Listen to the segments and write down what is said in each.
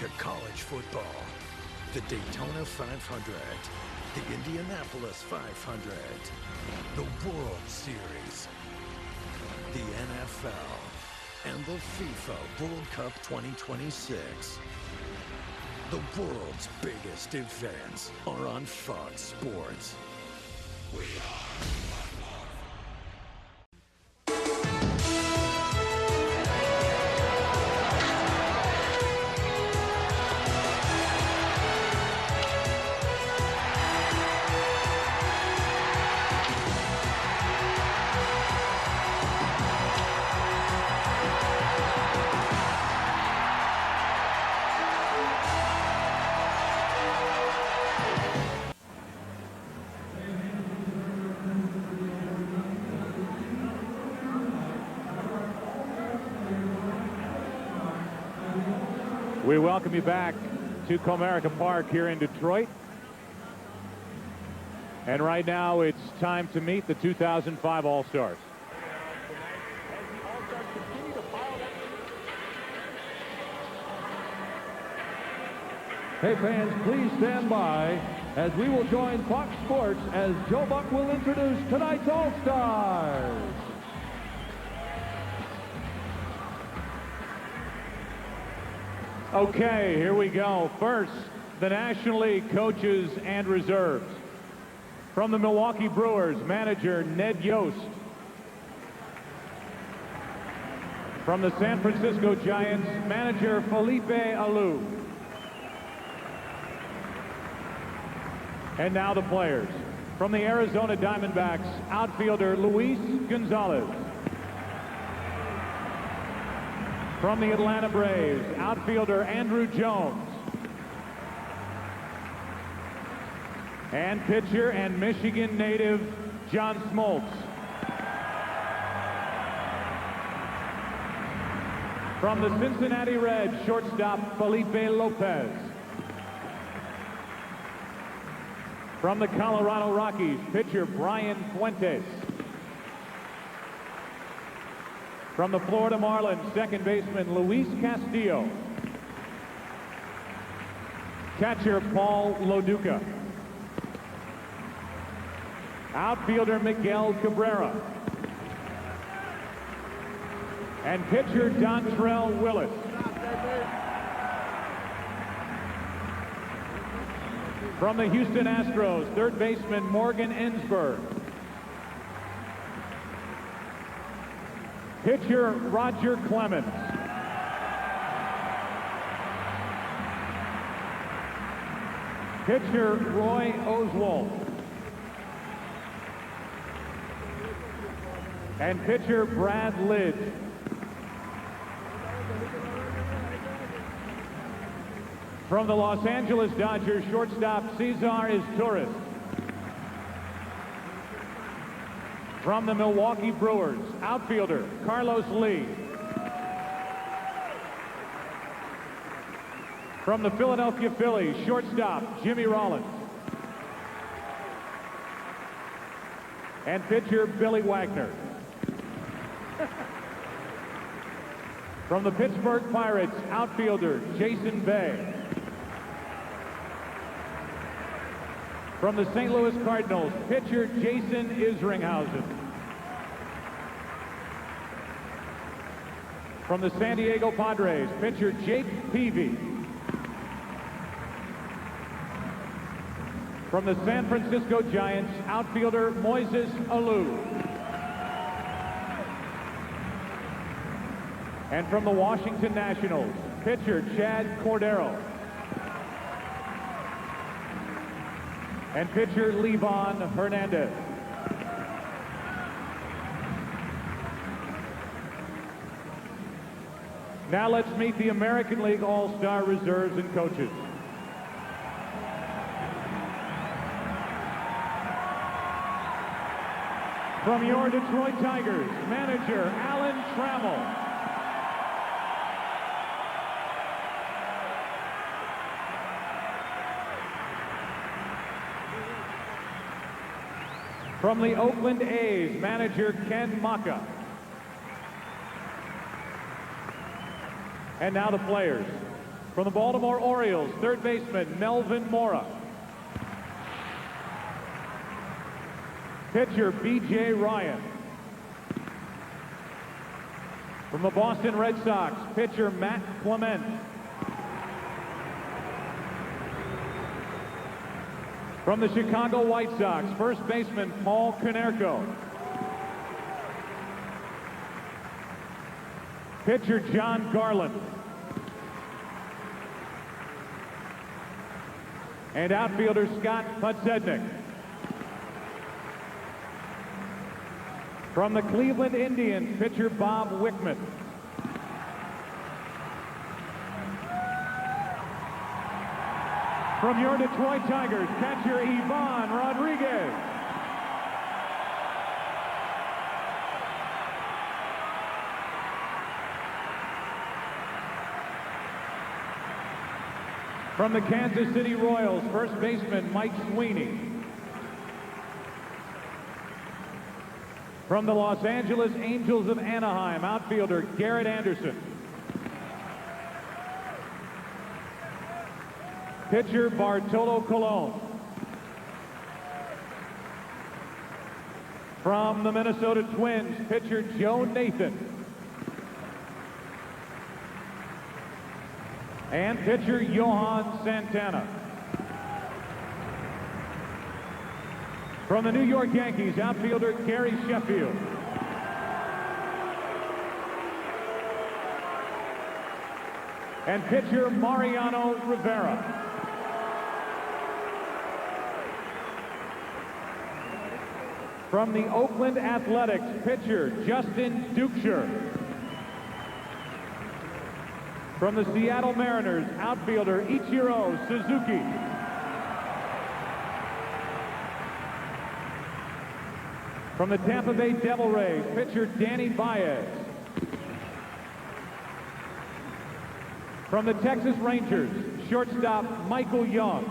to college football. The Daytona 500, the Indianapolis 500, the World Series, the NFL, and the FIFA World Cup 2026. The world's biggest events are on Fox Sports. We are We welcome you back to Comerica Park here in Detroit. And right now it's time to meet the 2005 All-Stars. Hey fans, please stand by as we will join Fox Sports as Joe Buck will introduce tonight's All-Stars. Okay, here we go. First, the National League coaches and reserves. From the Milwaukee Brewers, manager Ned Yost. From the San Francisco Giants, manager Felipe Alou. And now the players. From the Arizona Diamondbacks, outfielder Luis Gonzalez. From the Atlanta Braves, outfielder Andrew Jones. And pitcher and Michigan native John Smoltz. From the Cincinnati Reds, shortstop Felipe Lopez. From the Colorado Rockies, pitcher Brian Fuentes. From the Florida Marlins, second baseman Luis Castillo. Catcher Paul Loduca. Outfielder Miguel Cabrera. And pitcher Dontrell Willis. From the Houston Astros, third baseman Morgan Ensberg. Pitcher Roger Clemens. Pitcher Roy Oswalt. And pitcher Brad Lidge. From the Los Angeles Dodgers, shortstop Cesar Izturis. From the Milwaukee Brewers, outfielder Carlos Lee. From the Philadelphia Phillies, shortstop Jimmy Rollins. And pitcher Billy Wagner. From the Pittsburgh Pirates, outfielder Jason Bay. From the St. Louis Cardinals, pitcher Jason Isringhausen. From the San Diego Padres, pitcher Jake Peavy. From the San Francisco Giants, outfielder Moises Alou. And from the Washington Nationals, pitcher Chad Cordero. And pitcher Levon Hernandez. Now let's meet the American League All-Star reserves and coaches. From your Detroit Tigers, manager Alan Trammell. From the Oakland A's, manager Ken Maka. And now the players. From the Baltimore Orioles, third baseman Melvin Mora. Pitcher B.J. Ryan. From the Boston Red Sox, pitcher Matt Clement. From the Chicago White Sox, first baseman Paul Konerko. Pitcher John Garland. And outfielder Scott Podsednik. From the Cleveland Indians, pitcher Bob Wickman. From your Detroit Tigers, catcher Ivan Rodriguez. From the Kansas City Royals, first baseman Mike Sweeney. From the Los Angeles Angels of Anaheim, outfielder Garrett Anderson. Pitcher Bartolo Colon. From the Minnesota Twins, pitcher Joe Nathan. And pitcher Johan Santana. From the New York Yankees, outfielder Gary Sheffield. And pitcher Mariano Rivera. From the Oakland Athletics, pitcher Justin Dukeshire. From the Seattle Mariners, outfielder Ichiro Suzuki. From the Tampa Bay Devil Rays, pitcher Danny Baez. From the Texas Rangers, shortstop Michael Young.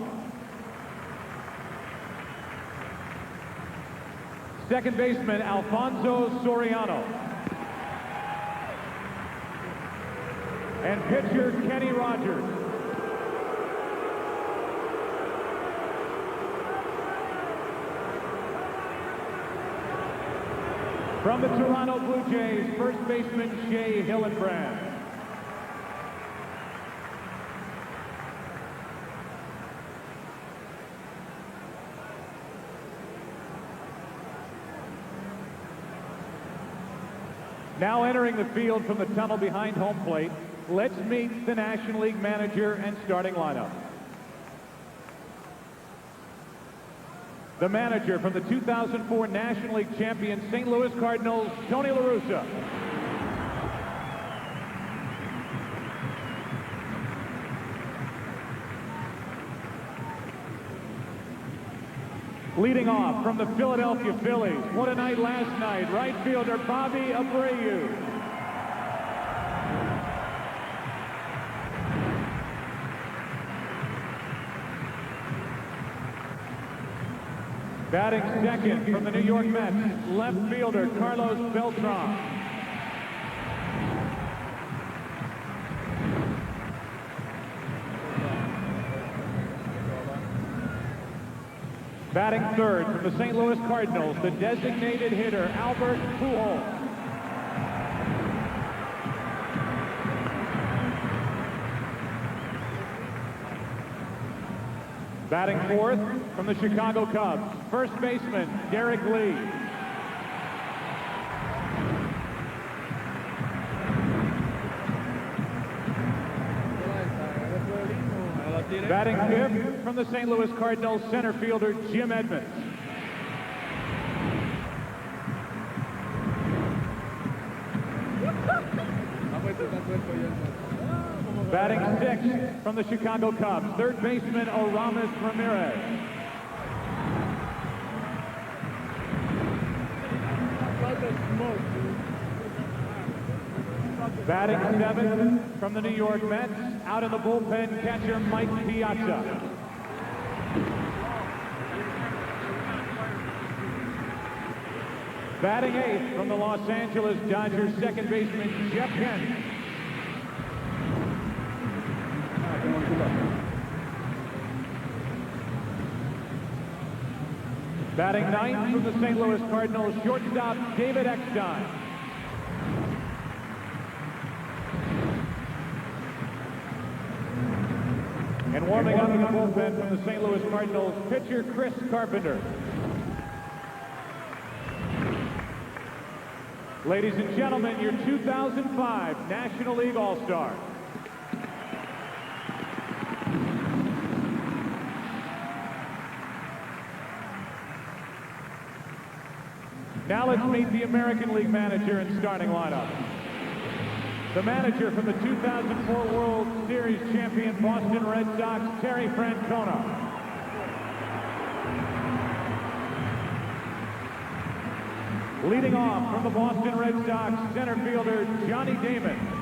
Second baseman Alfonso Soriano. And pitcher Kenny Rogers. From the Toronto Blue Jays, first baseman Shea Hillenbrand. Now entering the field from the tunnel behind home plate, let's meet the National League manager and starting lineup. The manager from the 2004 National League champion St. Louis Cardinals, Tony La Russa. Leading off from the Philadelphia Phillies, what a night last night, right fielder Bobby Abreu. Batting second from the New York Mets, left fielder Carlos Beltran. Batting third from the St. Louis Cardinals, the designated hitter Albert Pujols. Batting fourth from the Chicago Cubs, first baseman Derek Lee. Batting fifth from the St. Louis Cardinals, center fielder Jim Edmonds. Batting sixth from the Chicago Cubs, third baseman Aramis Ramirez. Batting seventh from the New York Mets, out in the bullpen, catcher Mike Piazza. Batting eighth from the Los Angeles Dodgers, second baseman Jeff Kent. Batting ninth from the St. Louis Cardinals, shortstop David Eckstein. And warming up in the bullpen from the St. Louis Cardinals, pitcher Chris Carpenter. Ladies and gentlemen, your 2005 National League All-Star. Now let's meet the American League manager and starting lineup. The manager from the 2004 World Series champion Boston Red Sox, Terry Francona. Leading off from the Boston Red Sox, center fielder Johnny Damon.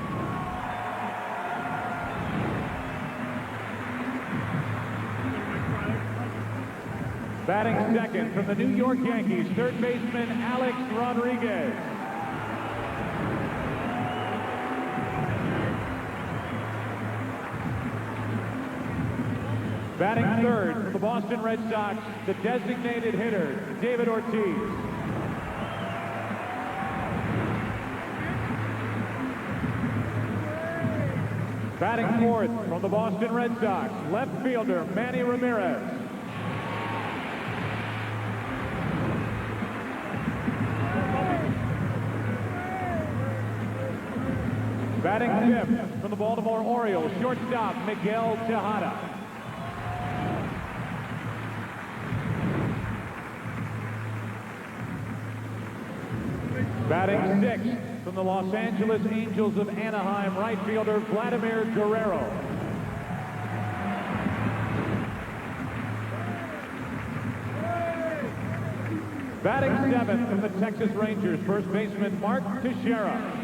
Batting second from the New York Yankees, third baseman Alex Rodriguez. Batting third from the Boston Red Sox, the designated hitter, David Ortiz. Batting fourth from the Boston Red Sox, left fielder Manny Ramirez. Batting fifth from the Baltimore Orioles, shortstop Miguel Tejada. Batting sixth from the Los Angeles Angels of Anaheim, right fielder Vladimir Guerrero. Batting seventh from the Texas Rangers, first baseman Mark Teixeira.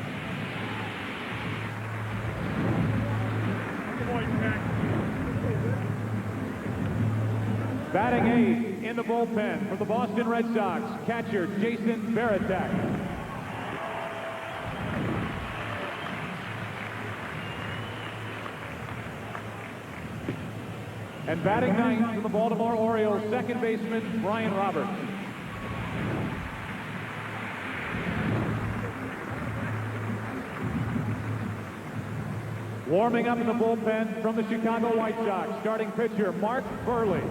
Batting eighth in the bullpen from the Boston Red Sox, catcher Jason Varitek. And batting ninth from the Baltimore Orioles, second baseman Brian Roberts. Warming up in the bullpen from the Chicago White Sox, starting pitcher Mark Burley.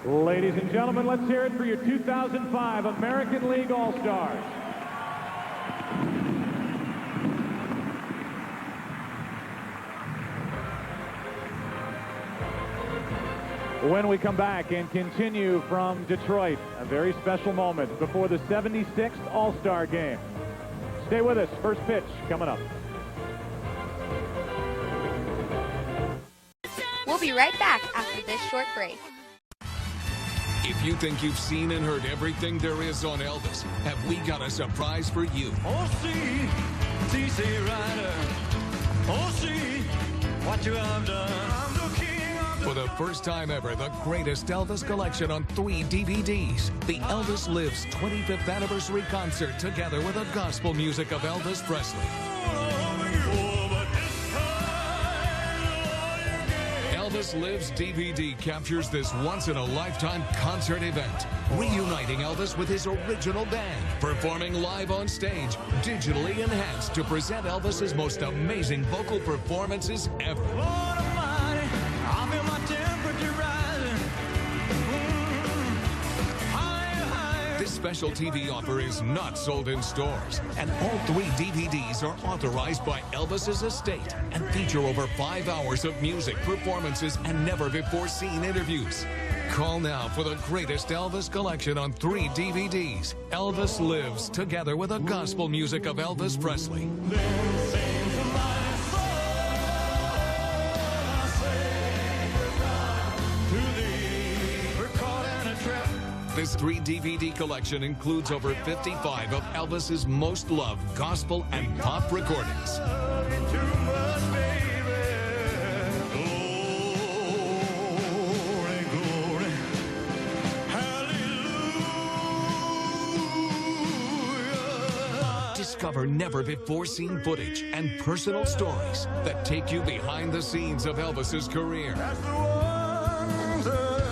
Ladies and gentlemen, let's hear it for your 2005 American League All-Stars. When we come back and continue from Detroit, a very special moment before the 76th All-Star Game. Stay with us. First pitch coming up. We'll be right back after this short break. If you think you've seen and heard everything there is on Elvis, have we got a surprise for you? Oh, see, TC Rider. Oh, see what you have done. I'm the king of the... For the first time ever, the greatest Elvis collection on 3 DVDs. The Elvis Lives 25th Anniversary Concert, together with the gospel music of Elvis Presley. Elvis Lives DVD captures this once-in-a-lifetime concert event, reuniting Elvis with his original band, performing live on stage, digitally enhanced to present Elvis's most amazing vocal performances ever. This special TV offer is not sold in stores, and all 3 DVDs are authorized by Elvis's estate and feature over 5 hours of music, performances, and never-before-seen interviews. Call now for the greatest Elvis collection on 3 DVDs. Elvis Lives, together with the gospel music of Elvis Presley. This 3 DVD collection includes over 55 of Elvis's most loved gospel and pop recordings. Discover never-before-seen footage and personal stories that take you behind the scenes of Elvis's career. That's the wonder.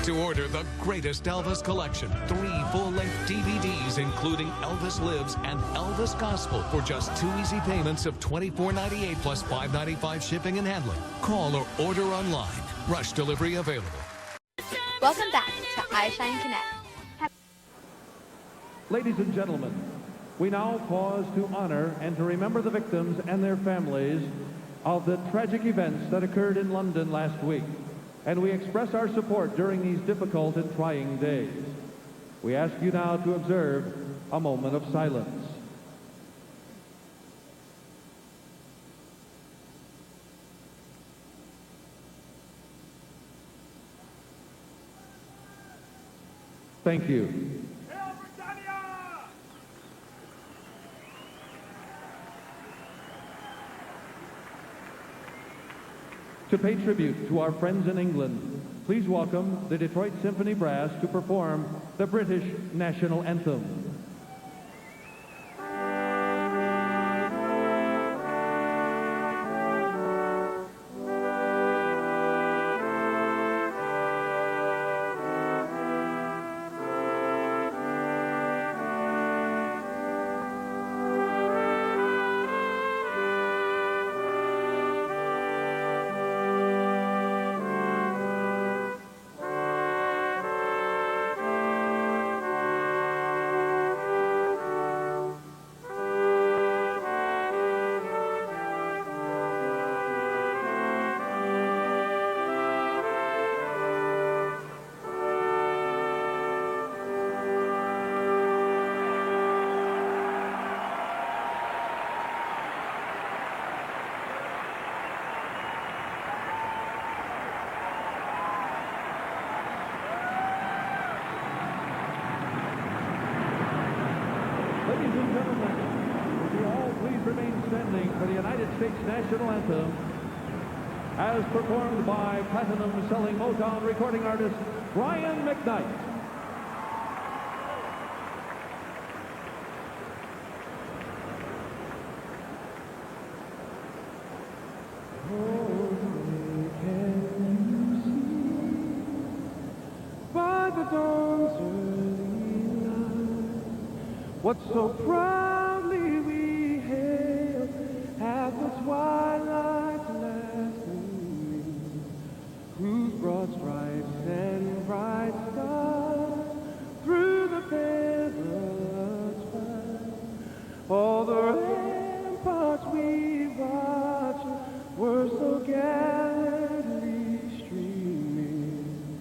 To order the greatest Elvis collection, 3 full-length DVDs including Elvis Lives and Elvis Gospel for just 2 easy payments of $24.98 plus $5.95 shipping and handling. Call or order online. Rush delivery available. Welcome back to iShine Connect. Ladies and gentlemen, we now pause to honor and to remember the victims and their families of the tragic events that occurred in London last week. And we express our support during these difficult and trying days. We ask you now to observe a moment of silence. Thank you. To pay tribute to our friends in England, please welcome the Detroit Symphony Brass to perform the British National Anthem. Ladies and gentlemen, would you all please remain standing for the United States National Anthem as performed by platinum-selling Motown recording artist Brian McKnight. What so proudly we hailed at the twilight's last gleaming, whose broad stripes and bright stars through the perilous fight, all the ramparts we watched were so gallantly streaming,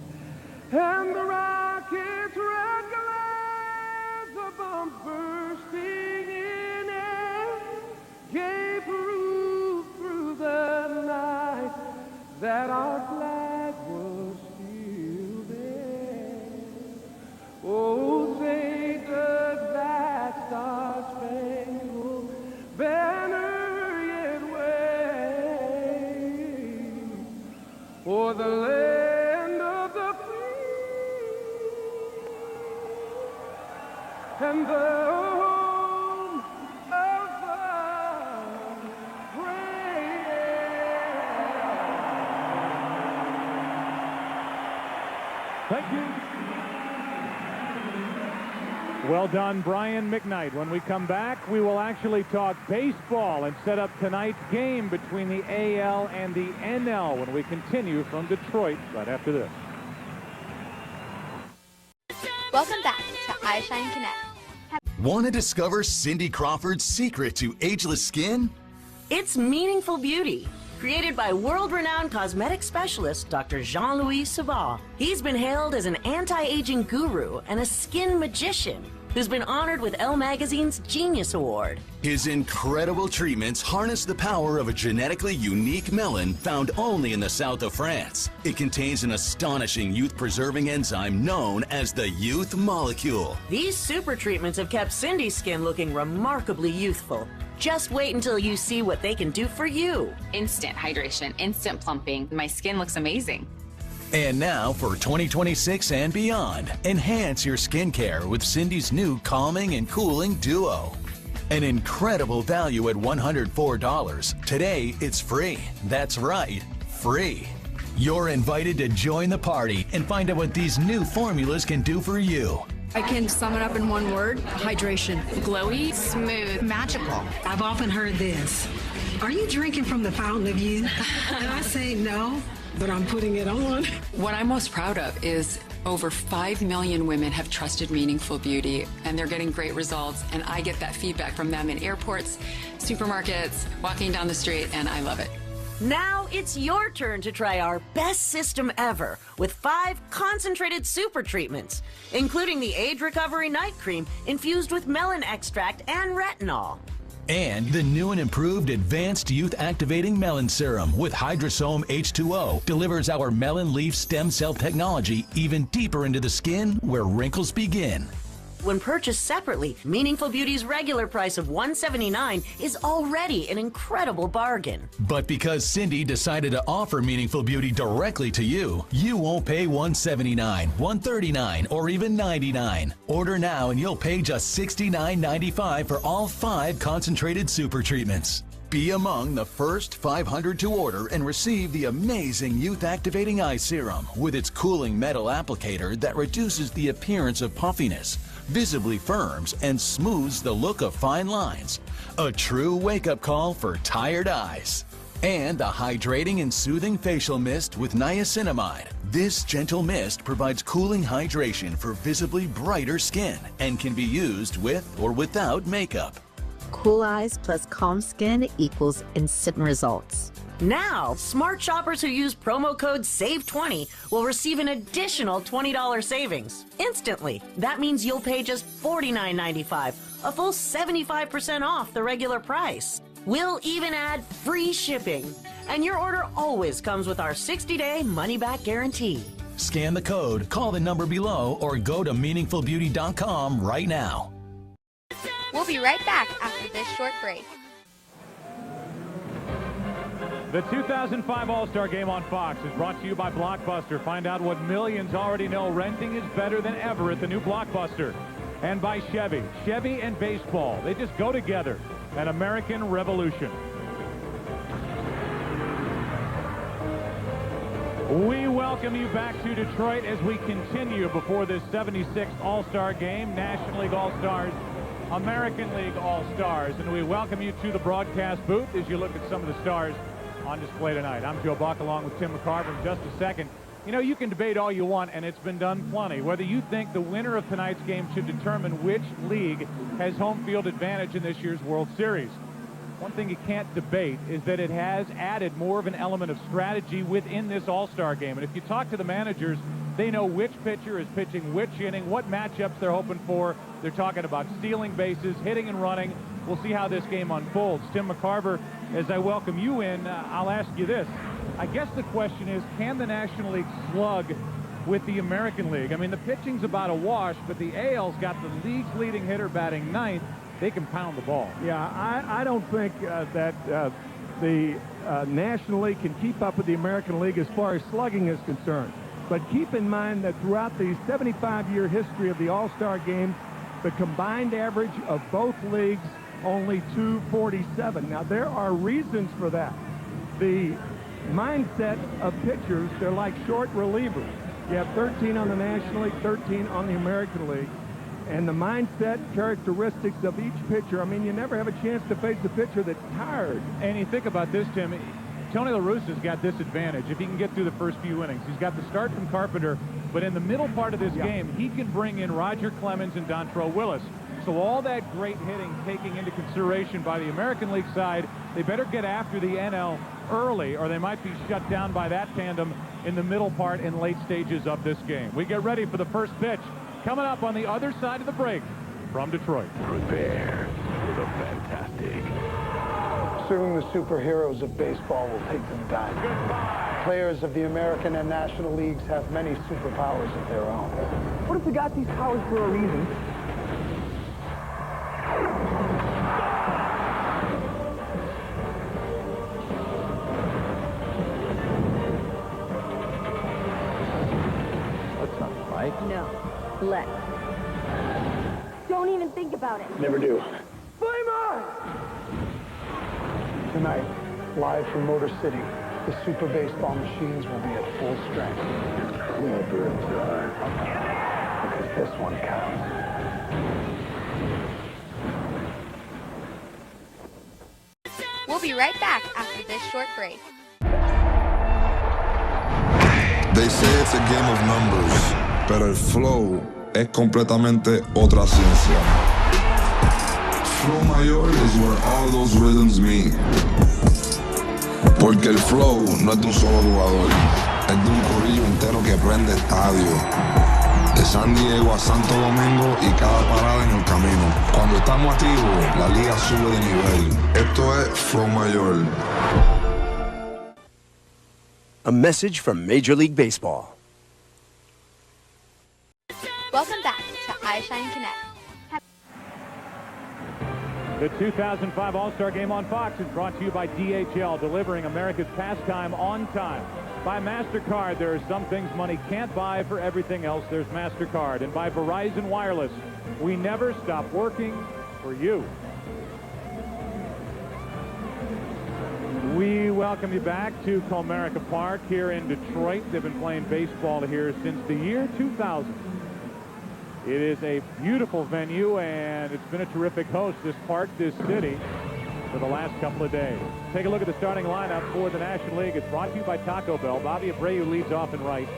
and the rockets' red glares, the bombs bursting in air, gave proof through the night that our flag was still there. Oh, say does that star-spangled banner yet wave o'er the land of the free and the home of the brave. Thank you. Well done, Brian McKnight. When we come back, we will actually talk baseball and set up tonight's game between the AL and the NL when we continue from Detroit right after this. Welcome back to iShine Connect. Want to discover Cindy Crawford's secret to ageless skin? It's Meaningful Beauty, created by world-renowned cosmetic specialist Dr. Jean-Louis Sabat. He's been hailed as an anti-aging guru and a skin magician who's been honored with Elle Magazine's Genius Award. His incredible treatments harness the power of a genetically unique melon found only in the south of France. It contains an astonishing youth-preserving enzyme known as the youth molecule. These super treatments have kept Cindy's skin looking remarkably youthful. Just wait until you see what they can do for you. Instant hydration, instant plumping. My skin looks amazing. And now for 2026 and beyond, enhance your skincare with Cindy's new calming and cooling duo. An incredible value at $104. Today, it's free. That's right, free. You're invited to join the party and find out what these new formulas can do for you. I can sum it up in one word: hydration. Glowy, smooth, magical. I've often heard this: are you drinking from the fountain of youth? And I say no, but I'm putting it on. What I'm most proud of is over 5 million women have trusted Meaningful Beauty, and they're getting great results, and I get that feedback from them in airports, supermarkets, walking down the street, and I love it. Now it's your turn to try our best system ever with 5 concentrated super treatments, including the Age Recovery Night Cream infused with melon extract and retinol. And the new and improved Advanced Youth Activating Melon Serum with Hydrosome H2O delivers our melon leaf stem cell technology even deeper into the skin where wrinkles begin. When purchased separately, Meaningful Beauty's regular price of $179 is already an incredible bargain. But because Cindy decided to offer Meaningful Beauty directly to you, you won't pay $179, $139, or even $99. Order now and you'll pay just $69.95 for all 5 concentrated super treatments. Be among the first 500 to order and receive the amazing Youth Activating Eye Serum with its cooling metal applicator that reduces the appearance of puffiness, visibly firms, and smooths the look of fine lines. A true wake-up call for tired eyes. And the hydrating and soothing facial mist with niacinamide. This gentle mist provides cooling hydration for visibly brighter skin and can be used with or without makeup. Cool eyes plus calm skin equals instant results. Now, smart shoppers who use promo code SAVE20 will receive an additional $20 savings instantly. That means you'll pay just $49.95, a full 75% off the regular price. We'll even add free shipping. And your order always comes with our 60-day money-back guarantee. Scan the code, call the number below, or go to meaningfulbeauty.com right now. We'll be right back after this short break. The 2005 All-Star Game on Fox is brought to you by Blockbuster. Find out what millions already know: renting is better than ever at the new Blockbuster. And by Chevy. Chevy and baseball, they just go together. An American Revolution. We welcome you back to Detroit as we continue before this 76th All-Star Game. National League All-Stars, American League All-Stars, and we welcome you to the broadcast booth as you look at some of the stars on display tonight. I'm Joe Buck along with Tim McCarver. In just a second, you know, you can debate all you want, and it's been done plenty, whether you think the winner of tonight's game should determine which league has home field advantage in this year's World Series. One thing you can't debate is that it has added more of an element of strategy within this All-Star game. And if you talk to the managers, they know which pitcher is pitching which inning, what matchups they're hoping for. They're talking about stealing bases, hitting and running. We'll see how this game unfolds. Tim McCarver, as I welcome you in, I'll ask you this. I guess the question is, can the National League slug with the American League? I mean, the pitching's about a wash, but the AL's got the league's leading hitter batting ninth. They can pound the ball. Yeah, I don't think that the National League can keep up with the American League as far as slugging is concerned. But keep in mind that throughout the 75-year history of the All-Star Game, the combined average of both leagues only 247. Now, there are reasons for that. The mindset of pitchers, they're like short relievers. You have 13 on the National League, 13 on the American League. And the mindset characteristics of each pitcher, I mean, you never have a chance to face a pitcher that's tired. And you think about this, Tim, Tony La Russa's got this advantage if he can get through the first few innings. He's got the start from Carpenter, but in the middle part of this game, he can bring in Roger Clemens and Dontrelle Willis. So all that great hitting taking into consideration by the American League side, they better get after the NL early, or they might be shut down by that tandem in the middle part and late stages of this game. We get ready for the first pitch coming up on the other side of the break from Detroit. Prepare for the fantastic. Soon the superheroes of baseball will take them down. Players of the American and National Leagues have many superpowers of their own. What if we got these powers for a reason? That's not right. No. Let's. Don't even think about it. Never do. Flame on! Tonight, live from Motor City, the Super Baseball machines will be at full strength. Because this one counts. We'll be right back after this short break. They say it's a game of numbers, pero el flow es completamente otra ciencia. Flow mayor is where all those rhythms meet. Porque el flow no es de un solo jugador, es de un corillo entero que prende estadio. De San Diego a Santo Domingo y cada parada en el camino. Cuando estamos activos, la liga sube de nivel. Esto es Flow Mayor. A message from Major League Baseball. Welcome back to iShine Connect. The 2005 All-Star Game on Fox is brought to you by DHL, delivering America's pastime on time. By MasterCard, there are some things money can't buy. For everything else, there's MasterCard. And by Verizon Wireless, we never stop working for you. We welcome you back to Comerica Park here in Detroit. They've been playing baseball here since the year 2000. It is a beautiful venue, and it's been a terrific host, this park, this city, for the last couple of days. Take a look at the starting lineup for the National League. It's brought to you by Taco Bell. Bobby Abreu leads off and right.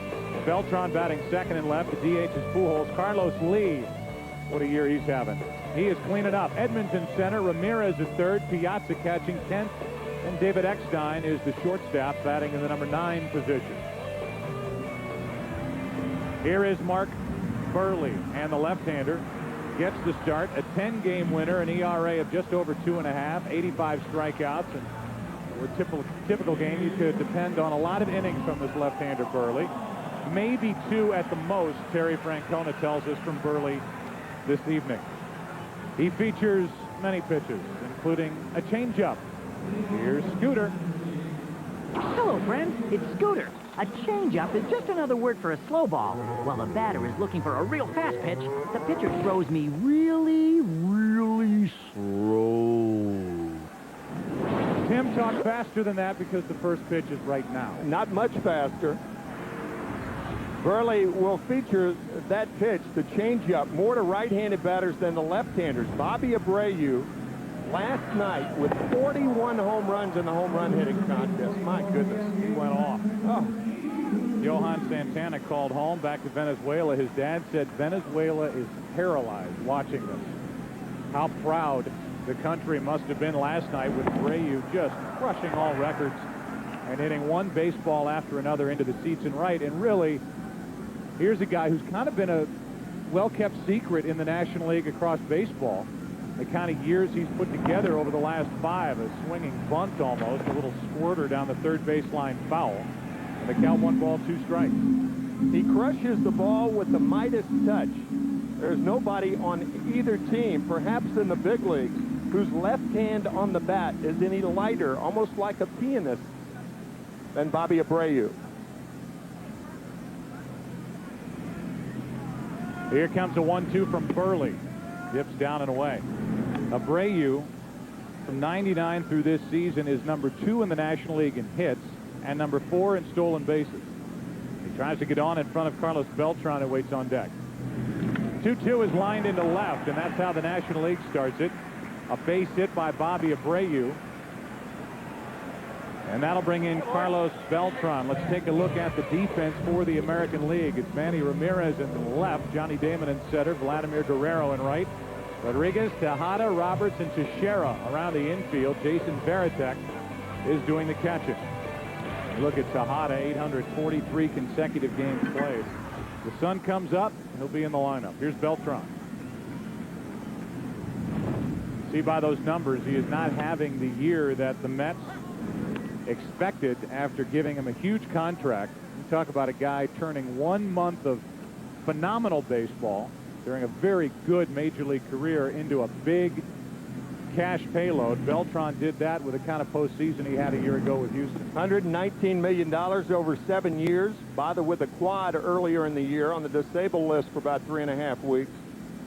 Beltran batting second and left. The DH is Pujols. Carlos Lee, what a year he's having. He is cleaning up. Edmonton center. Ramirez at third. Piazza catching 10th. And David Eckstein is the shortstop, batting in the number 9 position. Here is Mark Burley, and the left-hander gets the start. A 10-game winner, an ERA of just over 2.5, 85 strikeouts, and for a typical game, you could depend on a lot of innings from this left-hander Burley. Maybe 2 at the most, Terry Francona tells us, from Burley this evening. He features many pitches, including a changeup. Here's Scooter. Hello, friends. It's Scooter. A changeup is just another word for a slow ball. While the batter is looking for a real fast pitch, the pitcher throws me really, really slow. Tim, talk faster than that because the first pitch is right now. Not much faster. Burley will feature that pitch, the changeup, more to right-handed batters than the left-handers. Bobby Abreu last night with 41 home runs in the home run hitting contest. My goodness, he went off. Oh. Johan Santana called home back to Venezuela. His dad said Venezuela is paralyzed watching this. How proud the country must have been last night with Abreu just crushing all records and hitting one baseball after another into the seats and right. And really, here's a guy who's kind of been a well-kept secret in the National League across baseball. The kind of years he's put together over the last 5, a swinging bunt almost, a little squirter down the third baseline foul, and the count 1 ball 2 strikes. He crushes the ball with the Midas touch. There's nobody on either team, perhaps in the big leagues, whose left hand on the bat is any lighter, almost like a pianist, than Bobby Abreu. Here comes a 1-2 from Burley. Dips down and away. Abreu, from 99 through this season, is number 2 in the National League in hits and number 4 in stolen bases. He tries to get on in front of Carlos Beltran, who waits on deck. 2-2 is lined into left, and that's how the National League starts it. A base hit by Bobby Abreu. And that'll bring in Carlos Beltran. Let's take a look at the defense for the American League. It's Manny Ramirez in left, Johnny Damon in center, Vladimir Guerrero in right, Rodriguez, Tejada, Roberts, and Teixeira around the infield. Jason Varitek is doing the catching. Look at Tejada, 843 consecutive games played. The sun comes up, and he'll be in the lineup. Here's Beltran. See by those numbers, he is not having the year that the Mets expected after giving him a huge contract. You talk about a guy turning 1 month of phenomenal baseball during a very good major league career into a big cash payload. Beltran did that with the kind of postseason he had a year ago with Houston. $119 million over 7 years. Bothered with a quad earlier in the year, on the disabled list for about 3.5 weeks.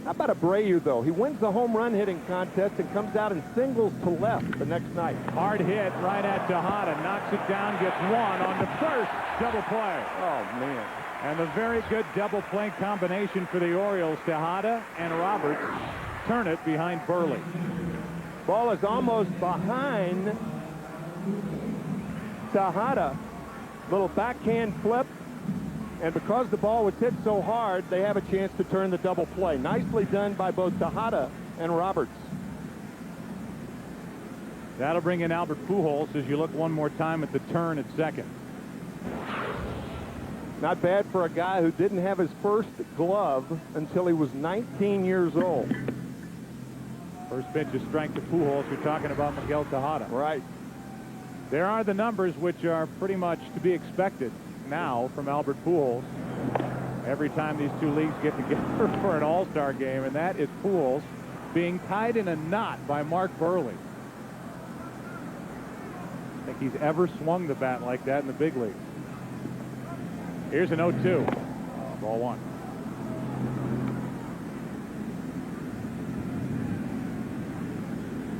How about Abreu, though? He wins the home run hitting contest and comes out and singles to left the next night. Hard hit right at Tejada. Knocks it down, gets one on the first double play. Oh, man. And the very good double play combination for the Orioles. Tejada and Roberts turn it behind Burley. Ball is almost behind Tejada. Little backhand flip. And because the ball was hit so hard, they have a chance to turn the double play. Nicely done by both Tejada and Roberts. That'll bring in Albert Pujols as you look one more time at the turn at second. Not bad for a guy who didn't have his first glove until he was 19 years old. First pitch is strike to Pujols. You're talking about Miguel Tejada. Right. There are the numbers which are pretty much to be expected now from Albert Pujols every time these two leagues get together for an All-Star game, and that is Pujols being tied in a knot by Mark Burley. I think he's ever swung the bat like that in the big leagues. Here's an 0-2. Ball one.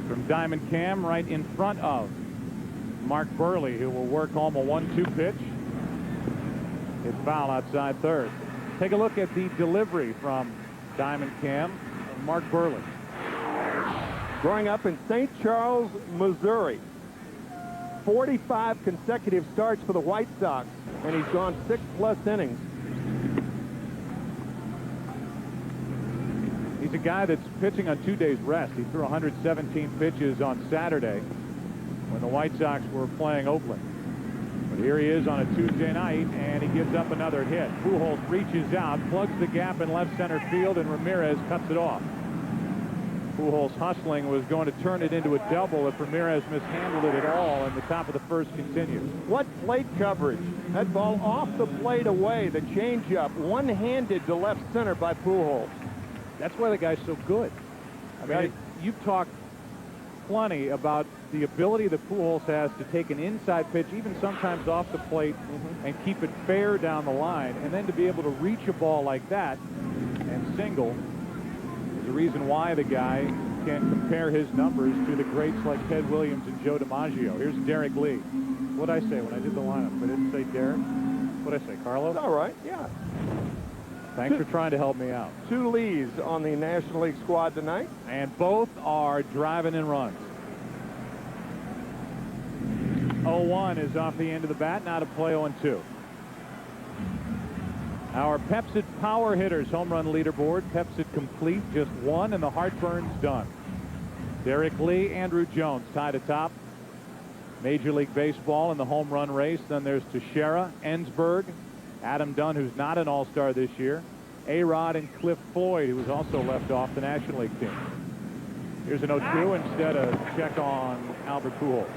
From Diamond Cam right in front of Mark Burley, who will work home a 1-2 pitch. It's foul outside third. Take a look at the delivery from Diamond Cam and Mark Burley. Growing up in St. Charles, Missouri. 45 consecutive starts for the White Sox, and he's gone 6+ innings. He's a guy that's pitching on 2 days rest. He threw 117 pitches on Saturday when the White Sox were playing Oakland. But here he is on a Tuesday night, and he gives up another hit. Pujols reaches out, plugs the gap in left center field, and Ramirez cuts it off. Pujols hustling was going to turn it into a double if Ramirez mishandled it at all, and the top of the first continues. What plate coverage. That ball off the plate away. The changeup, one-handed to left center by Pujols. That's why the guy's so good. I mean, Right. you've talked plenty about the ability that Pujols has to take an inside pitch, even sometimes off the plate, and keep it fair down the line, and then to be able to reach a ball like that and single is the reason why the guy can compare his numbers to the greats like Ted Williams and Joe DiMaggio. Here's Derek Lee. What'd I say when I did the lineup? I didn't say Derek. What'd I say, Carlos? All right, yeah. Thanks for trying to help me out. 2 Lees on the National League squad tonight. And both are driving in runs. 0-1 is off the end of the bat. Now to play 0-2. Our Pepsid Power Hitters home run leaderboard. Pepsid complete, just 1, and the heartburn's done. Derek Lee, Andrew Jones tied atop Major League Baseball in the home run race. Then there's Teixeira, Ensberg, Adam Dunn, who's not an All-Star this year, A-Rod, and Cliff Floyd, who was also left off the National League team. Here's an 0-2 instead of check on Albert Pujols.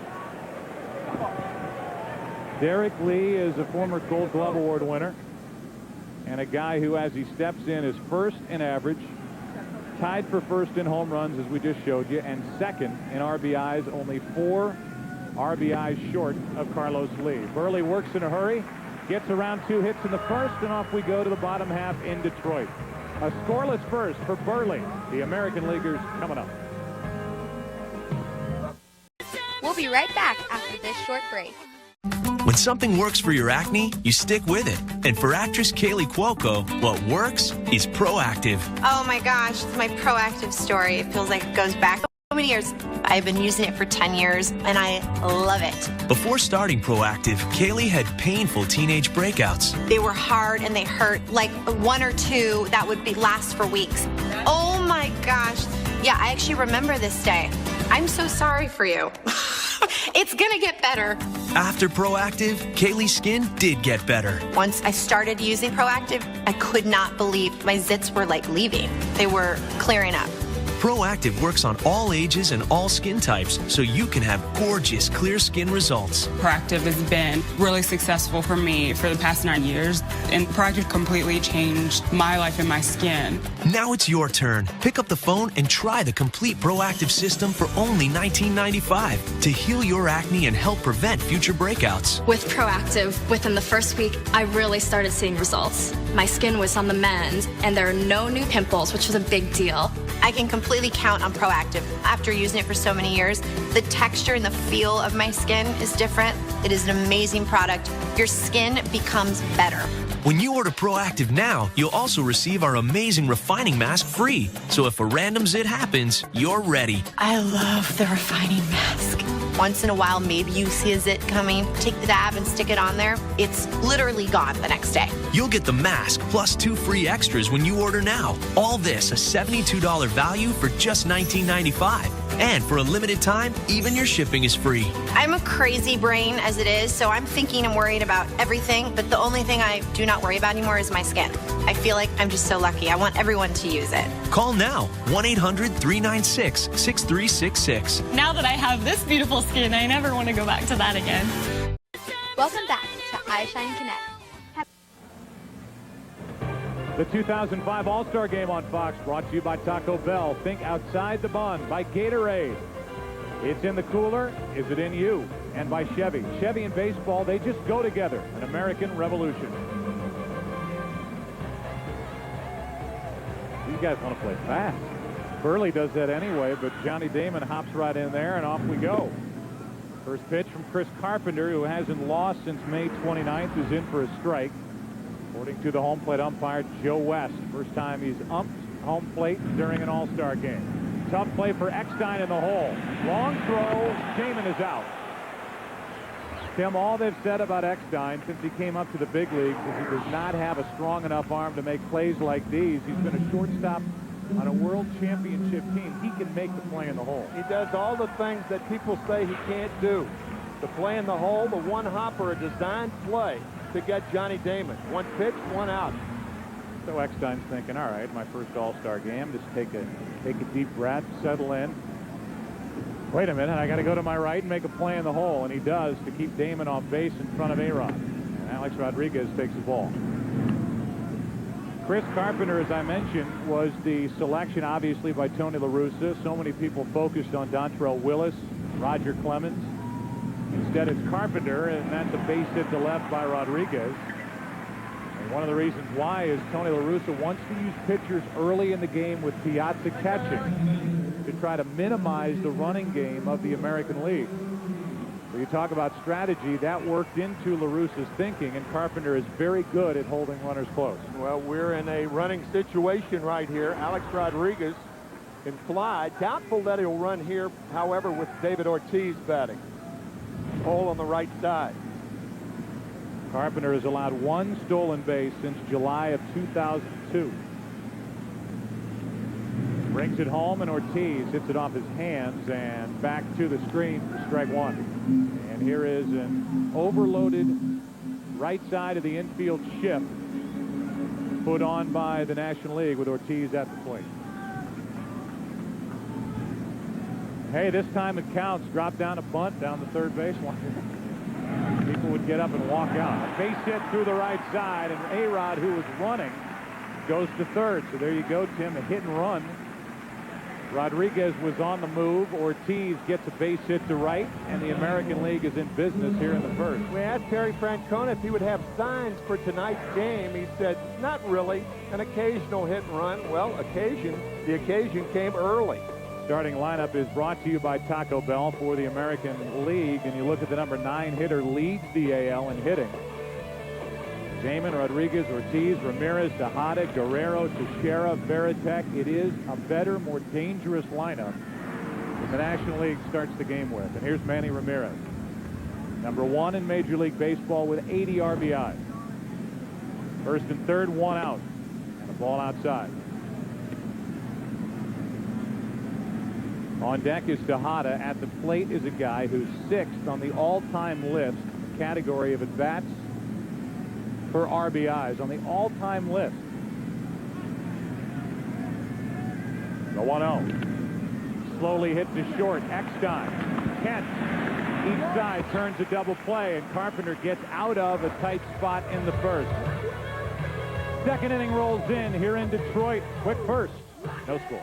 Derek Lee is a former Gold Glove Award winner and a guy who, as he steps in, is first in average, tied for first in home runs, as we just showed you, and second in RBIs, only 4 RBIs short of Carlos Lee. Burley works in a hurry, gets around 2 hits in the first, and off we go to the bottom half in Detroit. A scoreless first for Burley. The American Leaguers coming up. We'll be right back after this short break. When something works for your acne, you stick with it. And for actress Kaylee Cuoco, what works is Proactive. Oh my gosh, it's my Proactive story. It feels like it goes back so many years. I've been using it for 10 years, and I love it. Before starting Proactive, Kaylee had painful teenage breakouts. They were hard and they hurt, like 1 or 2 that would last for weeks. Oh my gosh. Yeah, I actually remember this day. I'm so sorry for you. It's gonna get better. After Proactive, Kaylee's skin did get better. Once I started using Proactive, I could not believe my zits were like leaving. They were clearing up. Proactive works on all ages and all skin types, so you can have gorgeous, clear skin results. Proactive has been really successful for me for the past 9 years, and Proactive completely changed my life and my skin. Now it's your turn. Pick up the phone and try the complete Proactive system for only $19.95 to heal your acne and help prevent future breakouts. With Proactive, within the first week, I really started seeing results. My skin was on the mend, and there are no new pimples, which was a big deal. I can completely count on Proactive. After using it for so many years, the texture and the feel of my skin is different. It is an amazing product. Your skin becomes better. When you order Proactive now, you'll also receive our amazing refining mask free. So if a random zit happens, you're ready. I love the refining mask. Once in a while, maybe you see a zit coming, take the dab and stick it on there. It's literally gone the next day. You'll get the mask plus 2 free extras when you order now. All this a $72 value for just $19.95. And for a limited time, even your shipping is free. I'm a crazy brain as it is, so I'm thinking and worried about everything, but the only thing I do not worry about anymore is my skin. I feel like I'm just so lucky. I want everyone to use it. Call now, 1-800-396-6366. Now that I have this beautiful skin, I never want to go back to that again. Welcome back to iShine Connect. The 2005 All-Star Game on Fox, brought to you by Taco Bell. Think outside the bun, by Gatorade. It's in the cooler, is it in you? And by Chevy. Chevy and baseball, they just go together. An American revolution. These guys want to play fast. Burley does that anyway, but Johnny Damon hops right in there, and off we go. First pitch from Chris Carpenter, who hasn't lost since May 29th, is in for a strike. According to the home plate umpire, Joe West. First time he's umped home plate during an All-Star game. Tough play for Eckstein in the hole. Long throw. Damon is out. Tim, all they've said about Eckstein since he came up to the big leagues is he does not have a strong enough arm to make plays like these. He's been a shortstop on a world championship team. He can make the play in the hole. He does all the things that people say he can't do. The play in the hole, the one hopper, a designed play to get Johnny Damon. One pitch, one out. So Eckstein's thinking, all right, my first All-Star game, just take a deep breath, settle in. Wait a minute, I got to go to my right and make a play in the hole, and he does to keep Damon off base in front of A-Rod. And Alex Rodriguez takes the ball. Chris Carpenter, as I mentioned, was the selection, obviously, by Tony La Russa. So many people focused on Dontrell Willis, Roger Clemens. Instead, it's Carpenter, and that's a base hit to left by Rodriguez. And one of the reasons why is Tony La Russa wants to use pitchers early in the game with Piazza catching to try to minimize the running game of the American League. So you talk about strategy, that worked into La Russa's thinking, and Carpenter is very good at holding runners close. Well, we're in a running situation right here. Alex Rodriguez can fly. Doubtful that he'll run here, however, with David Ortiz batting. Hole on the right side. Carpenter has allowed one stolen base since July of 2002. Brings it home, and Ortiz hits it off his hands and back to the screen for strike one. And here is an overloaded right side of the infield shift put on by the National League with Ortiz at the plate. Hey, this time it counts. Drop down a bunt down the third baseline. People would get up and walk out. A base hit through the right side, and A-Rod, who was running, goes to third. So there you go, Tim, a hit and run. Rodriguez was on the move. Ortiz gets a base hit to right, and the American League is in business here in the first. We asked Terry Francona if he would have signs for tonight's game. He said, not really. An occasional hit and run. Well, the occasion came early. Starting lineup is brought to you by Taco Bell for the American League, and you look at the number 9 hitter, leads the AL in hitting. Damon, Rodriguez, Ortiz, Ramirez, Tejada, Guerrero, Teixeira, Veritek. It is a better, more dangerous lineup than the National League starts the game with. And here's Manny Ramirez, number 1 in Major League Baseball with 80 RBIs. First and third, one out, and a ball outside. On deck is Tejada. At the plate is a guy who's 6th on the all-time list, category of at-bats per RBIs on the all-time list. The 1-0. slowly hits to short. Eckstein. Kent. Each side turns a double play, and Carpenter gets out of a tight spot in the first. Second inning rolls in here in Detroit. Quick first. No score.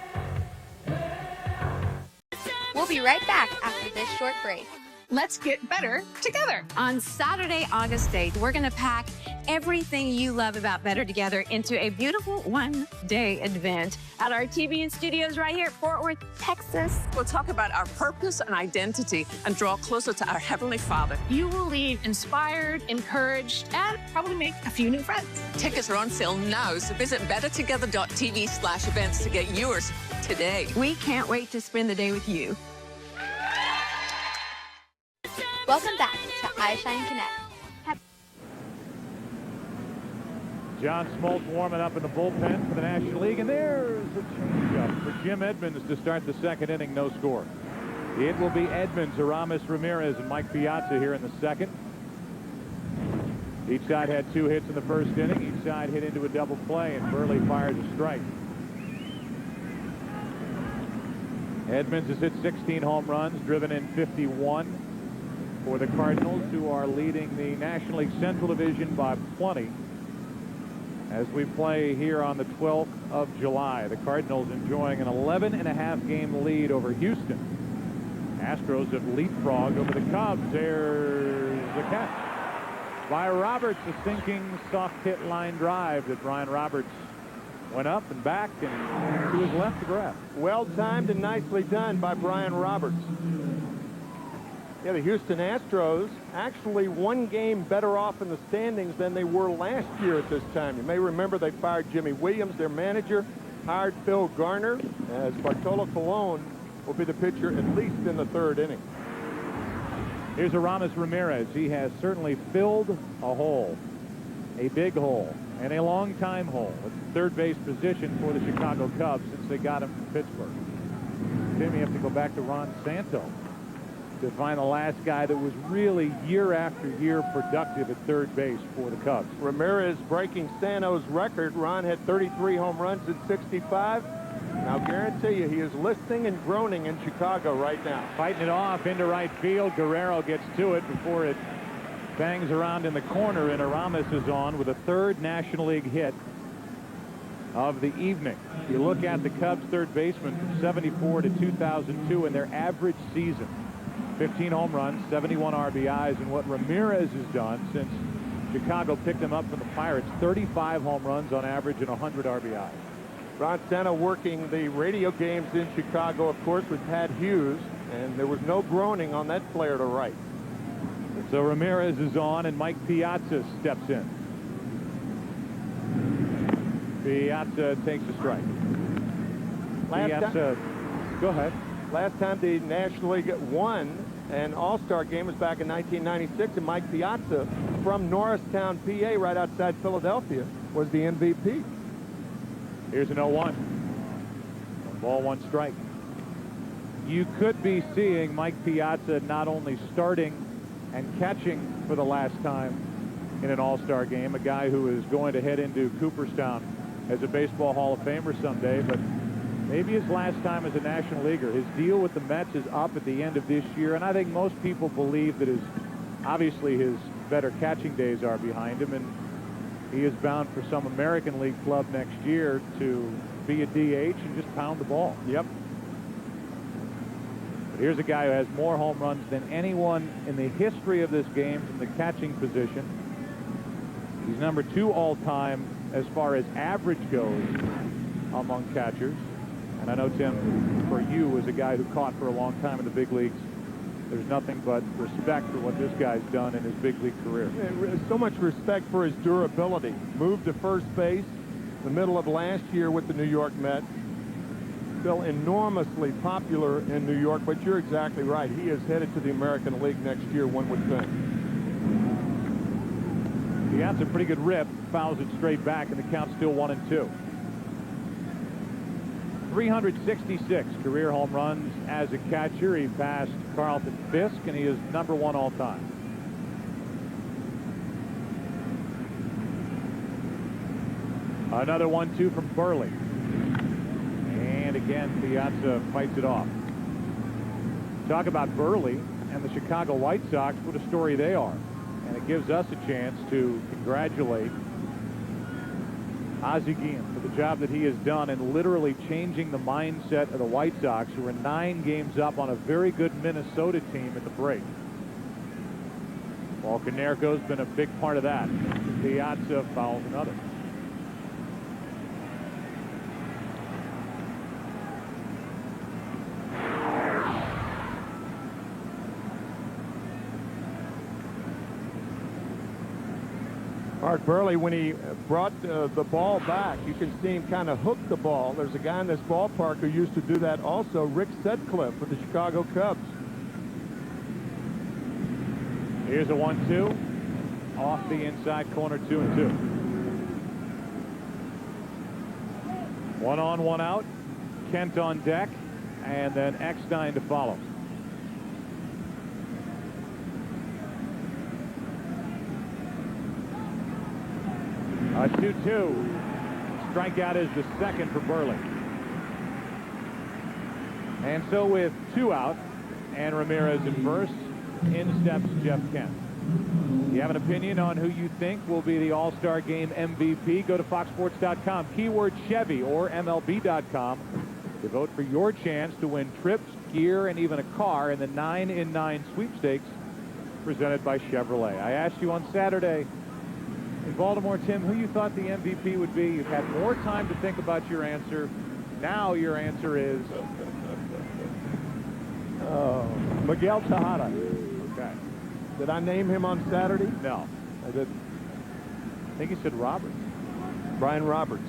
We'll be right back after this short break. Let's get better together. On Saturday, August 8th, we're going to pack everything you love about Better Together into a beautiful one-day event at our TV and studios right here at Fort Worth, Texas. We'll talk about our purpose and identity and draw closer to our Heavenly Father. You will leave inspired, encouraged, and probably make a few new friends. Tickets are on sale now, so visit bettertogether.tv/events to get yours today. We can't wait to spend the day with you. Welcome back to iShine Connect. John Smoltz warming up in the bullpen for the National League, and there's a changeup for Jim Edmonds to start the second inning. No score. It will be Edmonds, Aramis Ramirez, and Mike Piazza here in the second. Each side had 2 hits in the first inning. Each side hit into a double play, and Burley fires a strike. Edmonds has hit 16 home runs, driven in 51 for the Cardinals, who are leading the National League Central Division by plenty. As we play here on the 12th of July, the Cardinals enjoying an 11.5 game lead over Houston. Astros have leapfrogged over the Cubs. There's the catch by Roberts, a sinking soft hit line drive that Brian Roberts went up and back and to his left to grab. Well timed and nicely done by Brian Roberts. Yeah, the Houston Astros actually 1 game better off in the standings than they were last year at this time. You may remember they fired Jimmy Williams, their manager, hired Phil Garner, as Bartolo Colon will be the pitcher at least in the 3rd inning. Here's Aramis Ramirez. He has certainly filled a hole, a big hole, and a long-time hole at the third base position for the Chicago Cubs since they got him from Pittsburgh. Tim, you have to go back to Ron Santo to find the last guy that was really year after year productive at third base for the Cubs. Ramirez breaking Santo's record. Ron had 33 home runs in 65. I'll guarantee you he is listening and groaning in Chicago right now. Fighting it off into right field. Guerrero gets to it before it bangs around in the corner, and Aramis is on with a 3rd National League hit of the evening. You look at the Cubs third baseman from 74 to 2002 in their average season. 15 home runs, 71 RBIs, and what Ramirez has done since Chicago picked him up from the Pirates, 35 home runs on average and 100 RBIs. Ron Santo working the radio games in Chicago, of course, with Pat Hughes, and there was no groaning on that player to right. So Ramirez is on, and Mike Piazza steps in. Piazza takes a strike. Piazza, go ahead. Last time the National League won an All-Star game was back in 1996, and Mike Piazza from Norristown, PA, right outside Philadelphia, was the MVP. Here's an 0-1. 1-1 strike. You could be seeing Mike Piazza not only starting and catching for the last time in an All-Star game, a guy who is going to head into Cooperstown as a Baseball Hall of Famer someday, but maybe his last time as a National Leaguer. His deal with the Mets is up at the end of this year, and I think most people believe that obviously his better catching days are behind him, and he is bound for some American League club next year to be a DH and just pound the ball. Yep. But here's a guy who has more home runs than anyone in the history of this game from the catching position. He's number 2 all-time as far as average goes among catchers. And I know, Tim, for you, as a guy who caught for a long time in the big leagues, there's nothing but respect for what this guy's done in his big league career. So much respect for his durability. Moved to first base the middle of last year with the New York Mets. Still enormously popular in New York, but you're exactly right. He is headed to the American League next year, one would think. He has a pretty good rip, fouls it straight back, and the count's still 1-2. 366 career home runs as a catcher. He passed Carlton Fisk, and he is number 1 all time. Another 1-2 from Burley. And again, Piazza fights it off. Talk about Burley and the Chicago White Sox, what a story they are. And it gives us a chance to congratulate Ozzie Guillen for the job that he has done in literally changing the mindset of the White Sox, who are 9 games up on a very good Minnesota team at the break. Paul Konerko's been a big part of that. Piazza fouls another. Art Burley, when he brought the ball back, you can see him kind of hook the ball. There's a guy in this ballpark who used to do that also, Rick Sutcliffe with the Chicago Cubs. Here's a 1-2 off the inside corner, 2-2. 1 on, 1 out. Kent on deck, and then Eckstein to follow. A 2-2. Strikeout is the second for Burley. And so with 2 out and Ramirez in first, in steps Jeff Kent. You have an opinion on who you think will be the All-Star Game MVP? Go to foxsports.com, keyword Chevy, or MLB.com to vote for your chance to win trips, gear, and even a car in the 9 in 9 sweepstakes presented by Chevrolet. I asked you on Saturday in Baltimore, Tim, who you thought the MVP would be. You've had more time to think about your answer. Now your answer is Miguel Tejada. Okay. Did I name him on Saturday? No. I didn't. I think you said Roberts. Brian Roberts.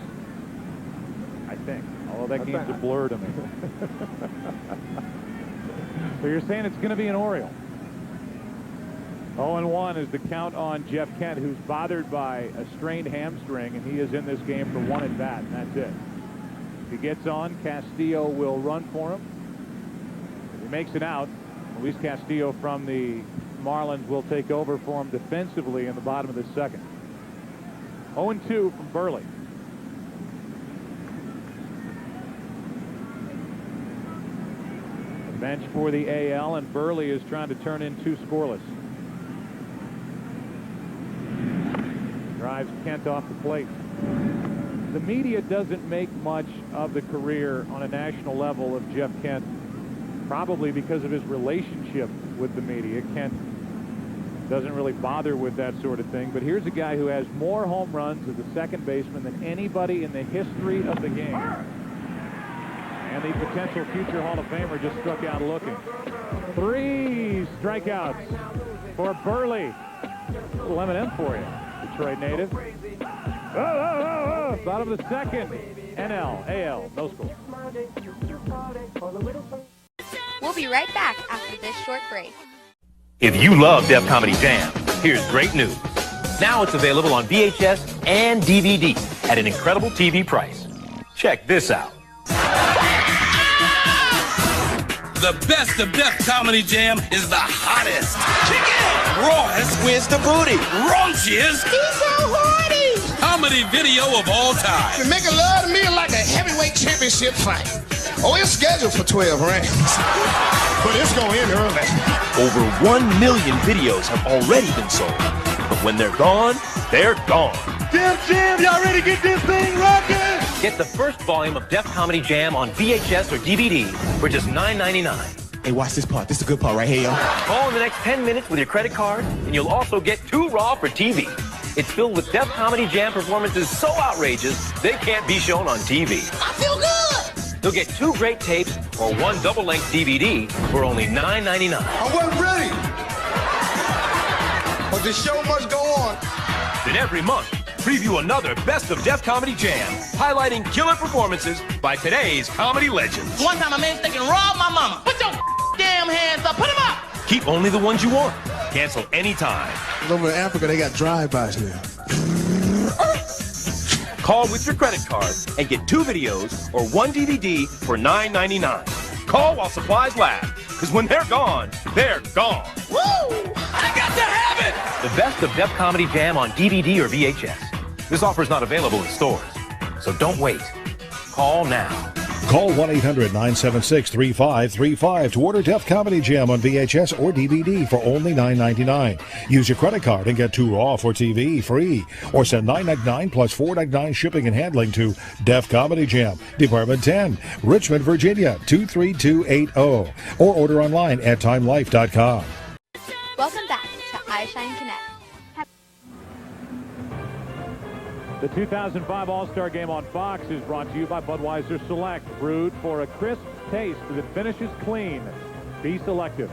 I think. Although that game's a blur to me. So you're saying it's going to be an Oriole. 0-1 is the count on Jeff Kent, who's bothered by a strained hamstring, and he is in this game for 1 at bat, and that's it. If he gets on, Castillo will run for him. If he makes it out, Luis Castillo from the Marlins will take over for him defensively in the bottom of the second. 0-2 from Burley. The bench for the AL, and Burley is trying to turn in 2 scoreless. Drives Kent off the plate. The media doesn't make much of the career on a national level of Jeff Kent, probably because of his relationship with the media. Kent doesn't really bother with that sort of thing, but here's a guy who has more home runs as a second baseman than anybody in the history of the game. And the potential future Hall of Famer just struck out looking. 3 strikeouts for Burley. A little M&M for you, Detroit native. Bottom of the second. NL, AL, no score. We'll be right back after this short break. If you love Def Comedy Jam, here's great news. Now it's available on VHS and DVD at an incredible TV price. Check this out. The best of Def Comedy Jam is the hottest. Chicken! Rawest wins the booty. Raunchiest. He's so horny. Comedy video of all time. To make a love to me like a heavyweight championship fight. Oh, it's scheduled for 12 rounds. But it's going to end early. Over 1 million videos have already been sold. But when they're gone, they're gone. Def Jam, y'all ready to get this thing rocking? Get the first volume of Def Comedy Jam on VHS or DVD for just $9.99. Hey, watch this part. This is a good part right here, y'all. Call in the next 10 minutes with your credit card, and you'll also get 2 Raw for TV. It's filled with Def Comedy Jam performances so outrageous, they can't be shown on TV. I feel good. You'll get 2 great tapes or 1 double-length DVD for only $9.99. I wasn't ready. But the show must go on. Then every month, preview another Best of Def Comedy Jam, highlighting killer performances by today's comedy legends. One time a man thinking rob my mama. Put your damn hands up. Put them up. Keep only the ones you want. Cancel anytime. Over in Africa, they got drive-bys now. Call with your credit card and get 2 videos or 1 DVD for $9.99. Call while supplies last, because when they're gone, they're gone. Woo! I got to have it! The Best of Def Comedy Jam on DVD or VHS. This offer is not available in stores, so don't wait. Call now. Call 1-800-976-3535 to order Def Comedy Jam on VHS or DVD for only $9.99. Use your credit card and get 2 Raw for TV free. Or send $9.99 plus $4.99 shipping and handling to Def Comedy Jam, Department 10, Richmond, Virginia, 23280. Or order online at timelife.com. Welcome back to iShine Connect. The 2005 All-Star Game on Fox is brought to you by Budweiser Select, brewed for a crisp taste that finishes clean. Be selective.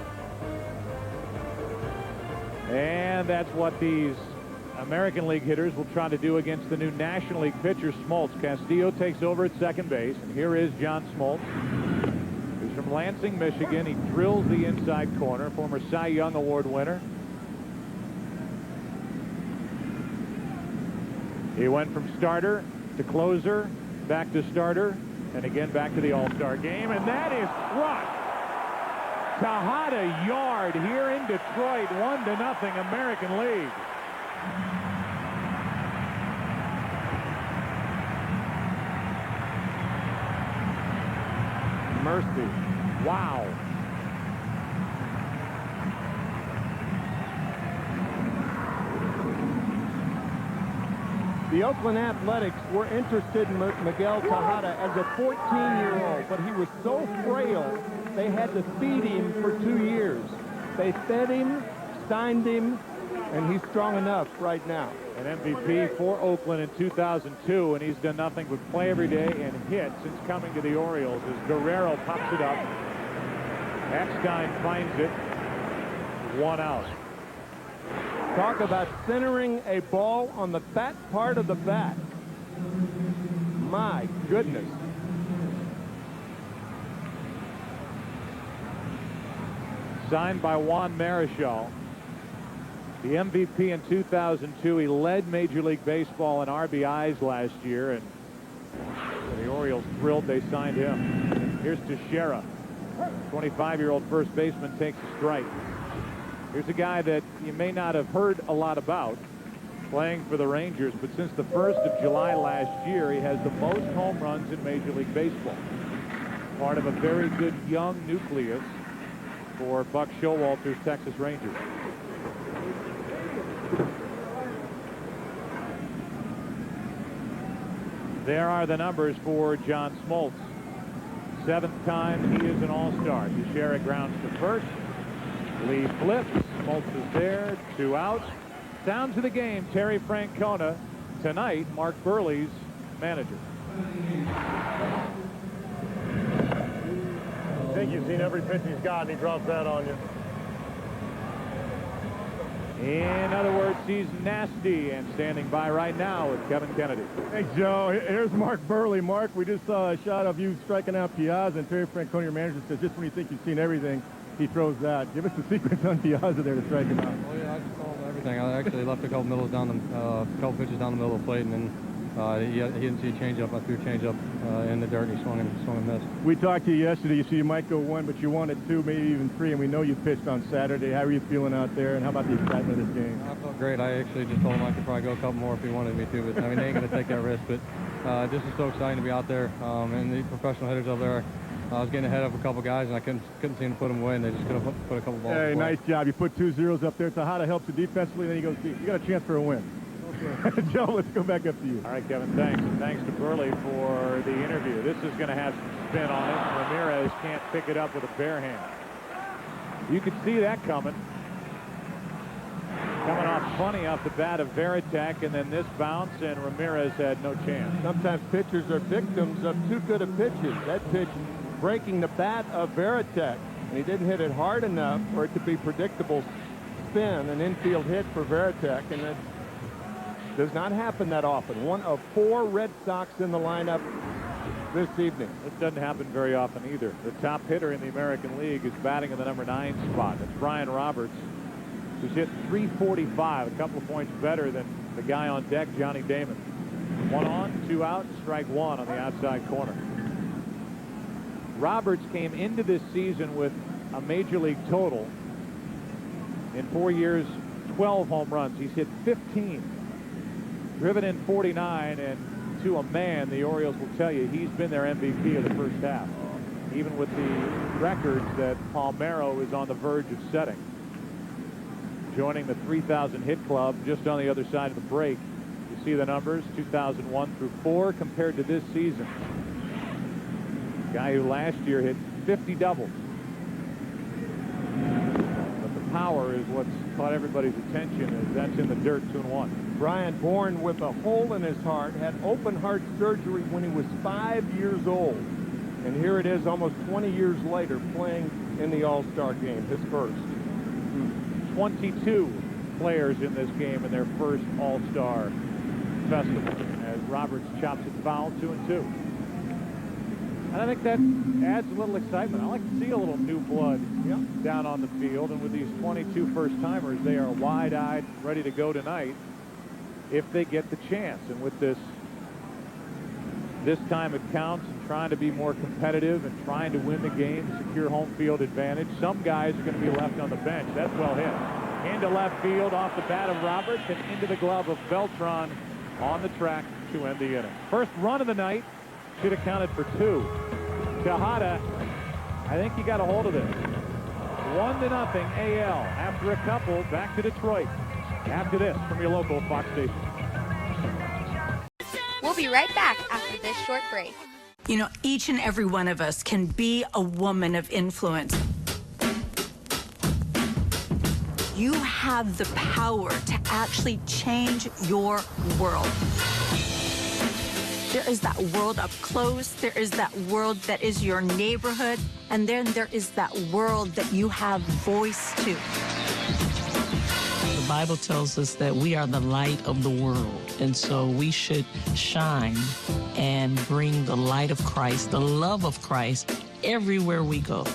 And that's what these American League hitters will try to do against the new National League pitcher, Smoltz. Castillo takes over at second base, and here is John Smoltz. He's from Lansing, Michigan. He drills the inside corner, former Cy Young Award winner. He went from starter to closer, back to starter, and again back to the All-Star game, and that is crushed. Tejada yard here in Detroit, 1-0 American League. Mercy. Wow. The Oakland Athletics were interested in Miguel Tejada as a 14-year-old, but he was so frail, they had to feed him for 2 years. They fed him, signed him, and he's strong enough right now. An MVP for Oakland in 2002, and he's done nothing but play every day and hit since coming to the Orioles as Guerrero pops it up. Eckstein finds it. 1 out. Talk about centering a ball on the fat part of the bat. My goodness. Signed by Juan Marichal. The MVP in 2002. He led Major League Baseball in RBIs last year, and the Orioles thrilled they signed him. Here's Teixeira. 25-year-old first baseman takes a strike. Here's a guy that you may not have heard a lot about playing for the Rangers, but since the 1st of July last year, he has the most home runs in Major League Baseball. Part of a very good young nucleus for Buck Showalter's Texas Rangers. There are the numbers for John Smoltz. 7th time he is an All-Star. Teixeira grounds to first. Lee flips. Smoltz is there. 2 out. Sounds of the game, Terry Francona. Tonight, Mark Burley's manager. I think you've seen every pitch he's got, and he drops that on you. In other words, he's nasty, and standing by right now is Kevin Kennedy. Hey, Joe, here's Mark Burley. Mark, we just saw a shot of you striking out Piazza, and Terry Francona, your manager, says just when you think you've seen everything, he throws that. Give us the secrets on Piazza there to strike him out. Oh, yeah, I just saw everything. I actually left a couple pitches down the middle of the plate, and then he didn't see a changeup. I threw a changeup in the dirt, and he swung and missed. We talked to you yesterday. You see you might go 1, but you wanted 2, maybe even 3, and we know you pitched on Saturday. How are you feeling out there, and how about the excitement of this game? I felt great. I actually just told him I could probably go a couple more if he wanted me to, but I mean, they ain't going to take that risk. But this is so exciting to be out there, and the professional hitters over there. I was getting ahead of a couple guys, and I couldn't seem to put them away, and they just could have put a couple balls away. Hey, nice job. You put 2 zeros up there. Tejada helps you defensively, then you go see. You got a chance for a win. Okay. Joe, let's go back up to you. All right, Kevin, thanks. And thanks to Burley for the interview. This is going to have some spin on it. Ramirez can't pick it up with a bare hand. You could see that coming. Coming off funny off the bat of Varitek, and then this bounce, and Ramirez had no chance. Sometimes pitchers are victims of too good of pitches. That pitch breaking the bat of Varitek, and he didn't hit it hard enough for it to be predictable spin, an infield hit for Varitek, and it does not happen that often. 1 of 4 Red Sox in the lineup this evening. This doesn't happen very often either. The top hitter in the American League is batting in the number 9 spot. That's Brian Roberts, who's hit .345, a couple of points better than the guy on deck, Johnny Damon. 1 on, 2 out, strike 1 on the outside corner. Roberts came into this season with a major league total in 4 years, 12 home runs. He's hit 15, driven in 49, and to a man, the Orioles will tell you he's been their MVP of the first half, even with the records that Palmeiro is on the verge of setting. Joining the 3,000 hit club just on the other side of the break. You see the numbers, 2001 through 4 compared to this season. Guy who last year hit 50 doubles. But the power is what's caught everybody's attention, as that's in the dirt, 2-1. Brian, born with a hole in his heart, had open heart surgery when he was 5 years old. And here it is almost 20 years later playing in the All-Star game, his first. 22 players in this game in their first All-Star festival, as Roberts chops it foul, 2-2. And I think that adds a little excitement. I like to see a little new blood down on the field. And with these 22 first-timers, they are wide-eyed, ready to go tonight if they get the chance. And with this time it counts, and trying to be more competitive and trying to win the game, secure home field advantage. Some guys are going to be left on the bench. That's well hit. Into left field off the bat of Roberts and into the glove of Beltran on the track to end the inning. First run of the night. Should have counted for 2. Tejada, I think he got a hold of this. 1-0 AL. After a couple, back to Detroit. After this, from your local Fox station. We'll be right back after this short break. You know, each and every one of us can be a woman of influence. You have the power to actually change your world. There is that world up close. There is that world that is your neighborhood. And then there is that world that you have voice to. The Bible tells us that we are the light of the world. And so we should shine and bring the light of Christ, the love of Christ, everywhere we go.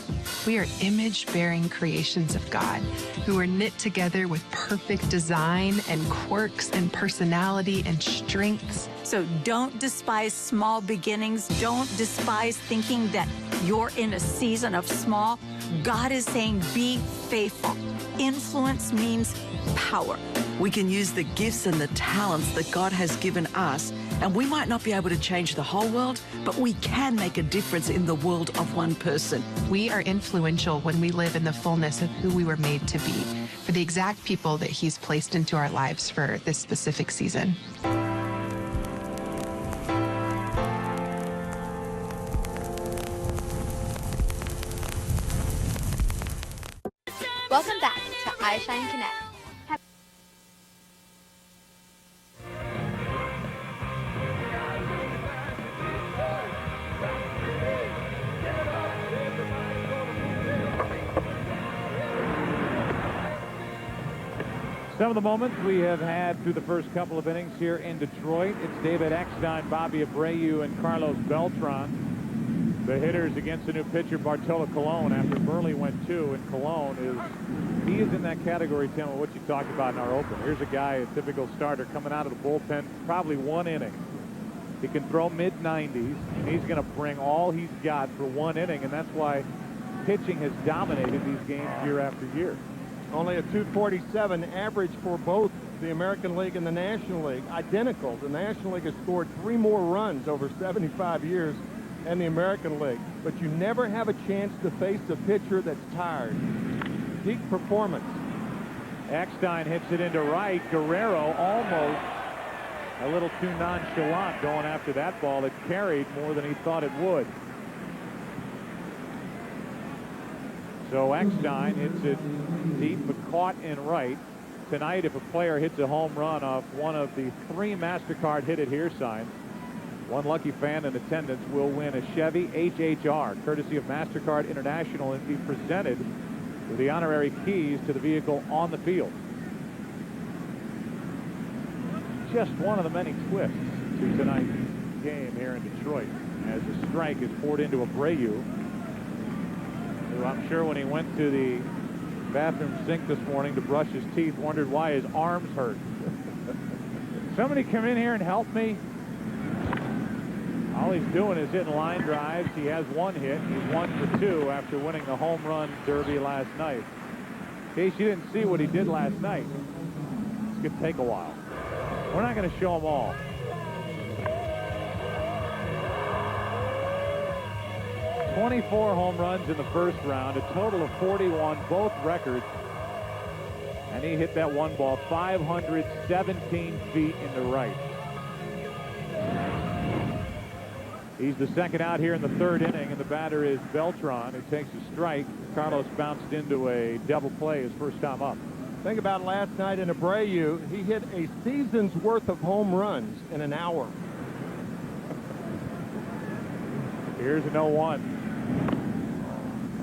We are image-bearing creations of God who are knit together with perfect design and quirks and personality and strengths. So don't despise small beginnings. Don't despise thinking that you're in a season of small. God is saying, be faithful. Influence means power. We can use the gifts and the talents that God has given us, and we might not be able to change the whole world, but we can make a difference in the world of one person. We are influential when we live in the fullness of who we were made to be, for the exact people that He's placed into our lives for this specific season. Welcome back to iShine Connect. Some of the moments we have had through the first couple of innings here in Detroit. It's David Eckstein, Bobby Abreu, and Carlos Beltran. The hitters against the new pitcher, Bartolo Colon, after Burley went 2, and Colon he is in that category, Tim, of what you talked about in our open. Here's a guy, a typical starter, coming out of the bullpen, probably 1 inning. He can throw mid-90s, and he's going to bring all he's got for 1 inning, and that's why pitching has dominated these games year after year. Only a 247 average for both the American League and the National League. Identical. The National League has scored 3 more runs over 75 years than the American League. But you never have a chance to face a pitcher that's tired. Peak performance. Eckstein hits it into right. Guerrero almost a little too nonchalant going after that ball. It carried more than he thought it would. So Eckstein hits it deep but caught in right. Tonight, if a player hits a home run off one of the 3 MasterCard Hit It Here signs, one lucky fan in attendance will win a Chevy HHR, courtesy of MasterCard International, and be presented with the honorary keys to the vehicle on the field. Just one of the many twists to tonight's game here in Detroit, as a strike is poured into Abreu, who I'm sure when he went to the bathroom sink this morning to brush his teeth wondered why his arms hurt. Somebody come in here and help me. All he's doing is hitting line drives. He has 1 hit. He's 1 for 2 after winning the home run derby last night. In case you didn't see what he did last night, it's going to take a while. We're not going to show them all. 24 home runs in the first round, a total of 41, both records. And he hit that one ball 517 feet in the right. He's the second out here in the third inning, and the batter is Beltran, who takes a strike. Carlos bounced into a double play his first time up. Think about last night in Abreu. He hit a season's worth of home runs in an hour. Here's an 0-1.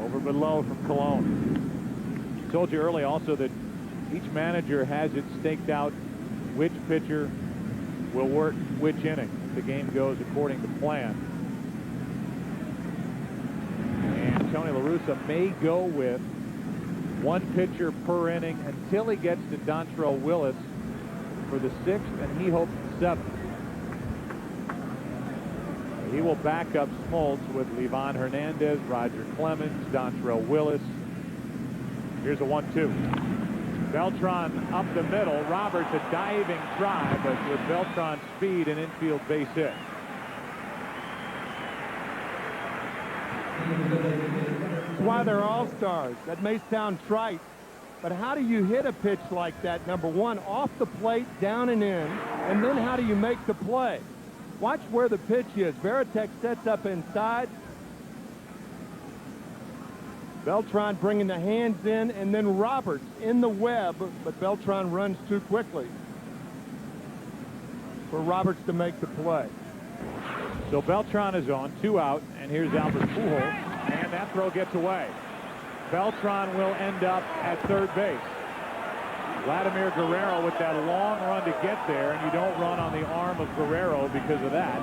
Over below from Cologne. I told you early also that each manager has it staked out which pitcher will work which inning. The game goes according to plan. And Tony La Russa may go with one pitcher per inning until he gets to Dontrell Willis for the 6th, and he hopes the 7th. He will back up Smoltz with Livan Hernandez, Roger Clemens, Dontrell Willis. Here's a 1-2. Beltran up the middle. Roberts a diving try, but with Beltran's speed, an infield base hit. That's why they're all-stars. That may sound trite, but how do you hit a pitch like that? Number one, off the plate, down and in, and then how do you make the play? Watch where the pitch is. Veritek sets up inside. Beltran bringing the hands in, and then Roberts in the web, but Beltran runs too quickly for Roberts to make the play. So Beltran is on, 2 out, and here's Albert Pujols, and that throw gets away. Beltran will end up at third base. Vladimir Guerrero with that long run to get there, and you don't run on the arm of Guerrero because of that.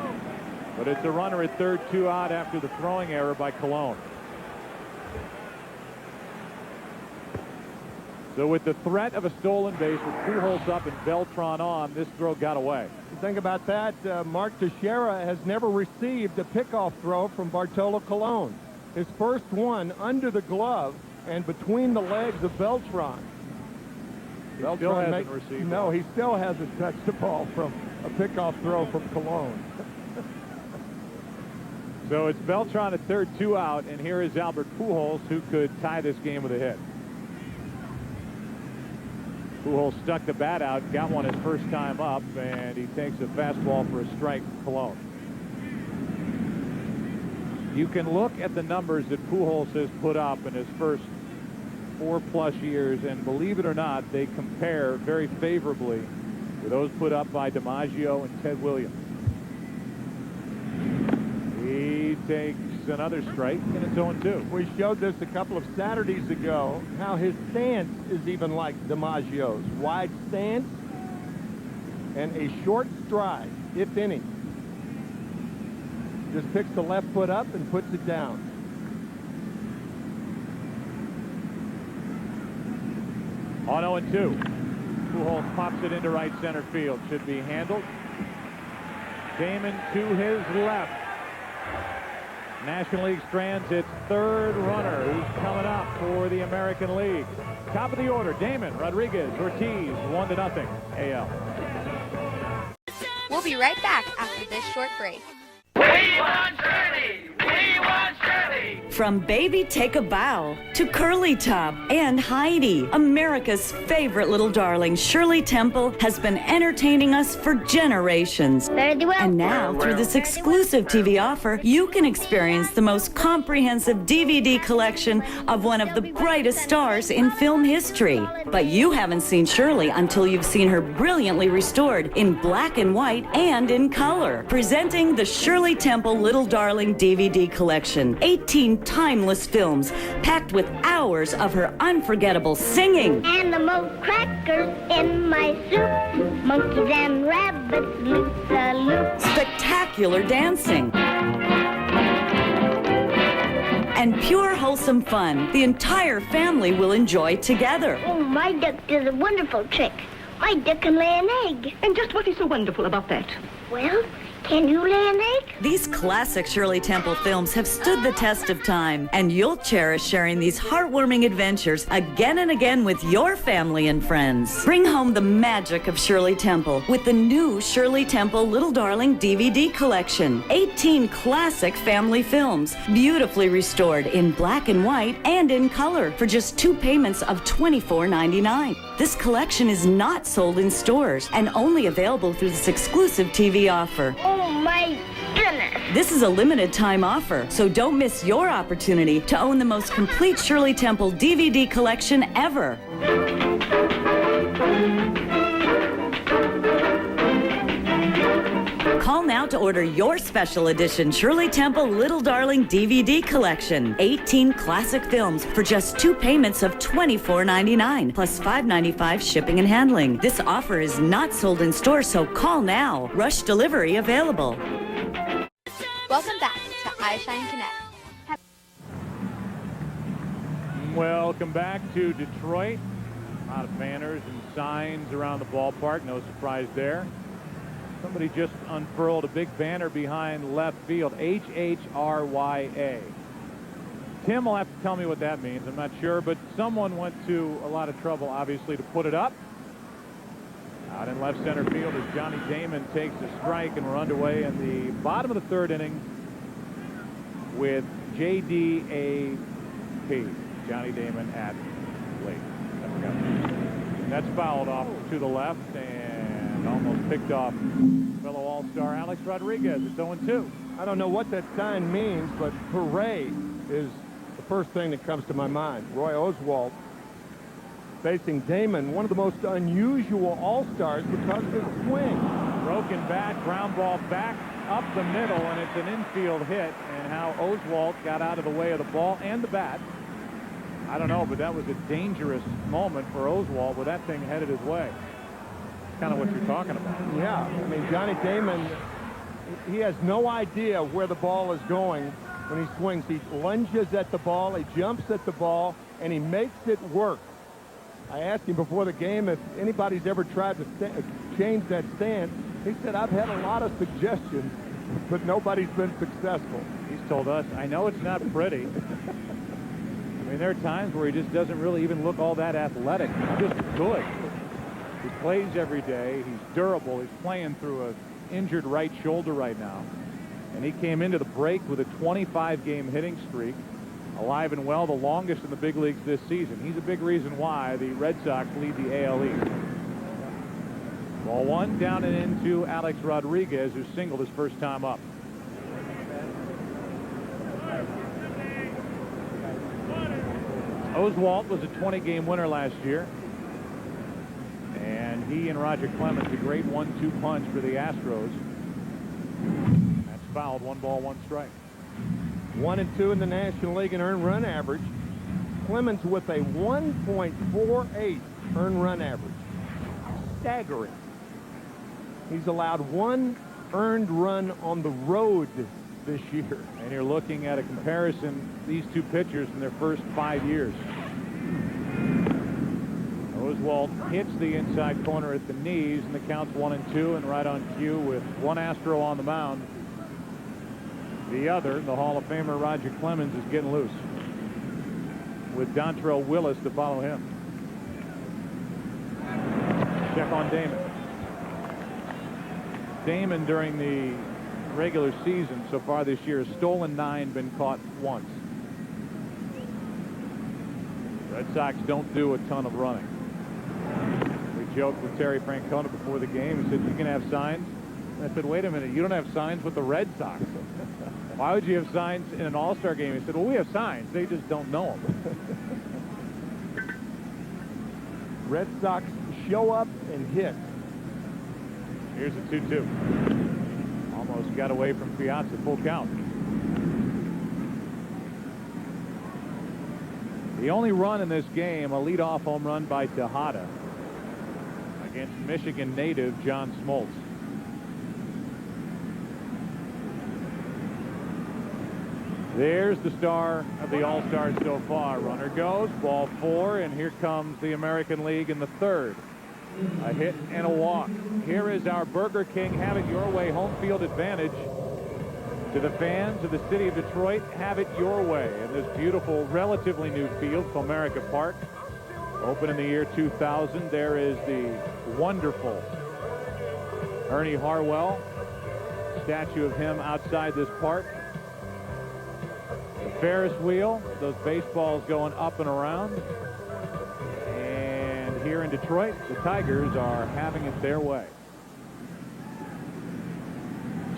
But it's a runner at third, 2 out after the throwing error by Cologne. So with the threat of a stolen base with Pujols up and Beltran on, this throw got away. Think about that. Mark Teixeira has never received a pickoff throw from Bartolo Colon. His first one under the glove and between the legs of Beltran. He still hasn't received. No, he still hasn't touched the ball from a pickoff throw from Colon. So it's Beltran at third, 2 out, and here is Albert Pujols, who could tie this game with a hit. Pujols stuck the bat out, got one his first time up, and he takes a fastball for a strike from Cologne. You can look at the numbers that Pujols has put up in his first 4+ years, and believe it or not, they compare very favorably with those put up by DiMaggio and Ted Williams. He takes another strike, and it's 0-2. We showed this a couple of Saturdays ago, how his stance is even like DiMaggio's. Wide stance and a short stride, if any. Just picks the left foot up and puts it down. On 0-2. Pujols pops it into right center field. Should be handled. Damon to his left. National League strands its third runner, who's coming up for the American League. Top of the order, Damon, Rodriguez, Ortiz, 1-0 AL. We'll be right back after this short break. We want Shirley! We want Shirley! From Baby Take a Bow to Curly Top and Heidi, America's favorite little darling, Shirley Temple has been entertaining us for generations. And now, through this exclusive TV offer, you can experience the most comprehensive DVD collection of one of the brightest stars in film history. But you haven't seen Shirley until you've seen her brilliantly restored in black and white and in color. Presenting the Shirley Temple Little Darling DVD collection. 18 timeless films packed with hours of her unforgettable singing. Animals, crackers in my soup. Monkeys and rabbits, loop-a-loop. Spectacular dancing. And pure wholesome fun the entire family will enjoy together. Oh, my duck does a wonderful trick. My duck can lay an egg. And just what is so wonderful about that? Well, Can you lay an egg? These classic Shirley Temple films have stood the test of time, and you'll cherish sharing these heartwarming adventures again and again with your family and friends. Bring home the magic of Shirley Temple with the new Shirley Temple Little Darling DVD collection. 18 classic family films, beautifully restored in black and white and in color for just 2 payments of $24.99. This collection is not sold in stores and only available through this exclusive TV offer. Oh my goodness. This is a limited time offer, so don't miss your opportunity to own the most complete Shirley Temple DVD collection ever. Call now to order your special edition Shirley Temple Little Darling DVD collection. 18 classic films for just 2 payments of $24.99 plus $5.95 shipping and handling. This offer is not sold in stores, so call now. Rush delivery available. Welcome back to iShine Connect. Welcome back to Detroit. A lot of banners and signs around the ballpark. No surprise there. Somebody just unfurled a big banner behind left field, HHRYA. Tim will have to tell me what that means. I'm not sure, but someone went to a lot of trouble, obviously, to put it up. Out in left center field as Johnny Damon takes a strike, and we're underway in the bottom of the 3rd inning with JDAP, Johnny Damon at plate. That's fouled off to the left and almost picked off fellow All-Star Alex Rodriguez. It's 0-2. I don't know what that sign means, but hooray is the first thing that comes to my mind. Roy Oswalt facing Damon, one of the most unusual All-Stars because of his swing. Broken bat, ground ball back up the middle, and it's an infield hit. And how Oswalt got out of the way of the ball and the bat, I don't know, but that was a dangerous moment for Oswalt with that thing headed his way. Kind of what you're talking about. Yeah, I mean, Johnny Damon, he has no idea where the ball is going when he swings. He lunges at the ball, he jumps at the ball, and he makes it work. I asked him before the game if anybody's ever tried to change that stance. He said, I've had a lot of suggestions, but nobody's been successful. He's told us, I know it's not pretty. I mean, there are times where he just doesn't really even look all that athletic. He's just good. He plays every day. He's durable. He's playing through an injured right shoulder right now. And he came into the break with a 25-game hitting streak, alive and well, the longest in the big leagues this season. He's a big reason why the Red Sox lead the AL East. Ball 1 down and into Alex Rodriguez, who singled his first time up. Oswalt was a 20-game winner last year. And he and Roger Clemens, a great 1-2 punch for the Astros. That's fouled. 1 ball, 1 strike. 1 and 2 in the National League in earned run average. Clemens with a 1.48 earned run average. Staggering. He's allowed 1 earned run on the road this year. And you're looking at a comparison, these two pitchers in their first 5 years. Oswalt hits the inside corner at the knees, and the count's 1-2, and right on cue with one Astro on the mound. The other, the Hall of Famer Roger Clemens, is getting loose with Dontrell Willis to follow him. Check on Damon. Damon during the regular season so far this year has stolen 9, been caught once. Red Sox don't do a ton of running. We joked with Terry Francona before the game. He said, you can have signs. And I said, wait a minute, you don't have signs with the Red Sox. Why would you have signs in an All-Star game? He said, well, we have signs. They just don't know them. Red Sox show up and hit. Here's a 2-2. Almost got away from Piazza, full count. The only run in this game, a leadoff home run by Tejada against Michigan native John Smoltz. There's the star of the All-Stars so far. Runner goes, ball 4, and here comes the American League in the 3rd. A hit and a walk. Here is our Burger King Have It Your Way home field advantage. To the fans of the city of Detroit, have it your way in this beautiful, relatively new field, Comerica Park. Opened in the year 2000. There is the wonderful Ernie Harwell, statue of him outside this park. The Ferris wheel, those baseballs going up and around. And here in Detroit, the Tigers are having it their way.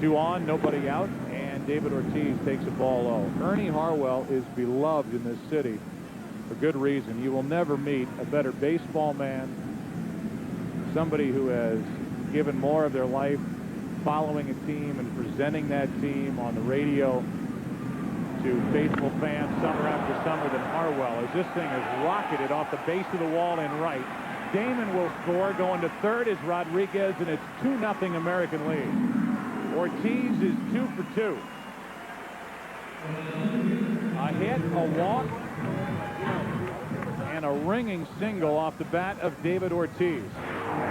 2 on, nobody out, and David Ortiz takes a ball low. Ernie Harwell is beloved in this city for good reason. You will never meet a better baseball man, somebody who has given more of their life following a team and presenting that team on the radio to faithful fans summer after summer than Harwell, as this thing is rocketed off the base of the wall in right. Damon will score. Going to third is Rodriguez, and it's 2-0 American League. Ortiz is 2 for 2. A hit, a walk, and a ringing single off the bat of David Ortiz.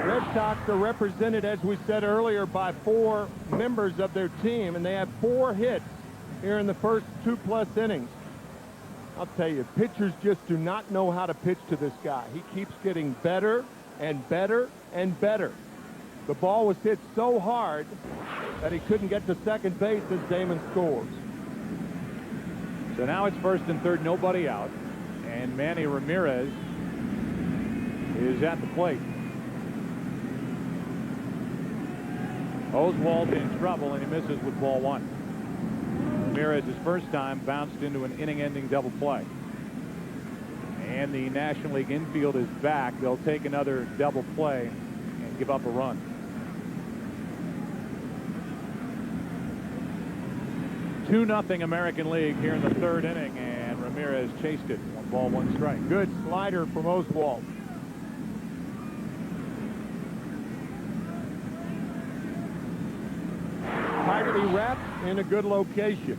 Red Sox are represented, as we said earlier, by 4 members of their team, and they have 4 hits here in the first 2+ innings. I'll tell you, pitchers just do not know how to pitch to this guy. He keeps getting better and better and better. The ball was hit so hard that he couldn't get to second base as Damon scores. So now it's first and third, nobody out, and Manny Ramirez is at the plate. Oswald in trouble, and he misses with ball 1. Ramirez's first time bounced into an inning-ending double play. And the National League infield is back. They'll take another double play and give up a run. 2-0 American League here in the third inning, and Ramirez chased it. 1 ball, 1 strike. Good slider from Oswald. Tightly wrapped in a good location.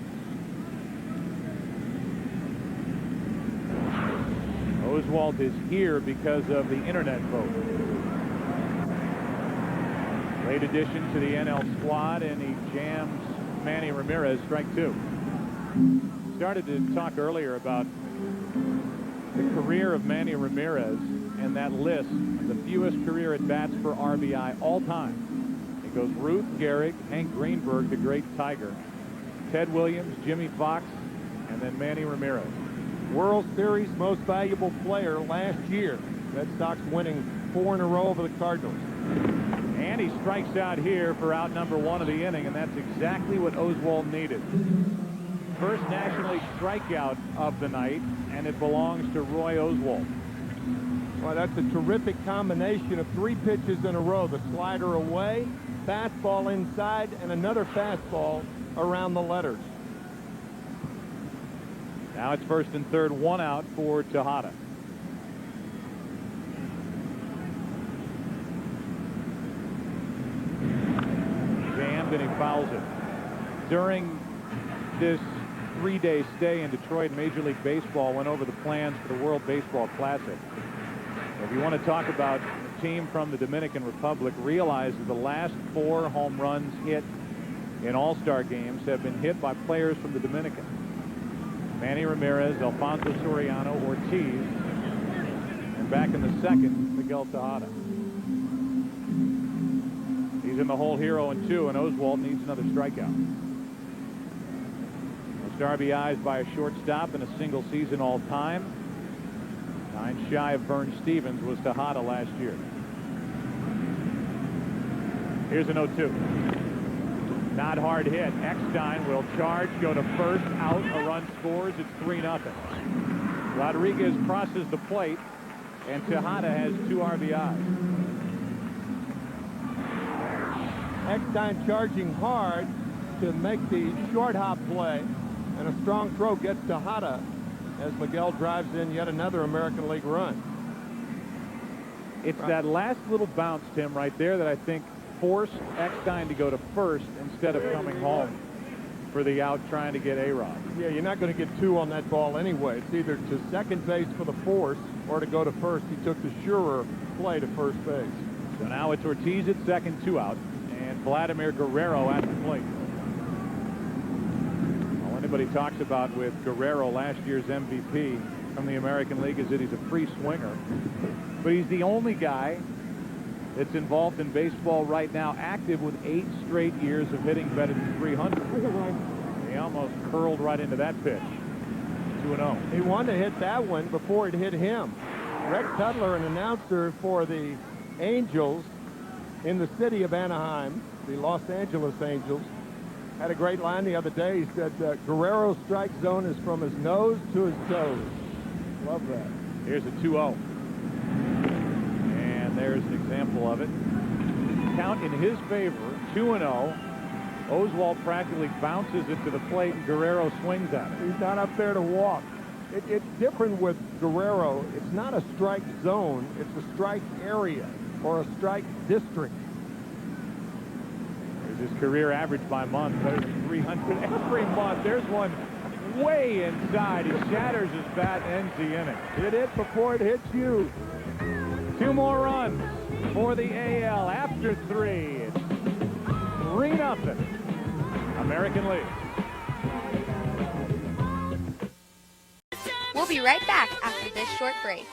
Oswald is here because of the internet vote. Late addition to the NL squad, and he jams Manny Ramirez, strike 2. Started to talk earlier about the career of Manny Ramirez and that list, the fewest career at bats for RBI all time. It goes Ruth Gehrig, Hank Greenberg, the great Tiger, Ted Williams, Jimmy Fox, and then Manny Ramirez. World Series most valuable player last year. Red Sox winning 4 in a row over the Cardinals. And he strikes out here for out number 1 of the inning, and that's exactly what Oswald needed. First National League strikeout of the night, and it belongs to Roy Oswald. Well, that's a terrific combination of 3 pitches in a row. The slider away, fastball inside, and another fastball around the letters. Now it's first and third, 1 out for Tejada. Jammed, and he fouls it. During this 3-day stay in Detroit, Major League Baseball went over the plans for the World Baseball Classic. If you want to talk about a team from the Dominican Republic, realize that the last 4 home runs hit in All-Star games have been hit by players from the Dominican. Manny Ramirez, Alfonso Soriano, Ortiz, and back in the second, Miguel Tejada. He's in the hole here 0-2, and Oswald needs another strikeout. Most RBIs by a shortstop in a single season all time. 9 shy of Vern Stevens was Tejada last year. Here's an 0-2. Not hard hit. Eckstein will charge, go to first, out, a run scores. It's 3-0. Rodriguez crosses the plate, and Tejada has 2 RBIs. Eckstein charging hard to make the short hop play, and a strong throw gets Tejada as Miguel drives in yet another American League run. It's that last little bounce, Tim, right there that I think forced Eckstein to go to first instead of coming home for the out trying to get A-Rod. Yeah, you're not going to get 2 on that ball anyway. It's either to second base for the force or to go to first. He took the surer play to first base. So now it's Ortiz at second, 2 out, and Vladimir Guerrero at the plate. All anybody talks about with Guerrero, last year's MVP from the American League, is that he's a free swinger. But he's the only guy that's involved in baseball right now active with 8 straight years of hitting better than 300. He almost curled right into that pitch. 2-0. He wanted to hit that one before it hit him. Rhett Cutler, an announcer for the Angels in the city of Anaheim, the Los Angeles Angels, had a great line the other day. He said Guerrero's strike zone is from his nose to his toes. Love that. Here's a 2-0. And there's an example of it. Count in his favor, 2-0. Oswald practically bounces it to the plate, and Guerrero swings at it. He's not up there to walk. It's different with Guerrero. It's not a strike zone. It's a strike area or a strike district. There's his career average by month, better than 300 every month. There's one way inside. He shatters his bat and ends the inning. Hit it before it hits you. 2 more runs for the AL after 3. It's 3-0. American League. We'll be right back after this short break.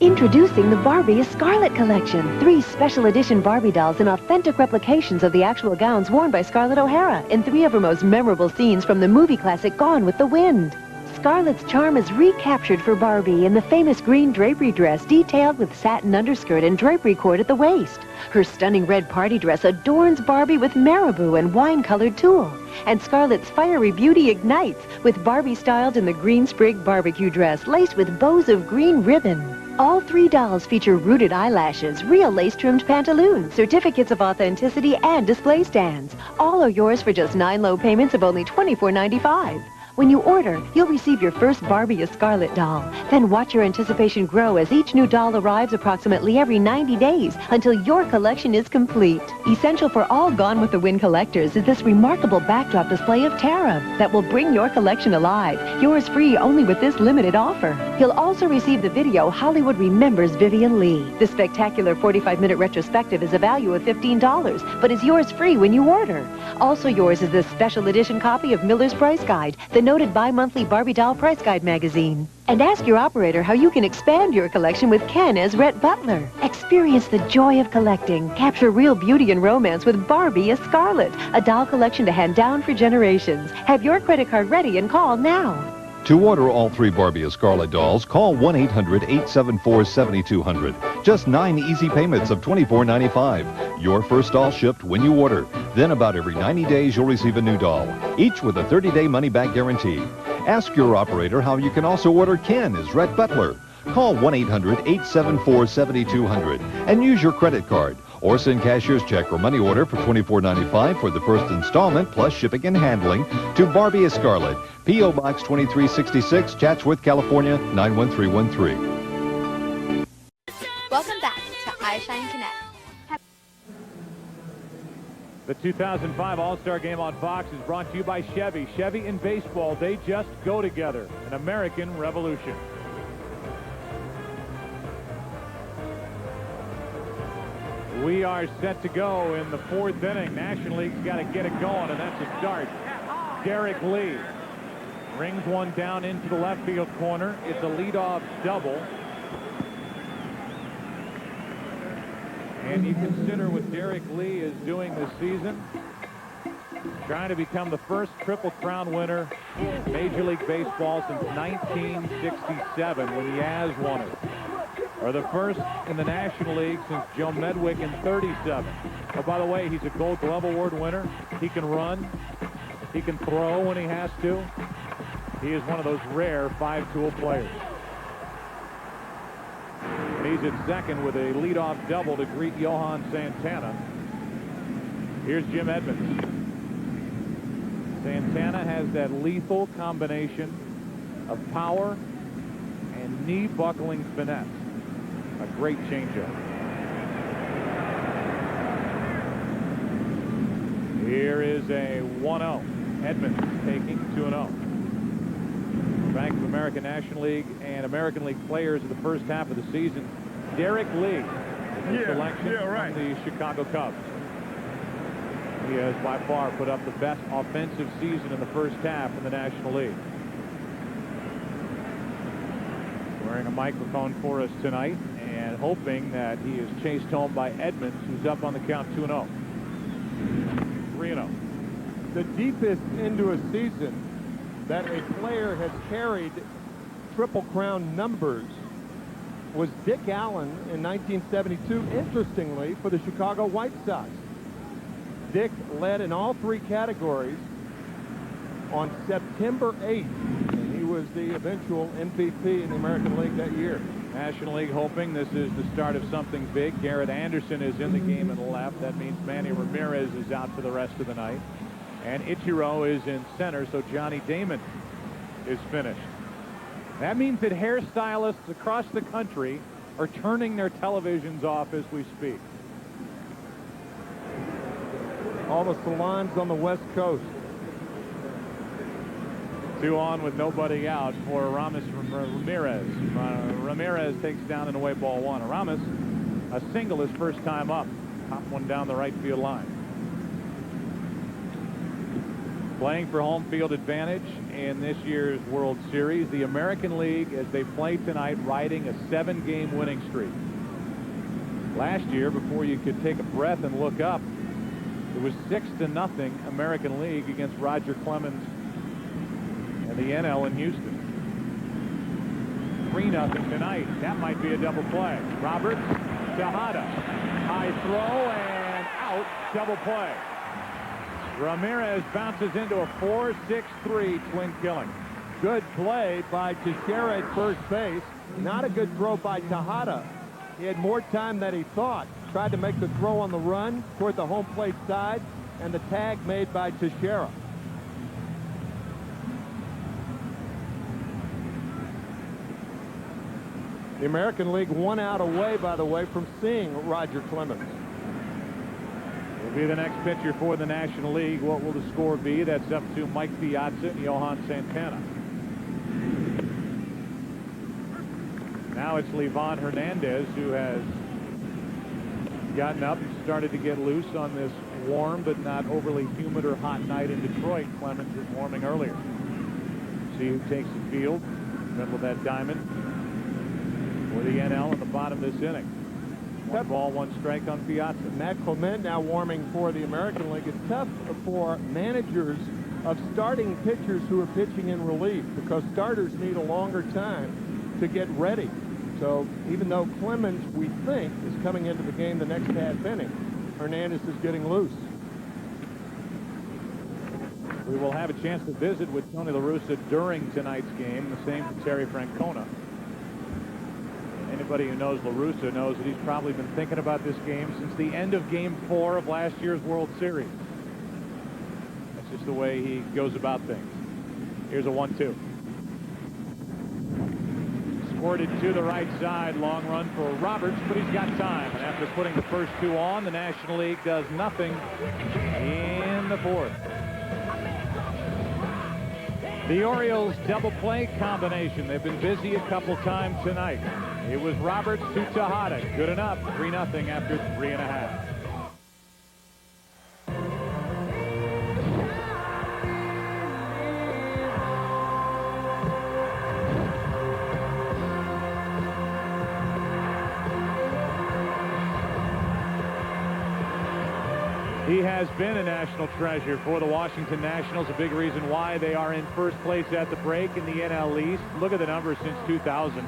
Introducing the Barbie Scarlet Collection. 3 special edition Barbie dolls in authentic replications of the actual gowns worn by Scarlett O'Hara in 3 of her most memorable scenes from the movie classic Gone with the Wind. Scarlett's charm is recaptured for Barbie in the famous green drapery dress detailed with satin underskirt and drapery cord at the waist. Her stunning red party dress adorns Barbie with marabou and wine-colored tulle. And Scarlett's fiery beauty ignites with Barbie styled in the green sprig barbecue dress laced with bows of green ribbon. All 3 dolls feature rooted eyelashes, real lace-trimmed pantaloons, certificates of authenticity, and display stands. All are yours for just 9 low payments of only $24.95. When you order, you'll receive your first Barbie Scarlet doll. Then watch your anticipation grow as each new doll arrives approximately every 90 days until your collection is complete. Essential for all Gone with the Wind collectors is this remarkable backdrop display of Tara that will bring your collection alive. Yours free only with this limited offer. You'll also receive the video Hollywood Remembers Vivian Lee. This spectacular 45-minute retrospective is a value of $15, but is yours free when you order. Also yours is this special edition copy of Miller's Price Guide, the noted bi-monthly Barbie Doll Price Guide magazine. And ask your operator how you can expand your collection with Ken as Rhett Butler. Experience the joy of collecting. Capture real beauty and romance with Barbie as Scarlet, a doll collection to hand down for generations. Have your credit card ready and call now. To order all 3 Barbie Scarlet dolls, call 1-800-874-7200. Just 9 easy payments of $24.95. Your first doll shipped when you order. Then about every 90 days you'll receive a new doll, each with a 30-day money-back guarantee. Ask your operator how you can also order Ken as Rhett Butler. Call 1-800-874-7200 and use your credit card. Or send cashier's check or money order for $24.95 for the first installment plus shipping and handling to Barbie Scarlet, P.O. Box 2366, Chatsworth, California, 91313. Welcome back to iShine Connect. The 2005 All-Star Game on Fox is brought to you by Chevy. Chevy and baseball, they just go together. An American revolution. We are set to go in the 4th inning. National League's got to get it going, and that's a start. Derek Lee rings one down into the left field corner. It's a leadoff double. And you consider what Derek Lee is doing this season. Trying to become the first Triple Crown winner in Major League Baseball since 1967 when the As won it. Or the first in the National League since Joe Medwick in 37. Oh, by the way, he's a Gold Glove Award winner. He can run. He can throw when he has to. He is one of those rare 5-tool players. And he's at second with a leadoff double to greet Johan Santana. Here's Jim Edmonds. Santana has that lethal combination of power and knee-buckling finesse. A great changeup. Here is a 1-0. Edmonds taking 2-0. Bank of America National League and American League players of the first half of the season. Derek Lee, the selection right. from the Chicago Cubs. He has by far put up the best offensive season in the first half in the National League. Wearing a microphone for us tonight and hoping that he is chased home by Edmonds, who's up on the count 2-0. 3-0. The deepest into a season that a player has carried Triple Crown numbers was Dick Allen in 1972, interestingly, for the Chicago White Sox. Dick led in all three categories on September 8th, and he was the eventual MVP in the American League that year. National League hoping this is the start of something big. Garrett Anderson is in the game in the left. That means Manny Ramirez is out for the rest of the night. And Ichiro is in center, so Johnny Damon is finished. That means that hairstylists across the country are turning their televisions off as we speak. All the salons on the West Coast. 2 on with nobody out for Aramis Ramirez. Ramirez takes down and away ball 1. Aramis, a single his first time up. Top one down the right field line. Playing for home field advantage in this year's World Series. The American League, as they play tonight, riding a 7-game winning streak. Last year, before you could take a breath and look up, it was 6-0 American League against Roger Clemens and the NL in Houston. 3-0 tonight. That might be a double play. Roberts, Tejada. High throw and out. Double play. Ramirez bounces into a 4-6-3 twin killing. Good play by Teixeira at first base. Not a good throw by Tejada. He had more time than he thought. Tried to make the throw on the run toward the home plate side, and the tag made by Teixeira. The American League 1 out away, by the way, from seeing Roger Clemens. Will be the next pitcher for the National League. What will the score be? That's up to Mike Piazza and Johan Santana. Now it's Livan Hernandez who has gotten up and started to get loose on this warm but not overly humid or hot night in Detroit. Clemens was warming earlier. See who takes the field. Middle of that diamond for the NL in the bottom of this inning. 1 ball, 1 strike on Piazza. Matt Clement now warming for the American League. It's tough for managers of starting pitchers who are pitching in relief because starters need a longer time to get ready. So even though Clemens, we think, is coming into the game the next half inning, Hernandez is getting loose. We will have a chance to visit with Tony La Russa during tonight's game. The same for Terry Francona. Anybody who knows La Russa knows that he's probably been thinking about this game since the end of Game 4 of last year's World Series. That's just the way he goes about things. Here's a 1-2. Squirted to the right side. Long run for Roberts, but he's got time. And after putting the first 2 on, the National League does nothing in the 4th. The Orioles double play combination. They've been busy a couple times tonight. It was Roberts to Tejada. Good enough. 3-0 after 3.5. He has been a national treasure for the Washington Nationals. A big reason why they are in first place at the break in the NL East. Look at the numbers since 2000.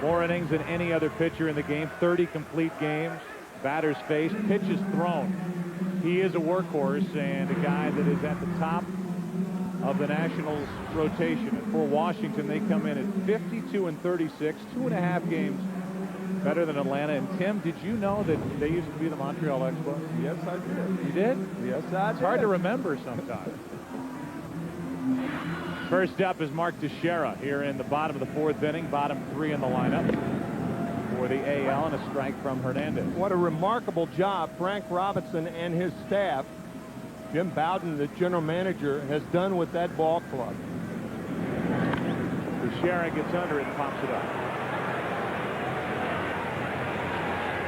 More innings than any other pitcher in the game. 30 complete games. Batters faced. Pitches thrown. He is a workhorse and a guy that is at the top of the Nationals rotation. And for Washington, they come in at 52-36. 2.5 games better than Atlanta. And Tim, did you know that they used to be the Montreal Expos? Yes, I did. You did? Yes, I did. It's hard to remember sometimes. First up is Mark Teixeira here in the bottom of the 4th inning. Bottom 3 in the lineup for the AL, and a strike from Hernandez. What a remarkable job Frank Robinson and his staff, Jim Bowden, the general manager, has done with that ball club. Teixeira gets under it and pops it up.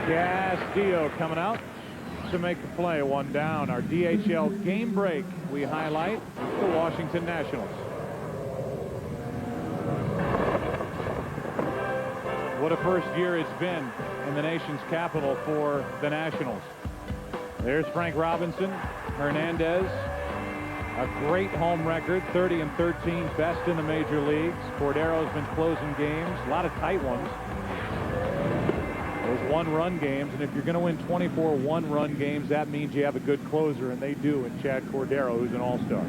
Castillo coming out to make the play. One down. Our DHL game break, we highlight the Washington Nationals. What a first year it's been in the nation's capital for the Nationals. There's Frank Robinson. Hernandez, a great home record, 30-13, best in the major leagues. Cordero's been closing games, a lot of tight ones. Those one-run games, and if you're going to win 24 one-run games, that means you have a good closer, and they do in Chad Cordero, who's an all-star.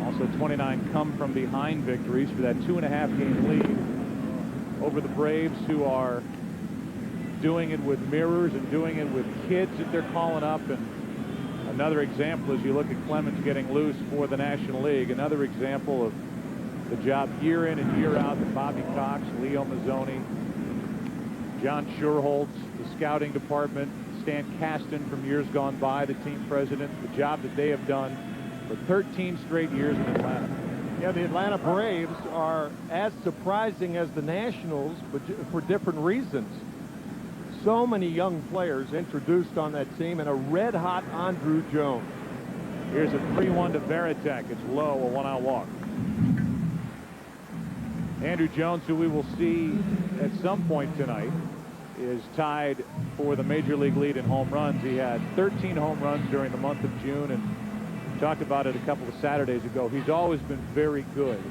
Also 29 come-from-behind victories for that 2.5-game lead over the Braves, who are doing it with mirrors and doing it with kids that they're calling up. And another example, as you look at Clemens getting loose for the National League, another example of the job year in and year out that Bobby Cox, Leo Mazzoni, John Schuerholz, the scouting department, Stan Kasten from years gone by, the team president, the job that they have done for 13 straight years in Atlanta. Yeah, the Atlanta Braves are as surprising as the Nationals, but for different reasons. So many young players introduced on that team, and a red-hot Andruw Jones. Here's a 3-1 to Varitek. It's low, a 1-out walk. Andruw Jones, who we will see at some point tonight, is tied for the major league lead in home runs. He had 13 home runs during the month of June, and we talked about it a couple of Saturdays ago. He's always been very good,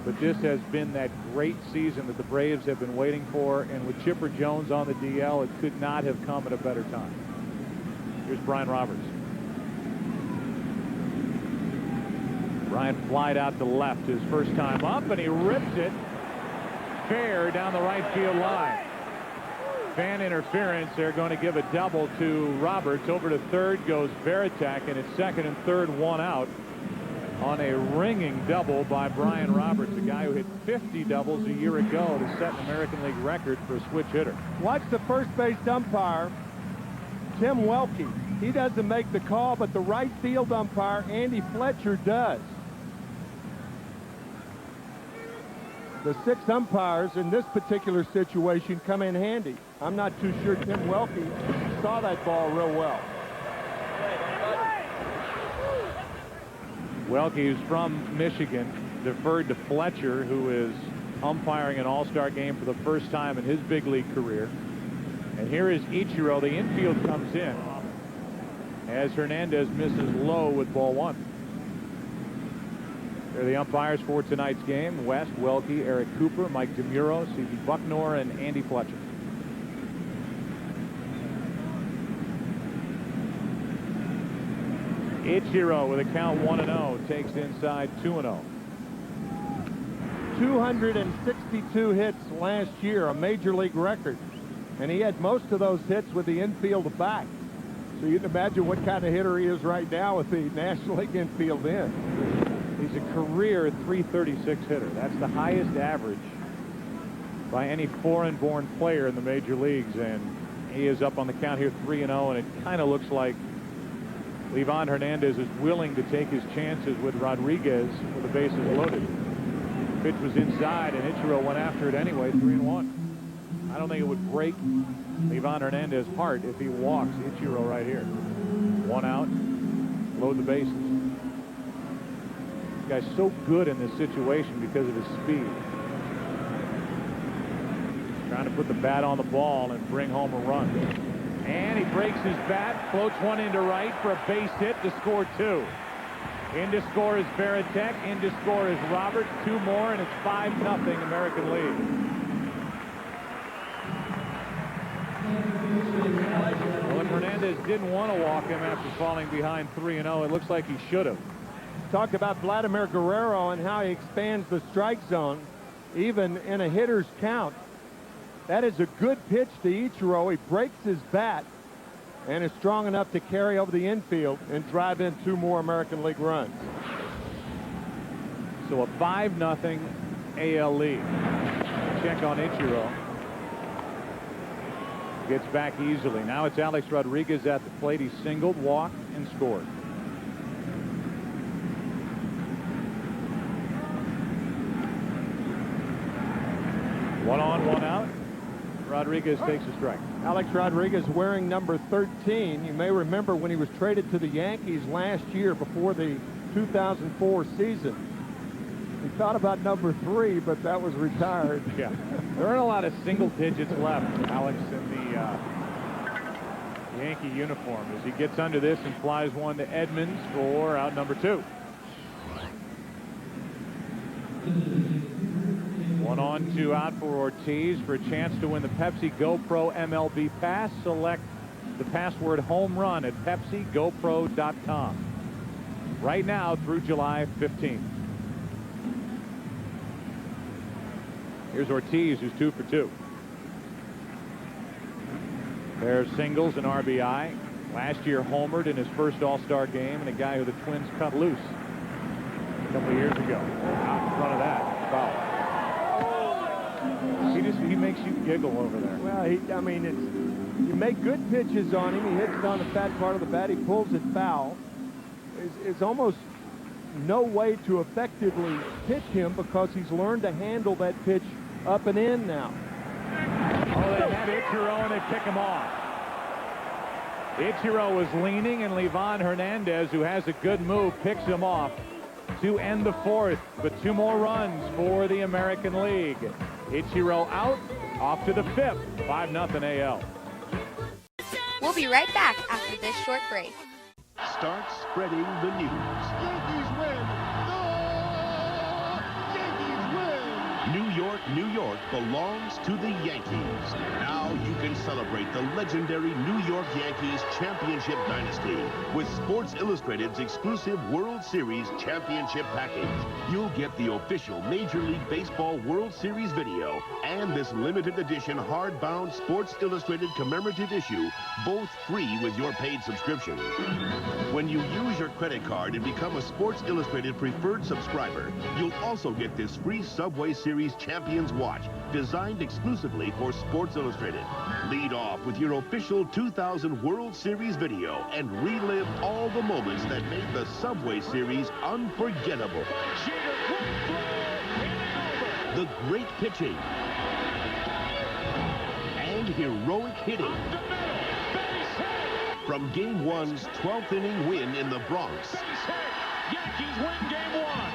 but this has been that great season that the Braves have been waiting for, and with Chipper Jones on the DL, it could not have come at a better time. Here's Brian Roberts. Brian flied out to left his first time up, and he rips it fair down the right field line. Fan interference. They're going to give a double to Roberts. Over to third goes Varitek, and it's second and third, 1 out on a ringing double by Brian Roberts, a guy who hit 50 doubles a year ago to set an American League record for a switch hitter. Watch the first base umpire, Tim Welke. He doesn't make the call, but the right field umpire, Andy Fletcher, does. The 6 umpires in this particular situation come in handy. I'm not too sure Tim Welke saw that ball real well. Welke, who's from Michigan, deferred to Fletcher, who is umpiring an all-star game for the first time in his big league career. And here is Ichiro. The infield comes in as Hernandez misses low with ball 1. They're the umpires for tonight's game: West, Welke, Eric Cooper, Mike DeMuro, C.B. Bucknor, and Andy Fletcher. Ichiro with a count 1-0 takes inside 2-0. 262 hits last year, a major league record, and he had most of those hits with the infield back. So you can imagine what kind of hitter he is right now with the National League infield in. He's a career 336 hitter. That's the highest average by any foreign-born player in the major leagues, and he is up on the count here 3-0, and it kind of looks like Livan Hernandez is willing to take his chances with Rodriguez with the bases loaded. Pitch was inside, and Ichiro went after it anyway, 3-1. I don't think it would break Livan Hernandez's heart if he walks Ichiro right here. 1 out, load the bases. This guy's so good in this situation because of his speed. Trying to put the bat on the ball and bring home a run. And he breaks his bat, floats one into right for a base hit to score 2. In to score is Varitek. In to score is Roberts. 2 more, and it's 5-0 American League. Well, if Hernandez didn't want to walk him after falling behind 3-0, it looks like he should have. Talk about Vladimir Guerrero and how he expands the strike zone, even in a hitter's count. That is a good pitch to Ichiro. He breaks his bat and is strong enough to carry over the infield and drive in 2 more American League runs. So a 5-0 AL lead. Check on Ichiro. Gets back easily. Now it's Alex Rodriguez at the plate. He singled, walked, and scored. One on, 1 out. Rodriguez takes a strike. Alex Rodriguez wearing number 13. You may remember when he was traded to the Yankees last year before the 2004 season. He thought about number 3, but that was retired. Yeah. There aren't a lot of single digits left, Alex, in the Yankee uniform as he gets under this and flies one to Edmonds for out number 2. 1 on, 2 out for Ortiz for a chance to win the Pepsi GoPro MLB Pass. Select the password home run at PepsiGoPro.com. Right now through July 15th. Here's Ortiz, who's 2 for 2. Pair of singles and RBI. Last year homered in his first All-Star game, and a guy who the Twins cut loose a couple of years ago. Out in front of that, foul. He makes you giggle over there. Well, I mean, you make good pitches on him. He hits it on the fat part of the bat. He pulls it foul. It's almost no way to effectively pitch him because he's learned to handle that pitch up and in now. Oh, they had Ichiro and they pick him off. Ichiro was leaning, and Livan Hernandez, who has a good move, picks him off to end the 4th. But 2 more runs for the American League. Ichiro out, off to the 5th. 5-0 AL. We'll be right back after this short break. Start spreading the news. Yankees win! Yankees win! New York belongs to the Yankees. Now you can celebrate the legendary New York Yankees championship dynasty with Sports Illustrated's exclusive World Series championship package. You'll get the official Major League Baseball World Series video and this limited edition hardbound Sports Illustrated commemorative issue, both free with your paid subscription. When you use your credit card and become a Sports Illustrated preferred subscriber, you'll also get this free Subway Series Champions watch designed exclusively for Sports Illustrated. Lead off with your official 2000 World Series video and relive all the moments that made the Subway Series unforgettable. The great pitching and heroic hitting. From Game 1's 12th inning win in the Bronx. Yankees win Game 1.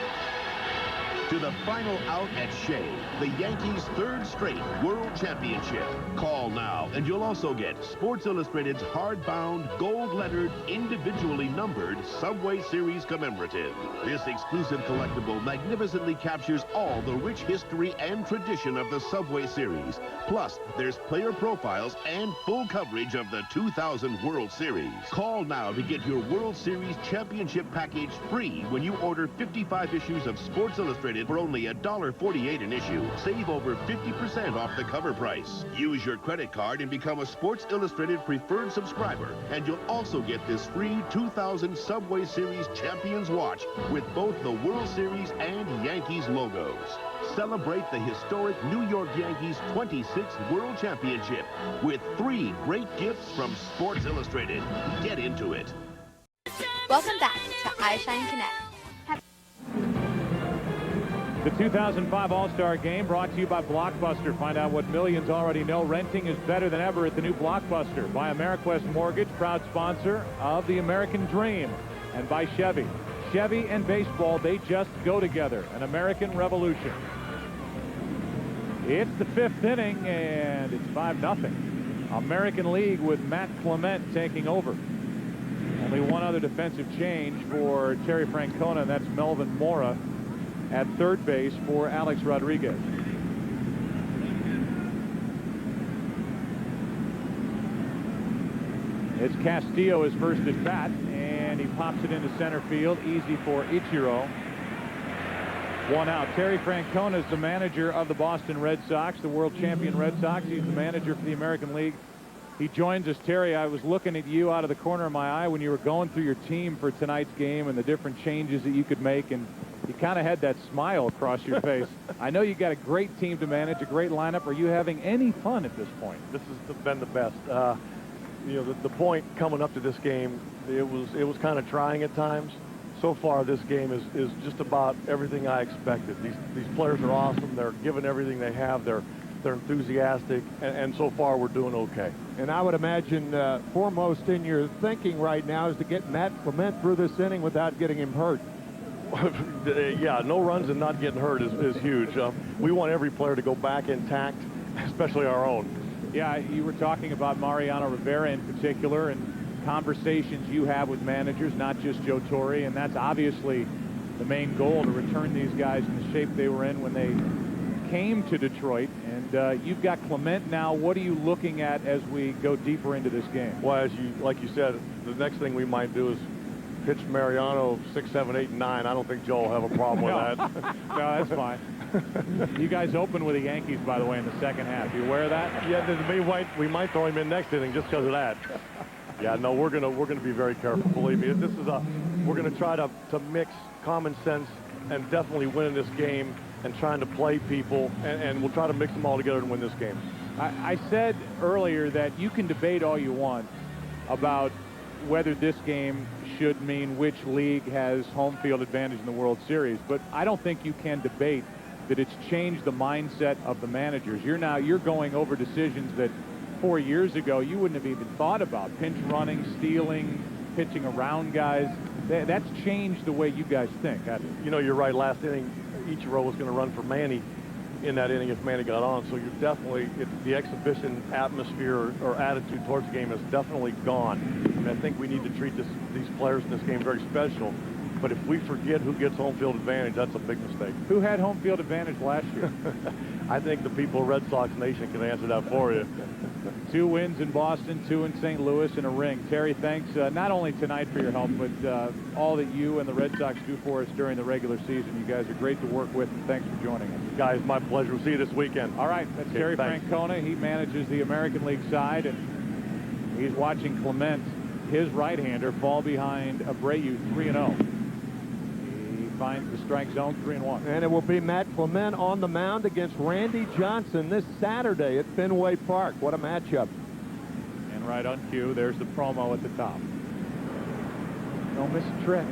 To the final out at Shea, the Yankees' 3rd straight World Championship. Call now, and you'll also get Sports Illustrated's hardbound, gold-lettered, individually numbered Subway Series commemorative. This exclusive collectible magnificently captures all the rich history and tradition of the Subway Series. Plus, there's player profiles and full coverage of the 2000 World Series. Call now to get your World Series Championship package free when you order 55 issues of Sports Illustrated for only $1.48 an issue. Save over 50% off the cover price. Use your credit card and become a Sports Illustrated preferred subscriber, and you'll also get this free 2000 Subway Series Champions watch with both the World Series and Yankees logos. Celebrate the historic New York Yankees 26th World Championship with 3 great gifts from Sports Illustrated. Get into it. Welcome back to iShine Connect. The 2005 All-Star Game brought to you by Blockbuster. Find out what millions already know. Renting is better than ever at the new Blockbuster. By Ameriquest Mortgage, proud sponsor of the American Dream. And by Chevy. Chevy and baseball, they just go together. An American revolution. It's the 5th inning, and it's 5-0. American League with Matt Clement taking over. Only one other defensive change for Terry Francona, and that's Melvin Mora at third base for Alex Rodriguez. It's Castillo his first at bat, and he pops it into center field. Easy for Ichiro. 1 out. Terry Francona is the manager of the Boston Red Sox, the world champion Red Sox. He's the manager for the American League. He joins us. Terry, I was looking at you out of the corner of my eye when you were going through your team for tonight's game and the different changes that you could make, and you kind of had that smile across your face. I know you got a great team to manage, a great lineup. Are you having any fun at this point? This has been the best. You know, the point coming up to this game, it was kind of trying at times. So far, this game is just about everything I expected. These players are awesome. They're giving everything they have. They're They're enthusiastic, and so far we're doing okay. And I would imagine foremost in your thinking right now is to get Matt Clement through this inning without getting him hurt. Yeah, no runs and not getting hurt is huge. We want every player to go back intact, especially our own. Yeah, you were talking about Mariano Rivera in particular and conversations you have with managers, not just Joe Torre, and that's obviously the main goal, to return these guys in the shape they were in when they came to Detroit. And you've got Clement now. What are you looking at as we go deeper into this game? Well, like you said, the next thing we might do is pitch Mariano 6, 7, 8, and 9. I don't think Joe will have a problem with that. No, that's fine. You guys open with the Yankees, by the way, in the second half. You aware of that? Yeah, we might throw him in next inning just because of that. Yeah, no, we're gonna be very careful. Believe me, we're gonna try to mix common sense and definitely winning this game and trying to play people, and we'll try to mix them all together and win this game. I said earlier that you can debate all you want about whether this game should mean which league has home field advantage in the World Series, but I don't think you can debate that it's changed the mindset of the managers. You're going over decisions that 4 years ago you wouldn't have even thought about. Pinch running, stealing, pitching around guys. That's changed the way you guys think. You know, you're right. Last inning, Ichiro was going to run for Manny in that inning if Manny got on. So you're definitely, the exhibition atmosphere or attitude towards the game is definitely gone. And I think we need to treat these players in this game very special. But if we forget who gets home field advantage, that's a big mistake. Who had home field advantage last year? I think the people of Red Sox Nation can answer that for you. 2 wins in Boston, 2 in St. Louis, and a ring. Terry, thanks not only tonight for your help, but all that you and the Red Sox do for us during the regular season. You guys are great to work with, and thanks for joining us. Guys, my pleasure. We'll see you this weekend. All right, that's Terry Francona. He manages the American League side, and he's watching Clement, his right-hander, fall behind Abreu 3-0. Finds the strike zone, 3-1. And it will be Matt Clement on the mound against Randy Johnson this Saturday at Fenway Park. What a matchup. And right on cue, there's the promo at the top. Don't miss a trick.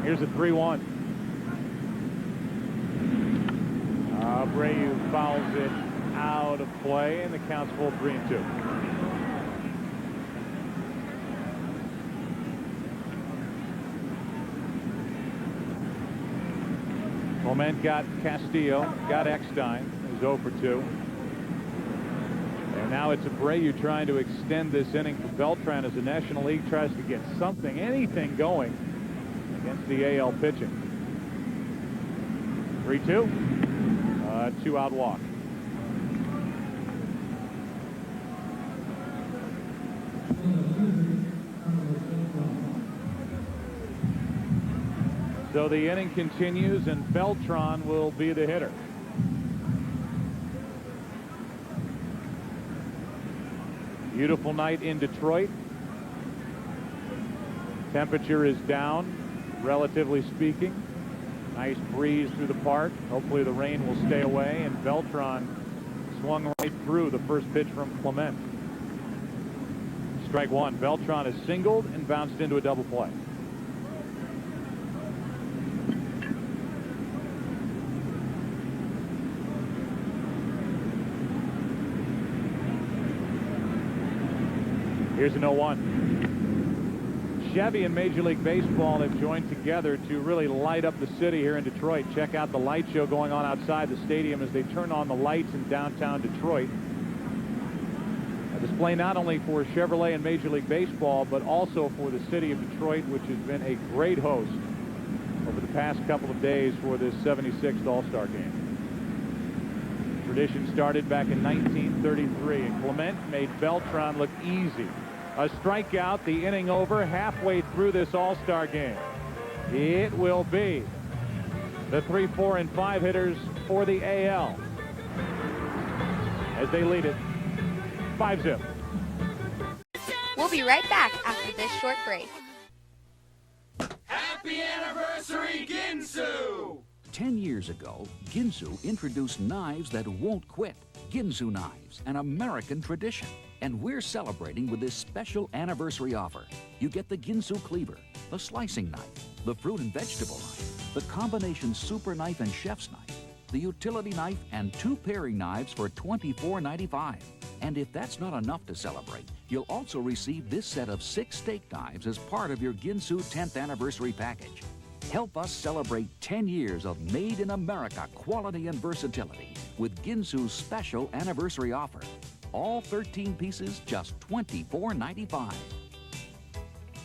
Here's a 3-1. Abreu fouls it out of play, and the count's full 3-2. Clement got Castillo, got Eckstein, who's 0 for 2. And now it's Abreu trying to extend this inning for Beltran as the National League tries to get something, anything going against the AL pitching. 3-2. 2-out walk. So the inning continues, and Beltran will be the hitter. Beautiful night in Detroit. Temperature is down, relatively speaking. Nice breeze through the park. Hopefully the rain will stay away, and Beltran swung right through the first pitch from Clement. Strike one. Beltran is singled and bounced into a double play. Here's an 0-1. Chevy and Major League Baseball have joined together to really light up the city here in Detroit. Check out the light show going on outside the stadium as they turn on the lights in downtown Detroit. A display not only for Chevrolet and Major League Baseball, but also for the city of Detroit, which has been a great host over the past couple of days for this 76th All-Star game. Tradition started back in 1933, and Clement made Beltran look easy. A strikeout, the inning over, halfway through this All-Star game. It will be the 3, 4, and 5 hitters for the AL as they lead it 5-0. We'll be right back after this short break. Happy anniversary, Ginsu! 10 years ago, Ginsu introduced knives that won't quit. Ginsu knives, an American tradition. And we're celebrating with this special anniversary offer. You get the Ginsu cleaver, the slicing knife, the fruit and vegetable knife, the combination super knife and chef's knife, the utility knife and 2 paring knives for $24.95. And if that's not enough to celebrate, you'll also receive this set of 6 steak knives as part of your Ginsu 10th anniversary package. Help us celebrate 10 years of Made in America quality and versatility with Ginsu's special anniversary offer. All 13 pieces, just $24.95.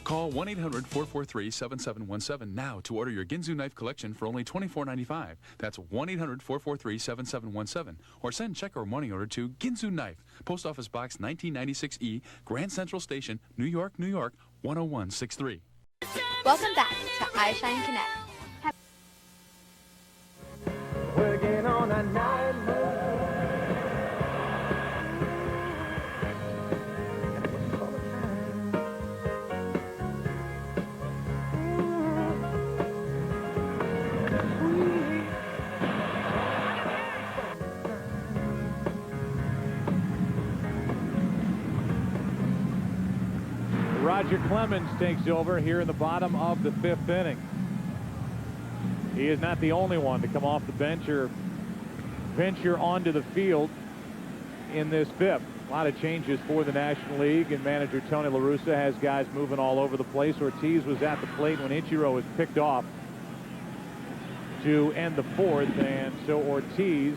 Call 1-800-443-7717 now to order your Ginsu knife collection for only $24.95. That's 1-800-443-7717. Or send check or money order to Ginsu Knife, Post Office Box 1996E, Grand Central Station, New York, New York, 10163. Welcome back to iShine Connect. Working on a night Roger Clemens takes over here in the bottom of the 5th inning. He is not the only one to come off the bench or venture onto the field in this 5th. A lot of changes for the National League, and manager Tony La Russa has guys moving all over the place. Ortiz was at the plate when Ichiro was picked off to end the 4th, and so Ortiz,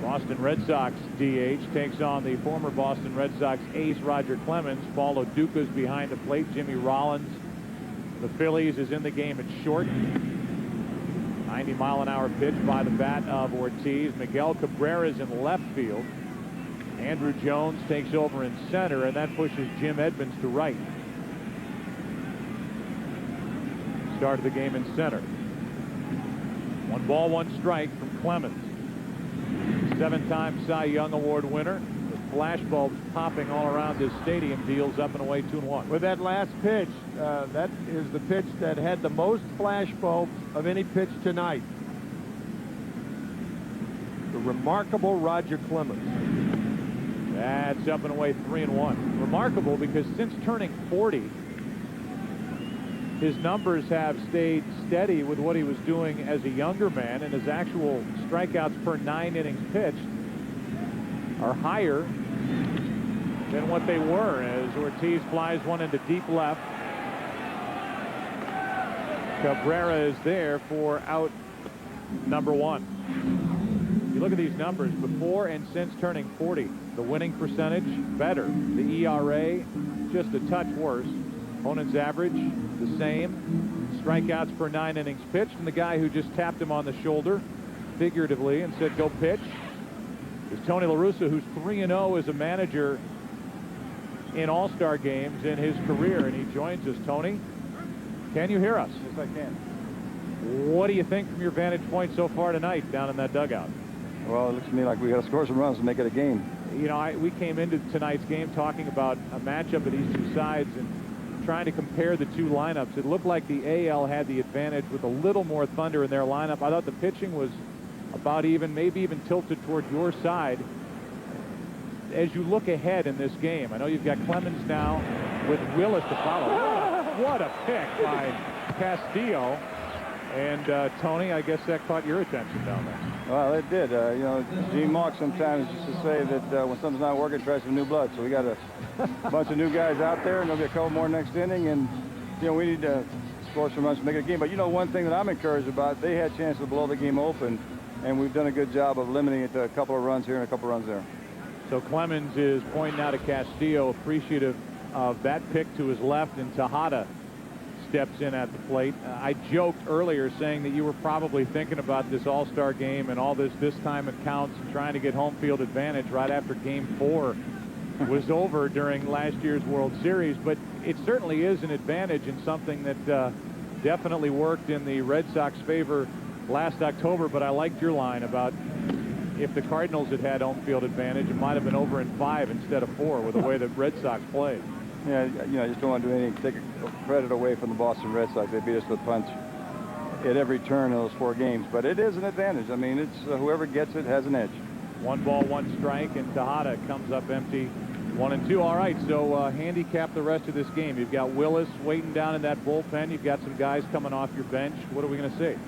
Boston Red Sox DH, takes on the former Boston Red Sox ace Roger Clemens. Paulo Duca's behind the plate. Jimmy Rollins, the Phillies, is in the game at short. 90-mile-an-hour pitch by the bat of Ortiz. Miguel Cabrera's in left field. Andrew Jones takes over in center, and that pushes Jim Edmonds to right. Start of the game in center. 1 ball, 1 strike from Clemens. 7-time Cy Young Award winner. The flash bulbs popping all around this stadium. Deals up and away 2-1. With that last pitch, that is the pitch that had the most flash bulbs of any pitch tonight. The remarkable Roger Clemens. That's up and away 3-1. Remarkable because since turning 40, his numbers have stayed steady with what he was doing as a younger man, and his actual strikeouts per 9 innings pitched are higher than what they were as Ortiz flies one into deep left. Cabrera is there for out number 1. You look at these numbers before and since turning 40. The winning percentage better. The ERA just a touch worse. Opponent's average the same. Strikeouts per 9 innings pitched, and the guy who just tapped him on the shoulder figuratively and said go pitch is Tony La Russa, who's 3-0 as a manager in All-Star games in his career, and he joins us. Tony, can you hear us? Yes, I can. What do you think from your vantage point so far tonight down in that dugout? Well, it looks to me like we got to score some runs to make it a game. You know, we came into tonight's game talking about a matchup of these two sides and trying to compare the two lineups. It looked like the AL had the advantage with a little more thunder in their lineup. I thought the pitching was about even, maybe even tilted toward your side. As you look ahead in this game, I know you've got Clemens now with Willis to follow. What a pick by Castillo. And Tony, I guess that caught your attention down there. Well, it did. You know, Gene Mark sometimes used to say that when something's not working, try some new blood. So we got a bunch of new guys out there, and there'll be a couple more next inning. And, you know, we need to score some runs to make it a game. But, you know, one thing that I'm encouraged about, they had chances to blow the game open, and we've done a good job of limiting it to a couple of runs here and a couple of runs there. So Clemens is pointing out to Castillo, appreciative of that pick to his left, and Tejada steps in at the plate. I joked earlier saying that you were probably thinking about this All-Star game and all this time it counts and trying to get home field advantage right after Game 4 was over during last year's World Series. But it certainly is an advantage and something that definitely worked in the Red Sox favor last October. But I liked your line about if the Cardinals had had home field advantage, it might have been over in 5 instead of 4 with the way the Red Sox played. Yeah, you know, I just don't want to do anything to take credit away from the Boston Red Sox. They beat us with a punch at every turn in those 4 games. But it is an advantage. I mean, it's whoever gets it has an edge. 1 ball, 1 strike, and Tejada comes up empty. 1-2. All right, so handicap the rest of this game. You've got Willis waiting down in that bullpen. You've got some guys coming off your bench. What are we going to see?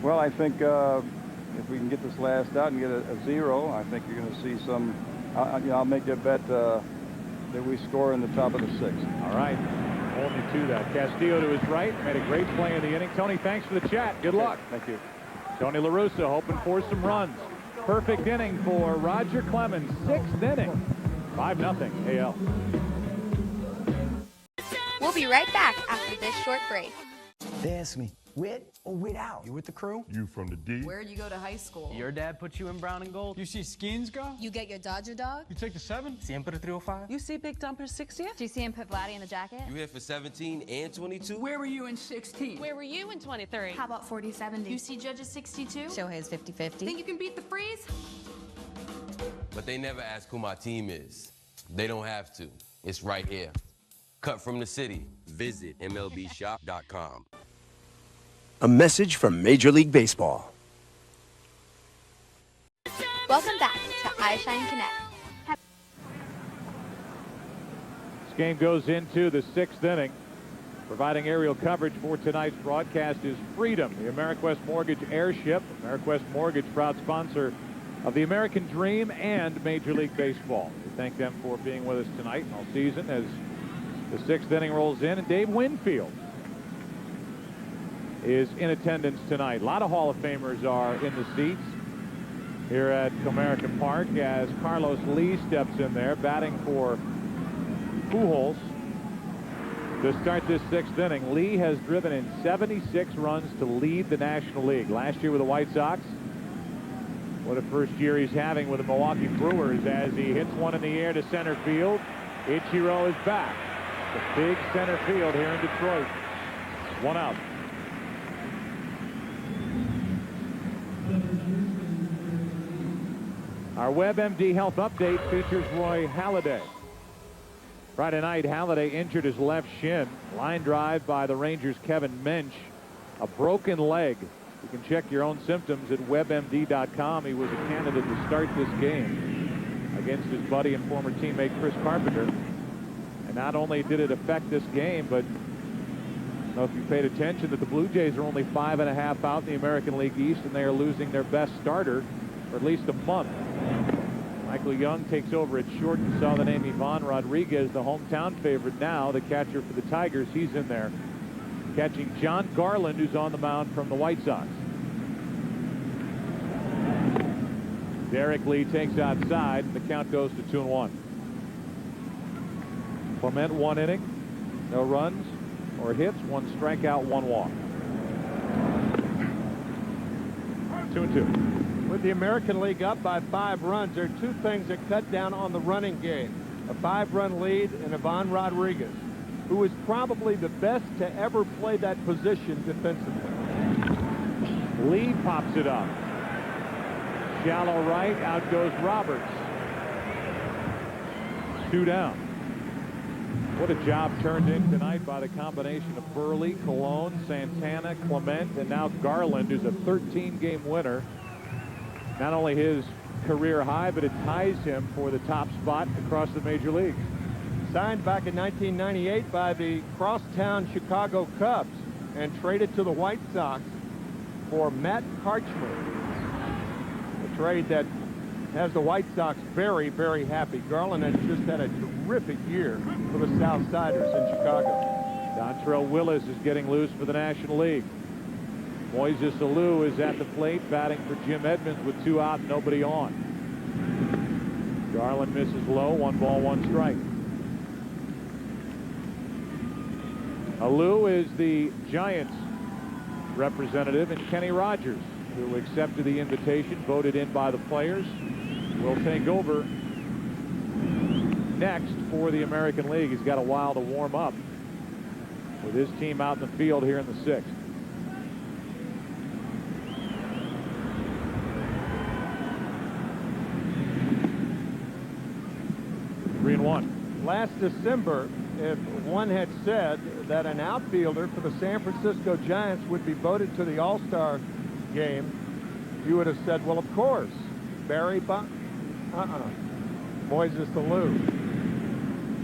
Well, I think if we can get this last out and get a 0, I think you're going to see some. I'll make a bet that we score in the top of the 6th. All right. Hold me to that. Castillo to his right. Made a great play in the inning. Tony, thanks for the chat. Good luck. Thank you. Tony La Russa hoping for some runs. Perfect inning for Roger Clemens. 6th inning. 5-0 AL. We'll be right back after this short break. They ask me, with or without? You with the crew? You from the D? Where'd you go to high school? Your dad put you in brown and gold? You see Skins go? You get your Dodger dog? You take the 7? Siempre 305? You see Big Dumper 60th? Do you see him put Vladdy in the jacket? You here for 17 and 22? Where were you in 16? Where were you in 23? How about 40-70? You see Judge's 62? Shohei's 50-50. Think you can beat the freeze? But they never ask who my team is. They don't have to. It's right here. Cut from the city. Visit MLBshop.com. A message from Major League Baseball. Welcome back to iShine Connect. This game goes into the 6th inning. Providing aerial coverage for tonight's broadcast is Freedom, the AmeriQuest Mortgage airship. AmeriQuest Mortgage, proud sponsor of the American Dream and Major League Baseball. We thank them for being with us tonight and all season as the 6th inning rolls in. And Dave Winfield is in attendance tonight. A lot of Hall of Famers are in the seats here at Comerica Park as Carlos Lee steps in there, batting for Pujols to start this 6th inning. Lee has driven in 76 runs to lead the National League. Last year with the White Sox. What a first year he's having with the Milwaukee Brewers as he hits one in the air to center field. Ichiro is back. The big center field here in Detroit. 1 out. Our WebMD Health Update features Roy Halladay. Friday night, Halladay injured his left shin. Line drive by the Rangers' Kevin Mensch. A broken leg. You can check your own symptoms at WebMD.com. He was a candidate to start this game against his buddy and former teammate Chris Carpenter. And not only did it affect this game, but I don't know if you paid attention that the Blue Jays are only 5.5 out in the American League East, and they are losing their best starter for at least a month. Michael Young takes over at short. You saw the name Ivan Rodriguez, the hometown favorite now, the catcher for the Tigers. He's in there catching John Garland, who's on the mound from the White Sox. Derek Lee takes outside, and the count goes to 2-1. Clement 1 inning, no runs or hits, 1 strikeout, 1 walk. 2-2. With the American League up by 5 runs, there are 2 things that cut down on the running game. A 5-run lead and Ivan Rodriguez, who is probably the best to ever play that position defensively. Lee pops it up. Shallow right, out goes Roberts. 2 down. What a job turned in tonight by the combination of Burley, Colon, Santana, Clement, and now Garland, who's a 13-game winner. Not only his career high, but it ties him for the top spot across the major leagues. Signed back in 1998 by the crosstown Chicago Cubs and traded to the White Sox for Matt Karchmer. A trade that has the White Sox very, very happy. Garland has just had a terrific year for the Southsiders in Chicago. Dontrell Willis is getting loose for the National League. Moises Alou is at the plate, batting for Jim Edmonds with 2 out, nobody on. Garland misses low, 1 ball, 1 strike. Alou is the Giants representative, and Kenny Rogers, who accepted the invitation, voted in by the players, will take over next for the American League. He's got a while to warm up with his team out in the field here in the 6th. 3-1. Last December, if one had said that an outfielder for the San Francisco Giants would be voted to the All-Star game, you would have said, well, of course, Barry Moises Alou.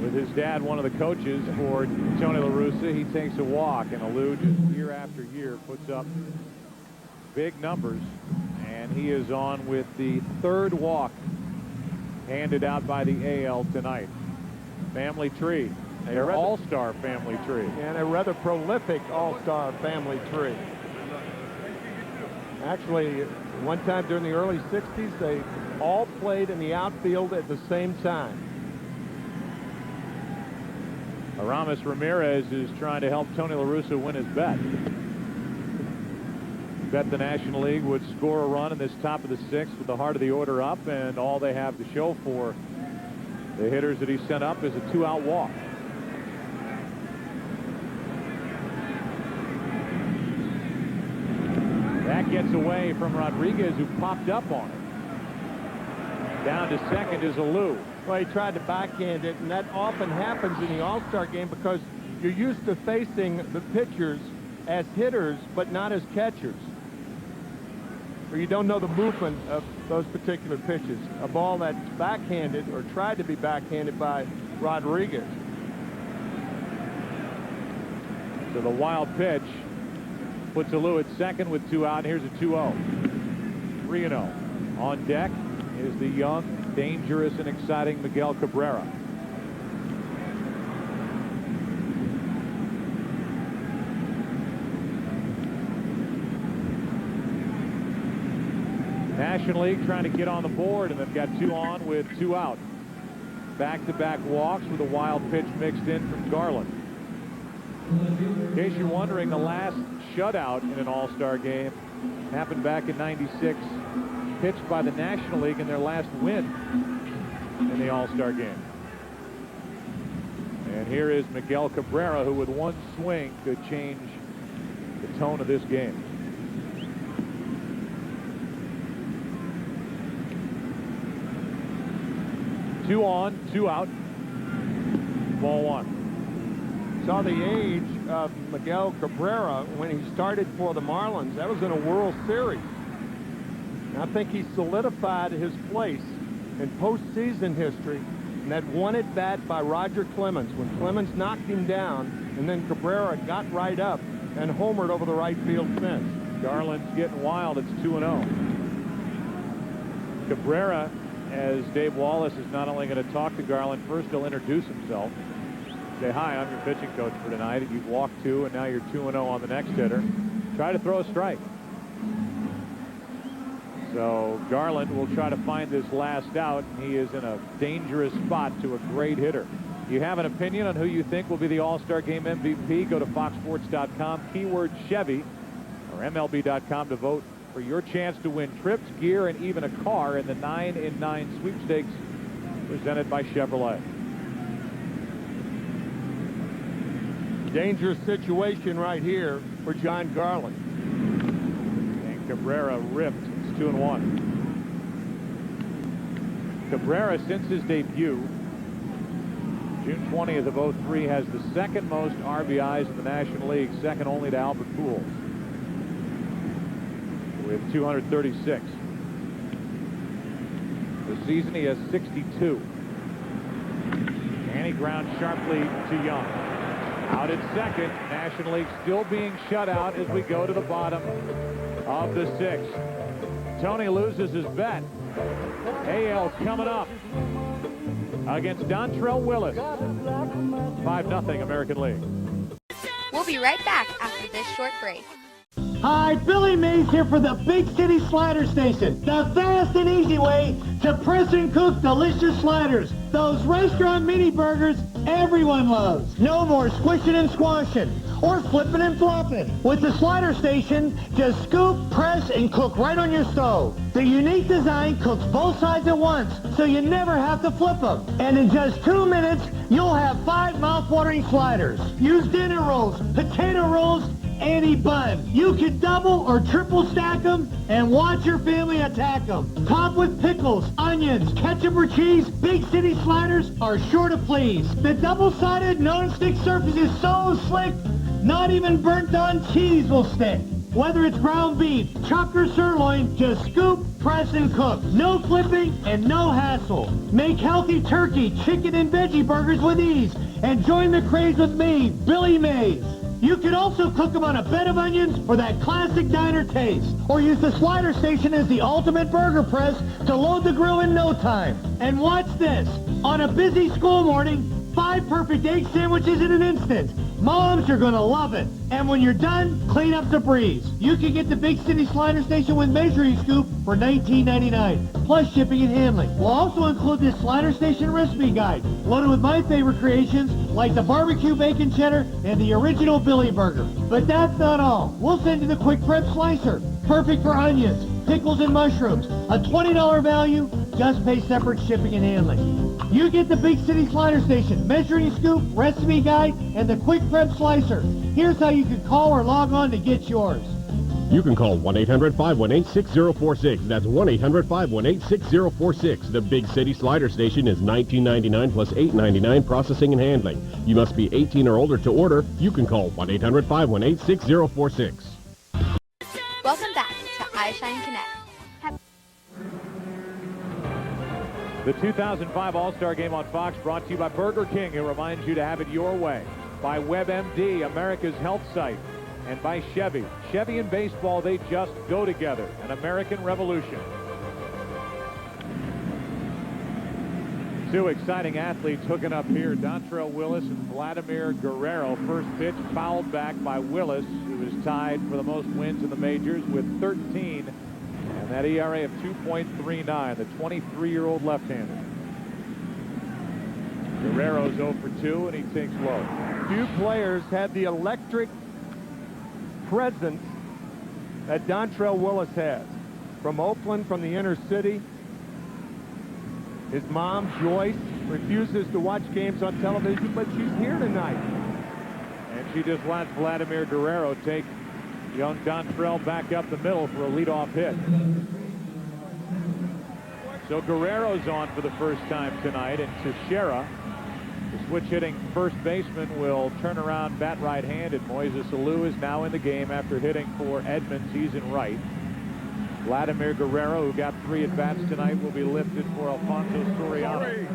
With his dad, one of the coaches for Tony La Russa, he takes a walk, and Alou just year after year puts up big numbers, and he is on with the third walk handed out by the AL tonight. Family tree, their all-star family tree. And a rather prolific all-star family tree. Actually, one time during the early 60s, they all played in the outfield at the same time. Aramis Ramirez is trying to help Tony La Russa win his bet. Bet the National League would score a run in this top of the sixth with the heart of the order up, and all they have to show for the hitters that he sent up is a 2-out walk. That gets away from Rodriguez, who popped up on it. Down to second is Alou. Well, he tried to backhand it, and that often happens in the All-Star game because you're used to facing the pitchers as hitters, but not as catchers. Or you don't know the movement of those particular pitches. A ball that's backhanded or tried to be backhanded by Rodriguez. So the wild pitch puts Alou at second with 2 out. Here's a 2-0. 3-0. On deck is the young, dangerous, and exciting Miguel Cabrera. National League trying to get on the board, and they've got 2 on with 2 out. Back-to-back walks with a wild pitch mixed in from Garland. In case you're wondering, the last shutout in an All-Star game happened back in '96, pitched by the National League in their last win in the All-Star game. And here is Miguel Cabrera, who with one swing could change the tone of this game. Two on, 2 out. Ball 1. Saw the age of Miguel Cabrera when he started for the Marlins. That was in a World Series. And I think he solidified his place in postseason history in that one at bat by Roger Clemens when Clemens knocked him down, and then Cabrera got right up and homered over the right field fence. Garland's getting wild. It's 2-0. Cabrera, as Dave Wallace is not only going to talk to Garland, first he'll introduce himself. Say, hi, I'm your pitching coach for tonight. You've walked 2, and now you're 2-0 on the next hitter. Try to throw a strike. So Garland will try to find this last out. He is in a dangerous spot to a great hitter. You have an opinion on who you think will be the All-Star Game MVP? Go to foxsports.com, keyword Chevy, or MLB.com to vote for your chance to win trips, gear, and even a car in the 9-in-9 sweepstakes presented by Chevrolet. Dangerous situation right here for John Garland. And Cabrera ripped. It's 2-1. Cabrera, since his debut, June 20th of '03, has the second most RBIs in the National League, second only to Albert Pujols, with 236. This season he has 62. And he grounds sharply to Young. Out at second. National League still being shut out as we go to the bottom of the sixth. Tony loses his bet. AL coming up against Dontrell Willis. 5-0 American League. We'll be right back after this short break. Hi, Billy Mays here for the Big City Slider Station. The fast and easy way to press and cook delicious sliders. Those restaurant mini burgers everyone loves. No more squishing and squashing or flipping and flopping. With the Slider Station, just scoop, press, and cook right on your stove. The unique design cooks both sides at once, so you never have to flip them. And in just 2 minutes, you'll have 5 mouth-watering sliders. Use dinner rolls, potato rolls, any bun. You can double or triple stack them and watch your family attack them. Top with pickles, onions, ketchup or cheese, Big City Sliders are sure to please. The double-sided non-stick surface is so slick, not even burnt-on cheese will stick. Whether it's ground beef, chuck, or sirloin, just scoop, press, and cook. No flipping and no hassle. Make healthy turkey, chicken, and veggie burgers with ease. And join the craze with me, Billy Mays. You can also cook them on a bed of onions for that classic diner taste. Or use the slider station as the ultimate burger press to load the grill in no time. And watch this. On a busy school morning, 5 perfect egg sandwiches in an instant. Moms, you're gonna love it. And when you're done, clean up the breeze. You can get the Big City Slider Station with measuring scoop for $19.99, plus shipping and handling. We'll also include this Slider Station recipe guide, loaded with my favorite creations, like the barbecue bacon cheddar and the original Billy Burger. But that's not all. We'll send you the quick prep slicer, perfect for onions, pickles, and mushrooms. A $20 value, just pay separate shipping and handling. You get the Big City Slider Station, measuring scoop, recipe guide, and the quick prep slicer. Here's how you can call or log on to get yours. You can call 1-800-518-6046. That's 1-800-518-6046. The Big City Slider Station is $19.99 plus $8.99 processing and handling. You must be 18 or older to order. You can call 1-800-518-6046. Welcome back to iShine Connect. The 2005 All-Star Game on Fox brought to you by Burger King, who reminds you to have it your way. By WebMD, America's health site. And by Chevy. Chevy and baseball, they just go together. An American revolution. 2 exciting athletes hooking up here. Dontrelle Willis and Vladimir Guerrero. First pitch fouled back by Willis, who is tied for the most wins in the majors with 13. And that ERA of 2.39, the 23-year-old left-hander. Guerrero's 0 for 2, and he takes low. Few players had the electric presence that Dontrelle Willis has. From Oakland, from the inner city. His mom, Joyce, refuses to watch games on television, but she's here tonight. And she just lets Vladimir Guerrero take young Dontrelle back up the middle for a leadoff hit. So Guerrero's on for the first time tonight, and Teixeira, the switch-hitting first baseman, will turn around bat right-handed. Moises Alou is now in the game after hitting for Edmonds. He's in right. Vladimir Guerrero, who got 3 at-bats tonight, will be lifted for Alfonso Soriano.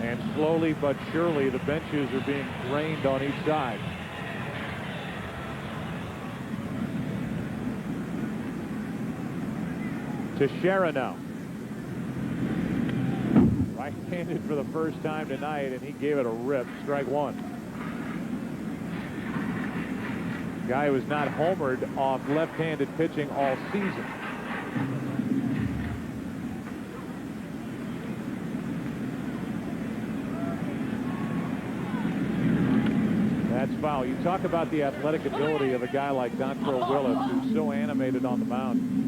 And slowly but surely, the benches are being drained on each side. Teixeira now. Right-handed for the first time tonight, and he gave it a rip. Strike 1. Guy who has not homered off left-handed pitching all season. That's foul. You talk about the athletic ability of a guy like Dontrelle Willis, who's so animated on the mound.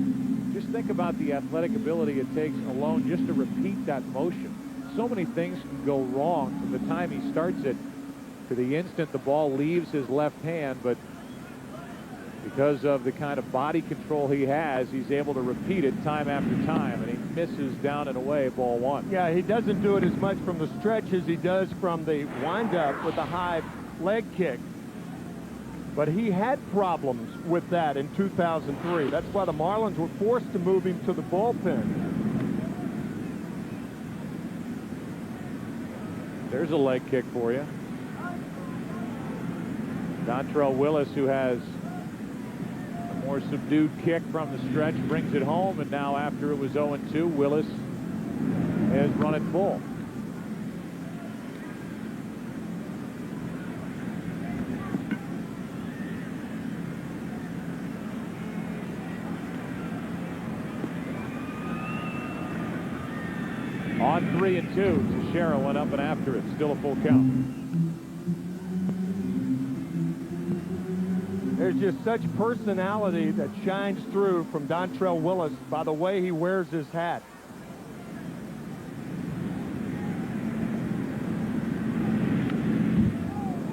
Just think about the athletic ability it takes alone just to repeat that motion. So many things can go wrong from the time he starts it to the instant the ball leaves his left hand, but because of the kind of body control he has, he's able to repeat it time after time, and he misses down and away, ball 1. Yeah, he doesn't do it as much from the stretch as he does from the windup with the high leg kick. But he had problems with that in 2003. That's why the Marlins were forced to move him to the bullpen. There's a leg kick for you. Dontrelle Willis, who has a more subdued kick from the stretch, brings it home, and now after it was 0-2, Willis has run it full. On 3-2, Teixeira went up and after it. Still a full count. There's just such personality that shines through from Dontrelle Willis by the way he wears his hat.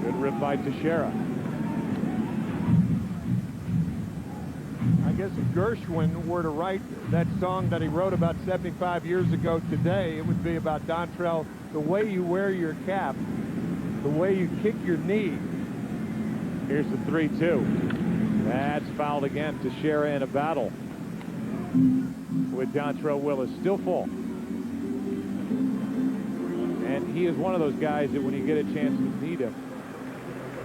Good rip by Teixeira. I guess if Gershwin were to write that song that he wrote about 75 years ago today, it would be about Dontrelle, the way you wear your cap, the way you kick your knee. Here's the 3-2. That's fouled again. Teixeira in a battle with Dontrelle Willis. Still full. And he is one of those guys that when you get a chance to meet him,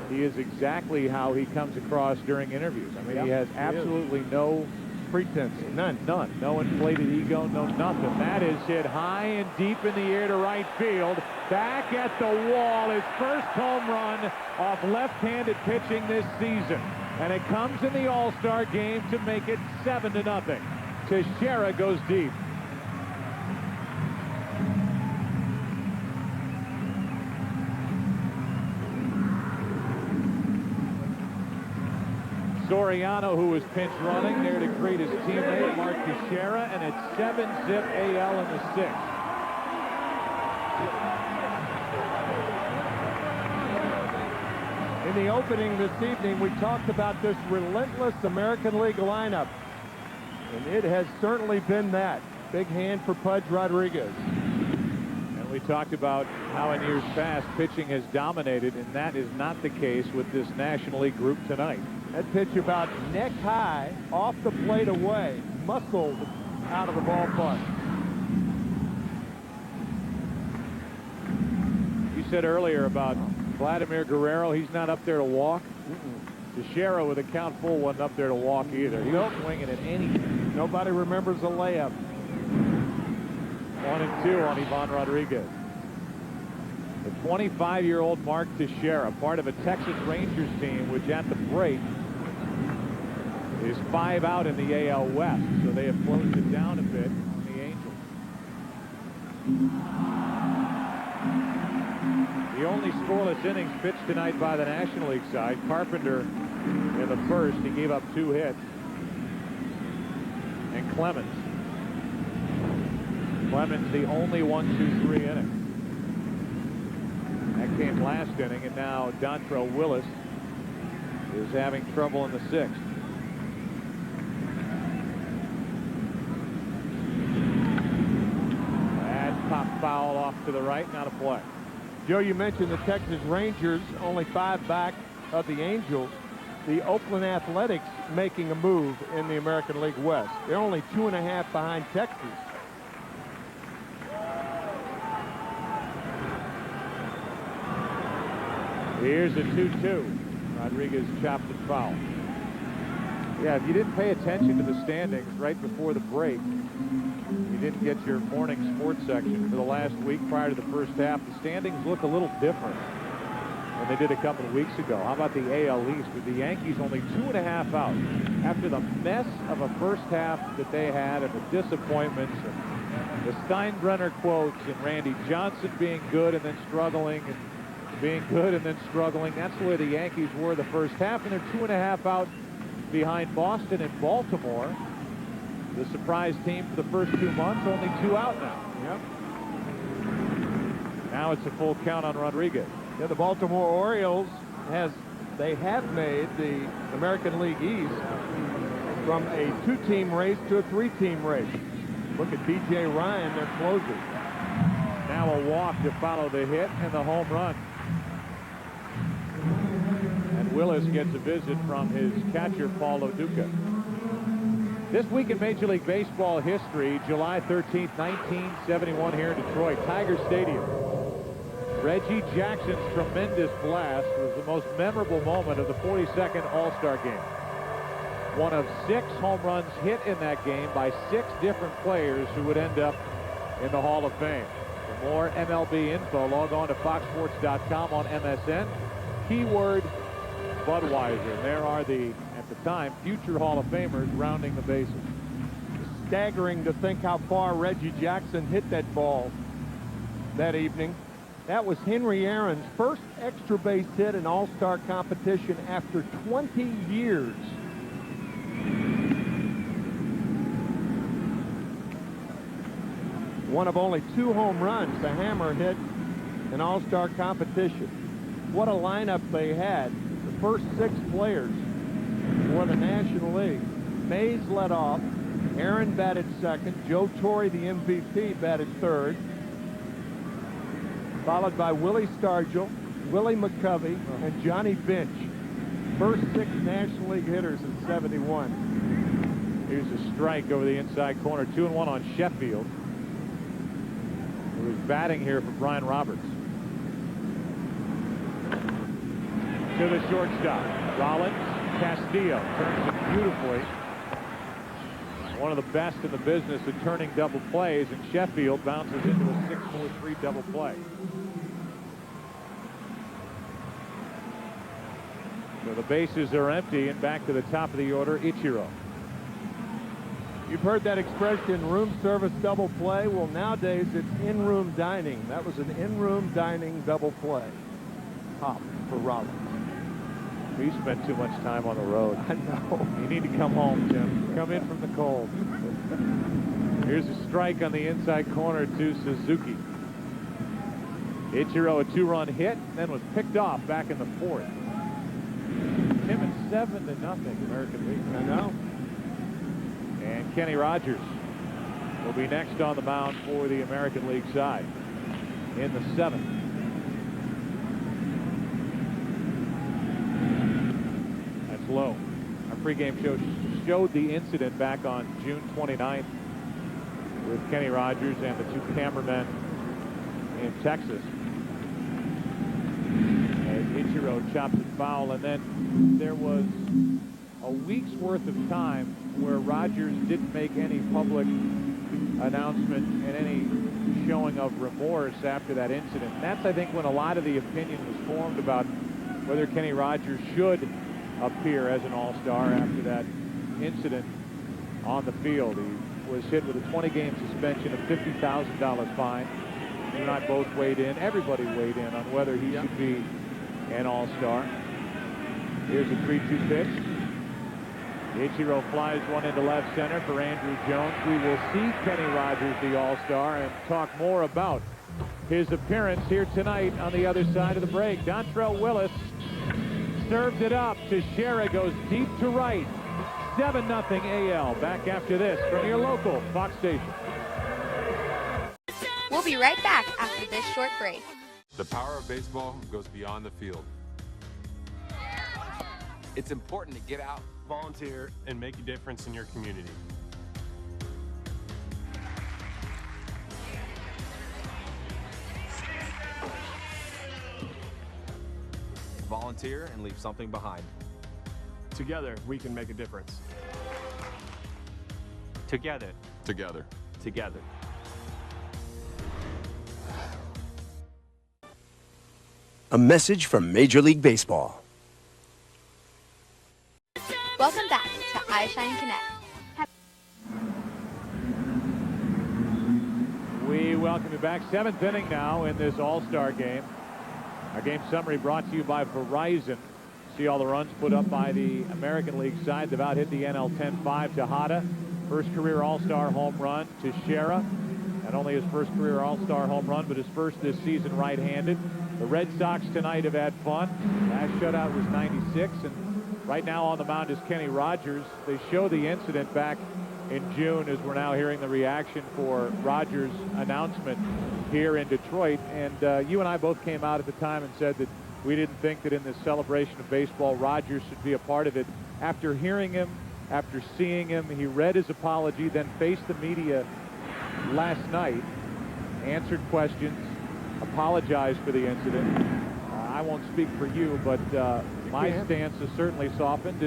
he is exactly how he comes across during interviews. I mean, he has absolutely no pretense. None. No inflated ego, no nothing. That is hit high and deep in the air to right field. Back at the wall. His first home run off left-handed pitching this season. And it comes in the All-Star game to make it 7-0. Teixeira goes deep. Soriano, who was pinch running there to greet his teammate, Mark Teixeira, and it's 7-zip AL in the 6th. In the opening this evening, we talked about this relentless American League lineup, and it has certainly been that. Big hand for Pudge Rodriguez. And we talked about how in years past pitching has dominated, and that is not the case with this National League group tonight. That pitch about neck high, off the plate away, muscled out of the ballpark. You said earlier about Vladimir Guerrero, he's not up there to walk. Teixeira with a count full wasn't up there to walk either. He was swinging at anything. Nobody remembers a layup. 1-2 on Ivan Rodriguez. The 25-year-old Mark Teixeira, part of a Texas Rangers team, which at the break is 5 out in the AL West, so they have closed it down a bit on the Angels. The only scoreless innings pitched tonight by the National League side. Carpenter in the first, he gave up 2 hits. And Clemens the only 1-2-3 inning. That came last inning, and now Dontrell Willis is having trouble in the 6th. Pop foul off to the right, not a play. Joe, you mentioned the Texas Rangers, only 5 back of the Angels. The Oakland Athletics making a move in the American League West. They're only 2.5 behind Texas. Here's a 2-2. Rodriguez chopped and foul. Yeah, if you didn't pay attention to the standings right before the break, you didn't get your morning sports section for the last week prior to the first half, the standings look a little different than they did a couple of weeks ago. How about the AL East with the Yankees only 2.5 out after the mess of a first half that they had and the disappointments and the Steinbrenner quotes and Randy Johnson being good and then struggling and being good and then struggling. That's where the Yankees were the first half, and they're 2.5 out behind Boston and Baltimore. The surprise team for the first 2 months, only 2 out now. Yep. Now it's a full count on Rodriguez. Yeah, the Baltimore Orioles have made the American League East from a 2-team race to a 3-team race. Look at B.J. Ryan, their closer. Now a walk to follow the hit and the home run. And Willis gets a visit from his catcher, Paul Loduca. This week in Major League Baseball history, July 13th, 1971 here in Detroit, Tiger Stadium. Reggie Jackson's tremendous blast was the most memorable moment of the 42nd All-Star game. One of 6 home runs hit in that game by 6 different players who would end up in the Hall of Fame. For more MLB info, log on to foxsports.com on MSN. Keyword Budweiser. There are the, at the time, future Hall of Famers rounding the bases. Staggering to think how far Reggie Jackson hit that ball that evening. That was Henry Aaron's first extra base hit in All-Star competition after 20 years. One of only 2 home runs the Hammer hit in All-Star competition. What a lineup they had. The first 6 players for the National League. Mays led off. Aaron batted second. Joe Torre, the MVP, batted third. Followed by Willie Stargell, Willie McCovey, and Johnny Bench. First 6 National League hitters in 71. Here's a strike over the inside corner. 2-1 on Sheffield, who is batting here for Brian Roberts. to the shortstop. Rollins, Castillo turns it beautifully. One of the best in the business at turning double plays, and Sheffield bounces into a 6-4-3 double play. So the bases are empty, and back to the top of the order, Ichiro. You've heard that expression, room service double play. Well, nowadays it's in-room dining. That was an in-room dining double play. Hop for Rollins. We spent too much time on the road. I know. You need to come home, Tim. Come in from the cold. Here's a strike on the inside corner to Suzuki. Ichiro, a 2-run hit, then was picked off back in the 4th. Tim, it's 7-0 American League. I know. And Kenny Rogers will be next on the mound for the American League side in the 7th. That's low. Our pregame show showed the incident back on June 29th with Kenny Rogers and the 2 cameramen in Texas. As Ichiro chops it foul, and then there was a week's worth of time where Rogers didn't make any public announcement and any showing of remorse after that incident. And that's, I think, when a lot of the opinion was formed about whether Kenny Rogers should appear as an All-Star after that incident on the field. He was hit with a 20-game suspension, a $50,000 fine. You and I both weighed in. Everybody weighed in on whether he should be an All-Star. Here's a 3-2 pitch. Ichiro flies one into left center for Andrew Jones. We will see Kenny Rogers, the All-Star, and talk more about his appearance here tonight on the other side of the break. Dontrell Willis served it up to Shera, goes deep to right. 7-0 AL. Back after this from your local Fox station. We'll be right back after this short break. The power of baseball goes beyond the field. It's important to get out, Volunteer, and make a difference in your community. volunteer, and leave something behind. Together, we can make a difference. Together. Together. Together. A message from Major League Baseball. Welcome back to iShine Connect. We welcome you back. 7th inning now in this All-Star game. Our game summary brought to you by Verizon. See all the runs put up by the American League side. They've out hit the NL 10-5 to Hada. First career All-Star home run to Shera. Not only his first career All-Star home run, but his first this season right-handed. The Red Sox tonight have had fun. Last shutout was 96, and right now on the mound is Kenny Rogers. They show the incident back in June as we're now hearing the reaction for Rogers' announcement here in Detroit. And you and I both came out at the time and said that we didn't think that in this celebration of baseball, Rogers should be a part of it. After hearing him, after seeing him, he read his apology, then faced the media last night, answered questions, apologized for the incident. I won't speak for you, but my stance has certainly softened,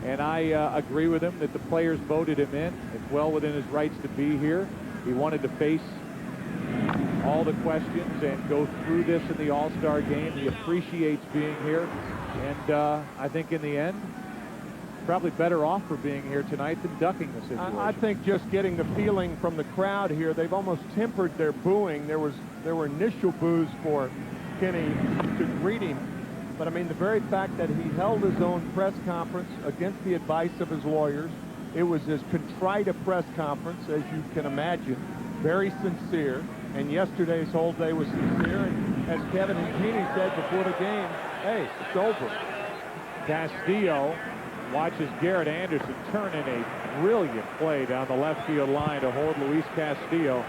and I agree with him that the players voted him in. It's well within his rights to be here. He wanted to face all the questions and go through this in the All-Star game. He appreciates being here, and I think in the end, probably better off for being here tonight than ducking the situation. I think just getting the feeling from the crowd here, they've almost tempered their booing. There were initial boos for Kenny to greet him, but I mean the very fact that he held his own press conference against the advice of his lawyers, it was as contrite a press conference as you can imagine, very sincere, and yesterday's whole day was sincere, and as Kevin and Jeannie said before the game, hey, it's over. Castillo watches Garrett Anderson turn in a brilliant play down the left field line to hold Luis Castillo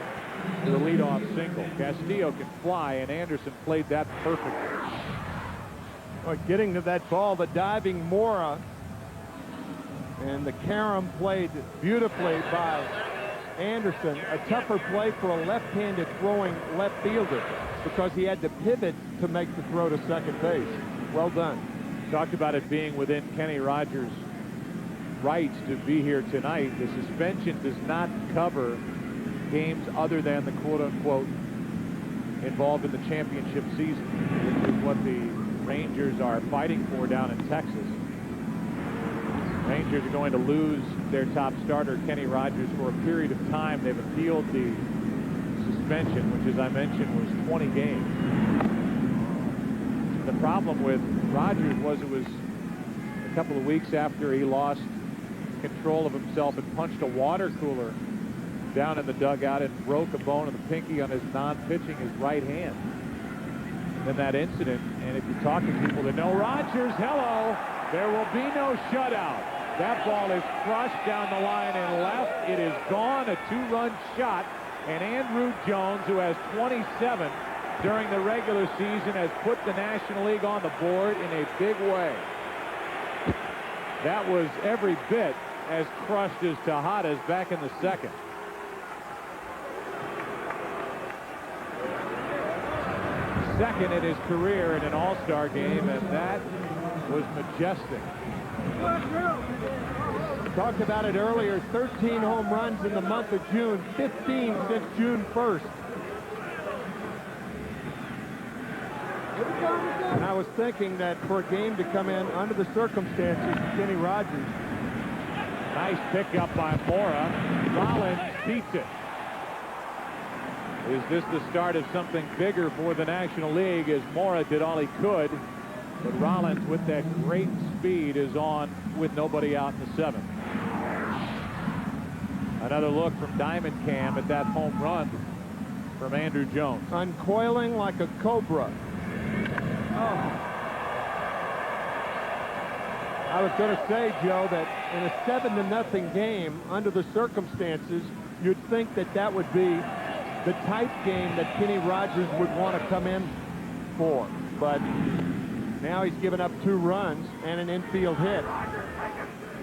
to the leadoff single. Castillo can fly, and Anderson played that perfectly. Well, getting to that ball, the diving Mora, and the carom played beautifully by Anderson. A tougher play for a left-handed throwing left fielder because he had to pivot to make the throw to second base. Well done. talked about it being within Kenny Rogers' rights to be here tonight. The suspension does not cover games other than the quote-unquote involved in the championship season, which is what the Rangers are fighting for down in Texas. Rangers are going to lose their top starter, Kenny Rogers, for a period of time. They've appealed the suspension, which, as I mentioned, was 20 games. The problem with Rogers was it was a couple of weeks after he lost control of himself and punched a water cooler down in the dugout and broke a bone in the pinky on his non-pitching, his right hand. In that incident, and if you talk to people that know Rogers, hello, there will be no shutout. That ball is crushed down the line and left. It is gone, a two-run shot, and Andrew Jones, who has 27 during the regular season, has put the National League on the board in a big way. That was every bit as crushed as Tejada's back in the second. Second in his career in an All-Star game, and that was majestic. We talked about it earlier, 13 home runs in the month of June, 15 since June 1st. And I was thinking that for a game to come in under the circumstances, Kenny Rogers. Nice pickup by Mora. Rollins beats it. Is this the start of something bigger for the National League, as Mora did all he could, but Rollins with that great speed is on with nobody out in the seventh. Another look from Diamond Cam at that home run from Andrew Jones. Uncoiling like a cobra. Oh. I was going to say, Joe, that in a 7-0 game, under the circumstances, you'd think that that would be the type game that Kenny Rogers would want to come in for. But now he's given up 2 runs and an infield hit.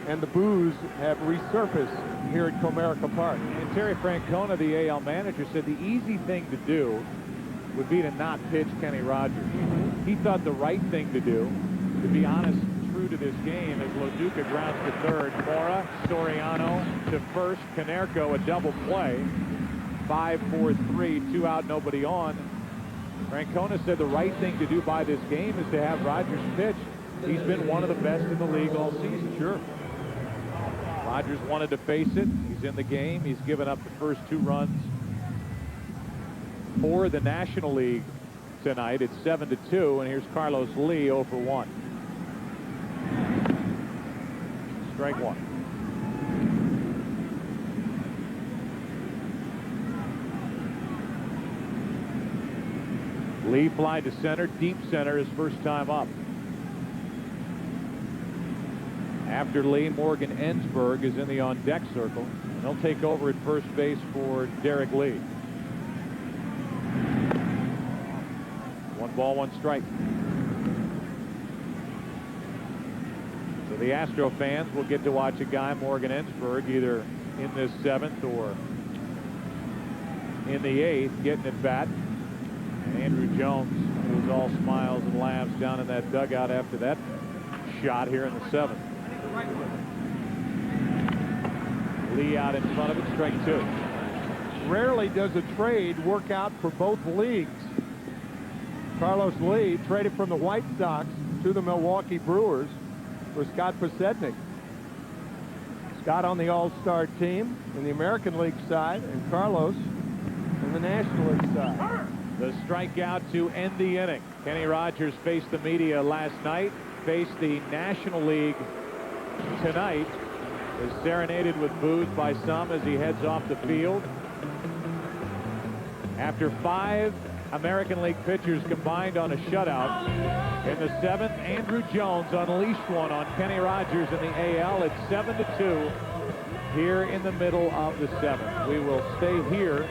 And the boos have resurfaced here at Comerica Park. And Terry Francona, the AL manager, said the easy thing to do would be to not pitch Kenny Rogers. He thought the right thing to do, to be honest, true to this game, as Loduca grounds to third. Mora, Soriano to first. Konerko a double play. 5-4-3, 2 out, nobody on. Francona said the right thing to do by this game is to have Rogers pitch. He's been one of the best in the league all season. Sure. Rogers wanted to face it. He's in the game. He's given up the first 2 runs for the National League tonight. It's 7-2, and here's Carlos Lee 0 for 1. Strike 1. Lee fly to center, deep center, his first time up. After Lee, Morgan Ensberg is in the on-deck circle, and he'll take over at first base for Derek Lee. 1 ball, 1 strike. So the Astro fans will get to watch a guy, Morgan Ensberg, either in this 7th or in the 8th, getting at bat. And Andrew Jones, who was all smiles and laughs down in that dugout after that shot here in the 7th. Lee out in front of it, strike 2. Rarely does a trade work out for both leagues. Carlos Lee traded from the White Sox to the Milwaukee Brewers for Scott Podsednik. Scott on the All-Star team in the American League side, and Carlos in the National League side. The strikeout to end the inning. Kenny Rogers faced the media last night, faced the National League tonight, is serenaded with boos by some as he heads off the field. After 5 American League pitchers combined on a shutout, in the 7th, Andrew Jones unleashed one on Kenny Rogers in the AL. It's 7-2 here in the middle of the 7th. We will stay here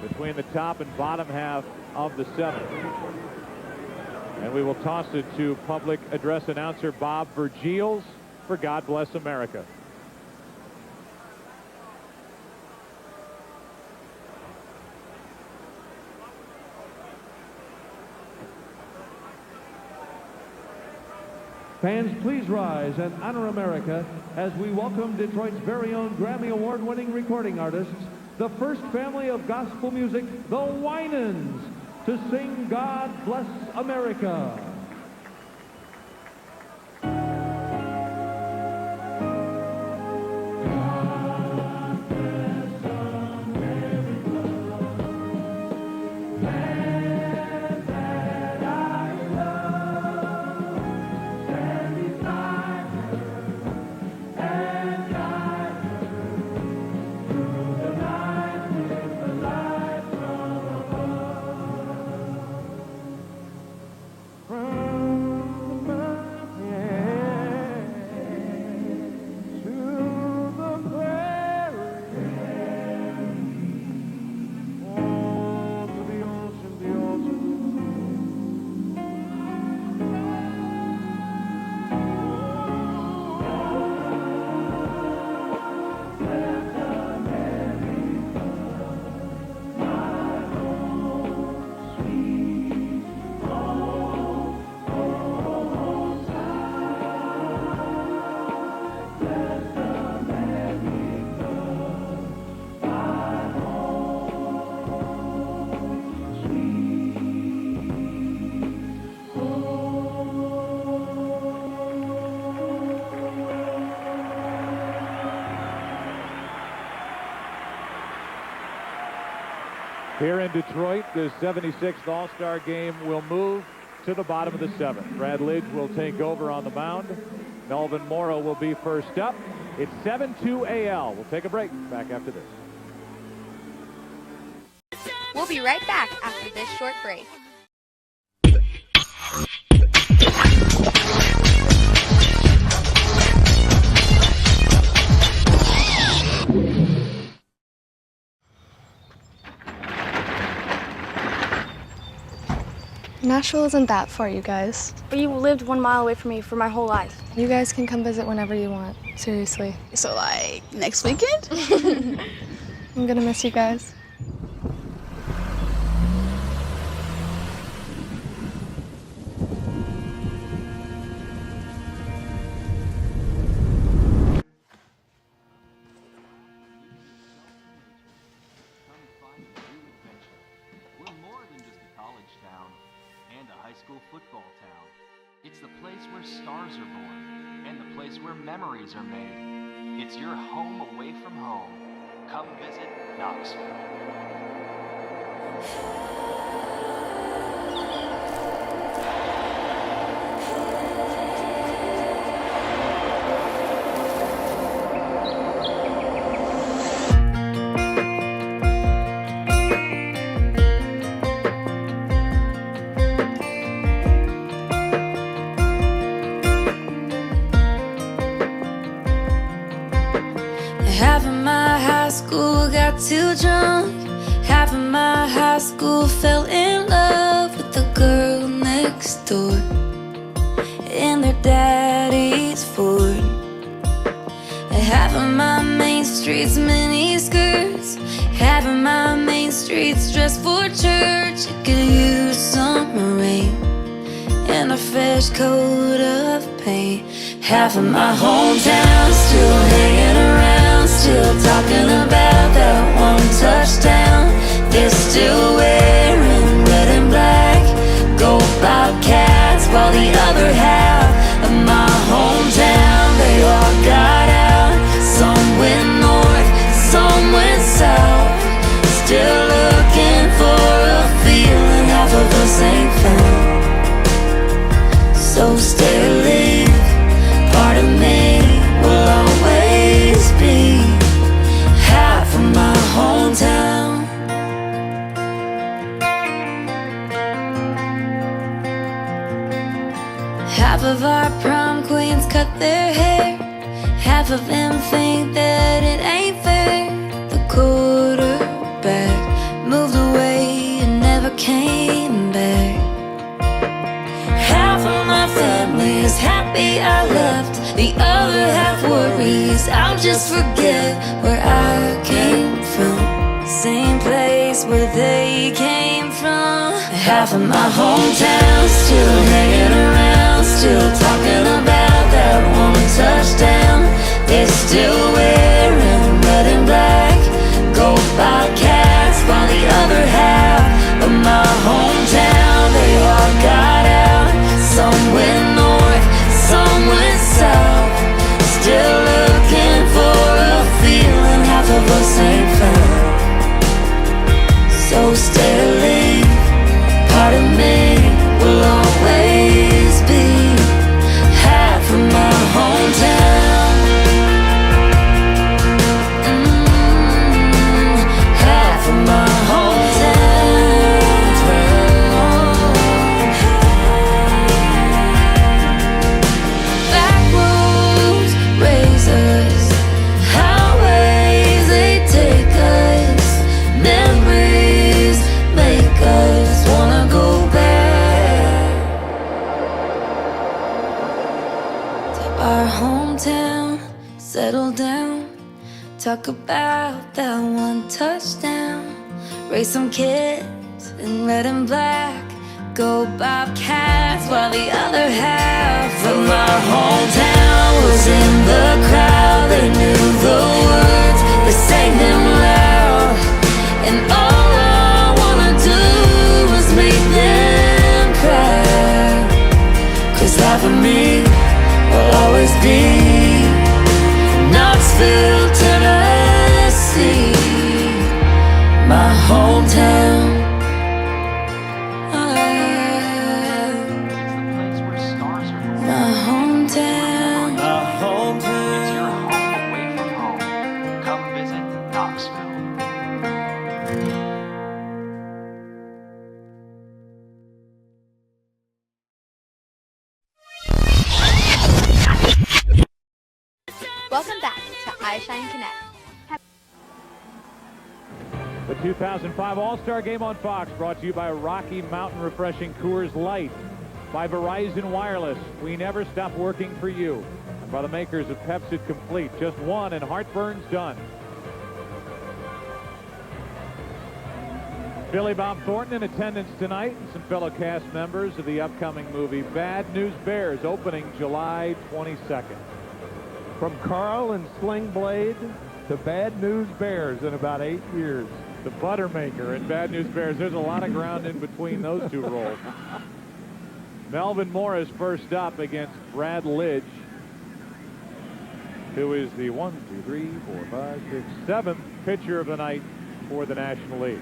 between the top and bottom half of the 7th. And we will toss it to public address announcer Bob Vergils for God Bless America. Fans, please rise and honor America as we welcome Detroit's very own Grammy Award-winning recording artists, the first family of gospel music, the Winans, to sing God Bless America. Here in Detroit, the 76th All-Star game will move to the bottom of the 7th. Brad Lidge will take over on the mound. Melvin Morrow will be first up. It's 7-2 AL. We'll take a break. Back after this. We'll be right back after this short break. Nashville isn't that far, you guys. But you lived 1 mile away from me for my whole life. You guys can come visit whenever you want. Seriously. So, like, next weekend? I'm gonna miss you guys. School football town. It's the place where stars are born and the place where memories are made. It's your home away from home. Come visit Knoxville. Half of my high school got too drunk. Half of my high school fell in love with the girl next door in their daddy's Ford. Half of my main street's mini skirts. Half of my main street's dressed for church. It could use some rain and a fresh coat of paint. Half of my hometown still hanging around, still talking about that one touchdown. They're still wearing red and black, go Bobcats, while the other half of my hometown, they all got out. Some went north, some went south, still looking for a feeling half of us ain't found. So stay or leave, part of me will always be half of my hometown. Half of our prom queens cut their hair. Half of them think that it ain't fair. The quarterback moved away and never came back. Half of my family is happy I left. The other half worries I'll just forget where I came from. Same place where they came from. Half of my hometown still hanging around, still talking about touchdown. They're still wearing red and black. Go Bobcats, while the other half of my hometown, they all got out. Some went north, some went south. Still looking for a feeling half of us ain't found. So stay to leave, part of me will always be half of my hometown. Half of my hometown. Back roads raise us, highways they take us, memories make us wanna go back to our hometown, settle down, talk about that one touchdown, raise some kids in red and black, go Bobcats, while the other half of my hometown was in the crowd. They knew the words, they sang them loud, and all I wanna do was make them proud. 'Cause half of me will always be Knoxville, Tennessee, my hometown. My hometown. My hometown. It's your home away from home. Come visit Knoxville. Welcome back to iShine Connect. The 2005 All-Star Game on Fox, brought to you by Rocky Mountain Refreshing Coors Light, by Verizon Wireless, we never stop working for you, and by the makers of Pepsi Complete, just one and heartburn's done. Billy Bob Thornton in attendance tonight, and some fellow cast members of the upcoming movie Bad News Bears, opening July 22nd. From Carl and Sling Blade to Bad News Bears in about 8 years. The Buttermaker and Bad News Bears. There's a lot of ground in between those two roles. Melvin Morris first up against Brad Lidge, who is the 7th pitcher of the night for the National League.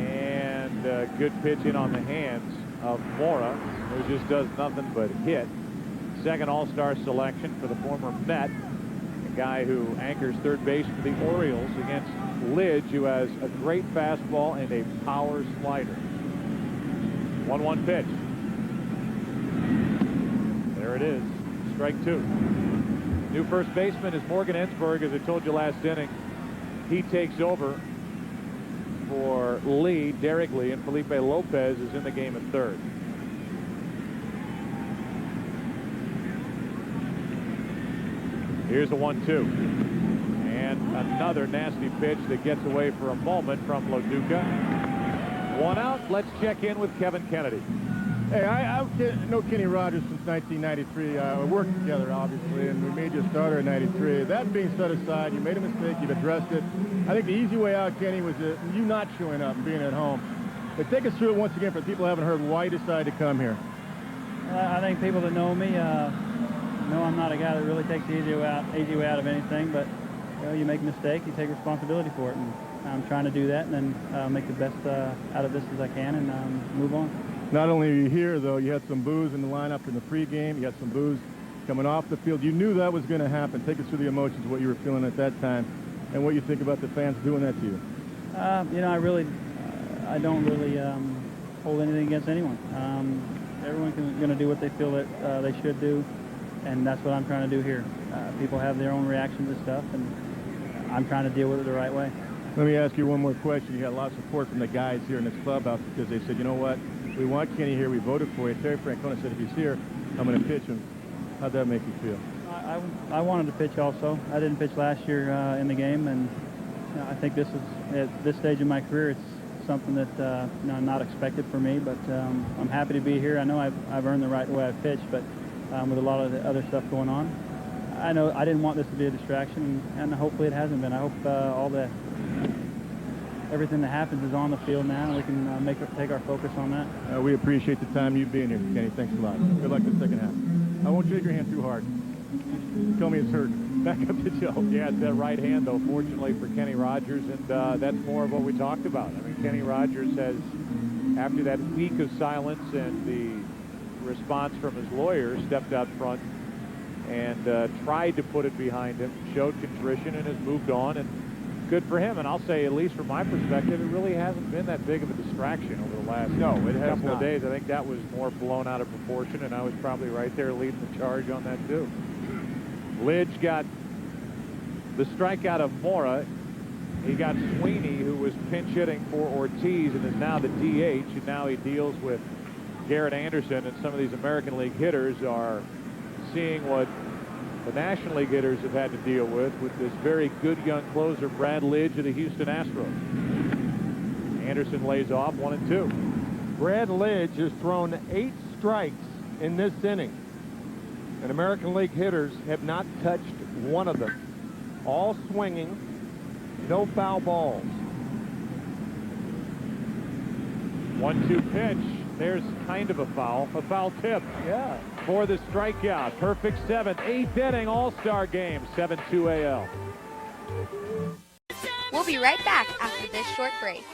And good pitching on the hands of Mora, who just does nothing but hit. Second All-Star selection for the former Met, a guy who anchors third base for the Orioles, against Lidge, who has a great fastball and a power slider. 1-1 pitch. There it is. Strike two. New first baseman is Morgan Ensberg, as I told you last inning. He takes over for Lee, Derek Lee, and Felipe Lopez is in the game at third. Here's a 1-2. And another nasty pitch that gets away for a moment from Loduca. One out. Let's check in with Kevin Kennedy. Hey, I know Kenny Rogers since 1993. We worked together, obviously, and we made you a starter in 93. That being set aside, you made a mistake. You've addressed it. I think the easy way out, Kenny, was you not showing up and being at home. But take us through it once again for people who haven't heard why you decided to come here. I think people that know me know I'm not a guy that really takes the easy way out of anything, but you make a mistake, you take responsibility for it, and I'm trying to do that and then make the best out of this as I can and move on. Not only are you here, though, you had some boos in the lineup in the pregame, you had some boos coming off the field. You knew that was going to happen. Take us through the emotions, what you were feeling at that time, and what you think about the fans doing that to you. I don't really hold anything against anyone. Everyone's going to do what they feel that they should do, and that's what I'm trying to do here. People have their own reactions to stuff, and I'm trying to deal with it the right way. Let me ask you one more question. You got a lot of support from the guys here in this clubhouse because they said, you know what, we want Kenny here, we voted for you. Terry Francona said if he's here, I'm going to pitch him. How'd that make you feel? I wanted to pitch also. I didn't pitch last year in the game, and I think this is, at this stage in my career, it's It's something that not expected for me, but I'm happy to be here. I know I've earned the right the way I've pitched, but with a lot of the other stuff going on, I know I didn't want this to be a distraction, and hopefully it hasn't been. I hope everything that happens is on the field now, and we can take our focus on that. We appreciate the time you've been here, Kenny. Thanks a lot. Good luck in the second half. I won't shake your hand too hard. Tell me it's hurt. Back up to Joe. Yeah, it's that right hand, though, fortunately for Kenny Rogers, and that's more of what we talked about. I mean, Kenny Rogers has, after that week of silence and the response from his lawyer, stepped out front and tried to put it behind him, showed contrition, and has moved on, and good for him. And I'll say, at least from my perspective, it really hasn't been that big of a distraction over the last couple of days. I think that was more blown out of proportion, and I was probably right there leading the charge on that, too. Lidge got the strikeout of Mora. He got Sweeney, who was pinch hitting for Ortiz and is now the DH, and now he deals with Garrett Anderson, and some of these American League hitters are seeing what the National League hitters have had to deal with this very good young closer, Brad Lidge of the Houston Astros. Anderson lays off 1-2. Brad Lidge has thrown 8 strikes in this inning, and American League hitters have not touched one of them. All swinging, no foul balls. 1-2 pitch. There's kind of a foul tip. Yeah. For the strikeout. Perfect 7th, 8th inning All-Star game. 7-2 AL. We'll be right back after this short break.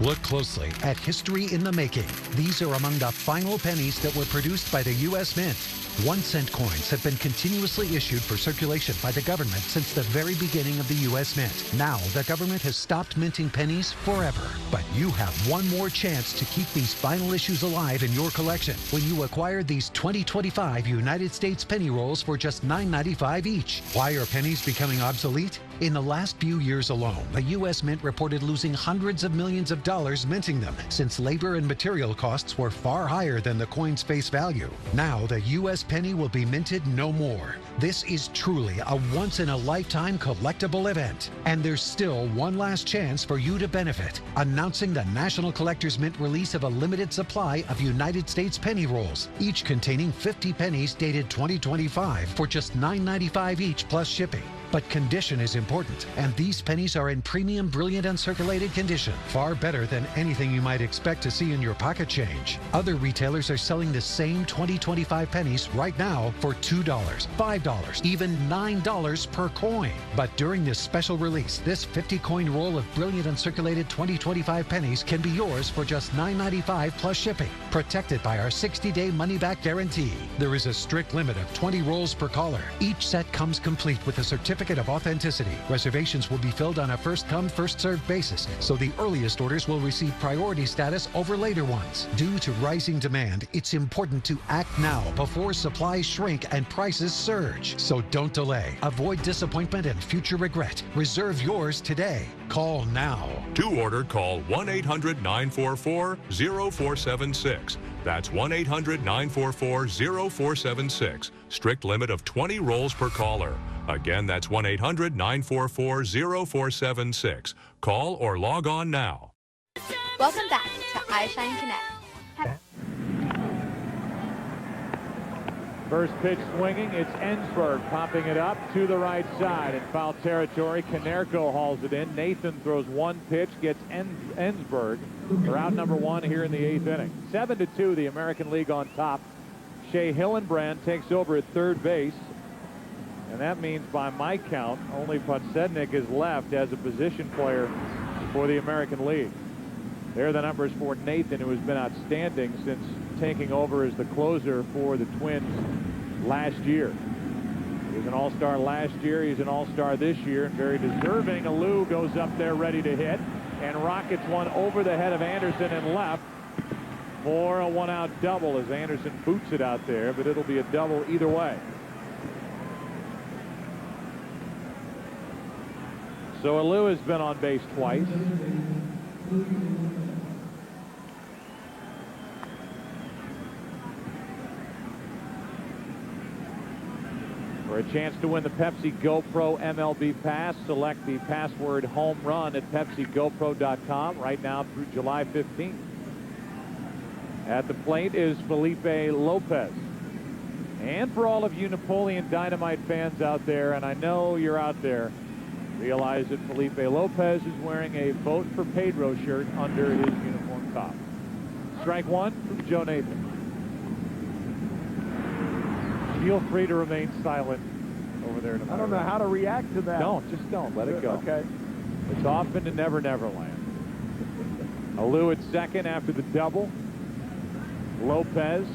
Look closely at history in the making. These are among the final pennies that were produced by the U.S. Mint. 1-cent coins have been continuously issued for circulation by the government since the very beginning of the U.S. Mint. Now, the government has stopped minting pennies forever. But you have one more chance to keep these final issues alive in your collection when you acquire these 2025 United States penny rolls for just $9.95 each. Why are pennies becoming obsolete? In the last few years alone, the U.S. Mint reported losing hundreds of millions of dollars minting them, since labor and material costs were far higher than the coin's face value. Now, the U.S. penny will be minted no more. This is truly a once-in-a-lifetime collectible event. And there's still one last chance for you to benefit. Announcing the National Collectors Mint release of a limited supply of United States penny rolls, each containing 50 pennies dated 2025 for just $9.95 each plus shipping. But condition is important, and these pennies are in premium, brilliant, uncirculated condition, far better than anything you might expect to see in your pocket change. Other retailers are selling the same 2025 pennies right now for $2, $5, even $9 per coin. But during this special release, this 50-coin roll of brilliant, uncirculated 2025 pennies can be yours for just $9.95 plus shipping, protected by our 60-day money-back guarantee. There is a strict limit of 20 rolls per caller. Each set comes complete with a certificate of authenticity. Reservations will be filled on a first-come, first-served basis, so the earliest orders will receive priority status over later ones. Due to rising demand, it's important to act now before supplies shrink and prices surge. So don't delay. Avoid disappointment and future regret. Reserve yours today. Call now. To order, call 1-800-944-0476. That's 1-800-944-0476. Strict limit of 20 rolls per caller. Again, that's 1-800-944-0476. Call or log on now. Welcome back to iShine Connect. First pitch swinging, it's Ensberg popping it up to the right side in foul territory. Konerko hauls it in. Nathan throws one pitch, gets Ensberg for out number 1 here in the 8th inning. 7-2, the American League on top. Shea Hillenbrand takes over at third base. And that means, by my count, only Podsednik is left as a position player for the American League. There are the numbers for Nathan, who has been outstanding since taking over as the closer for the Twins last year. He was an All-Star last year. He's an All-Star this year, and very deserving. Alou goes up there ready to hit and rockets one over the head of Anderson and left for a one-out double as Anderson boots it out there, but it'll be a double either way. So Alou has been on base twice. For a chance to win the Pepsi GoPro MLB Pass, select the password home run at PepsiGoPro.com right now through July 15th. At the plate is Felipe Lopez. And for all of you Napoleon Dynamite fans out there, and I know you're out there, realize that Felipe Lopez is wearing a Vote for Pedro shirt under his uniform top. Strike one from Joe Nathan. Feel free to remain silent over there. I don't know how to react to that. Just don't. Let it go. Okay. It's off into Never Never Land. Alou at second after the double. Lopez,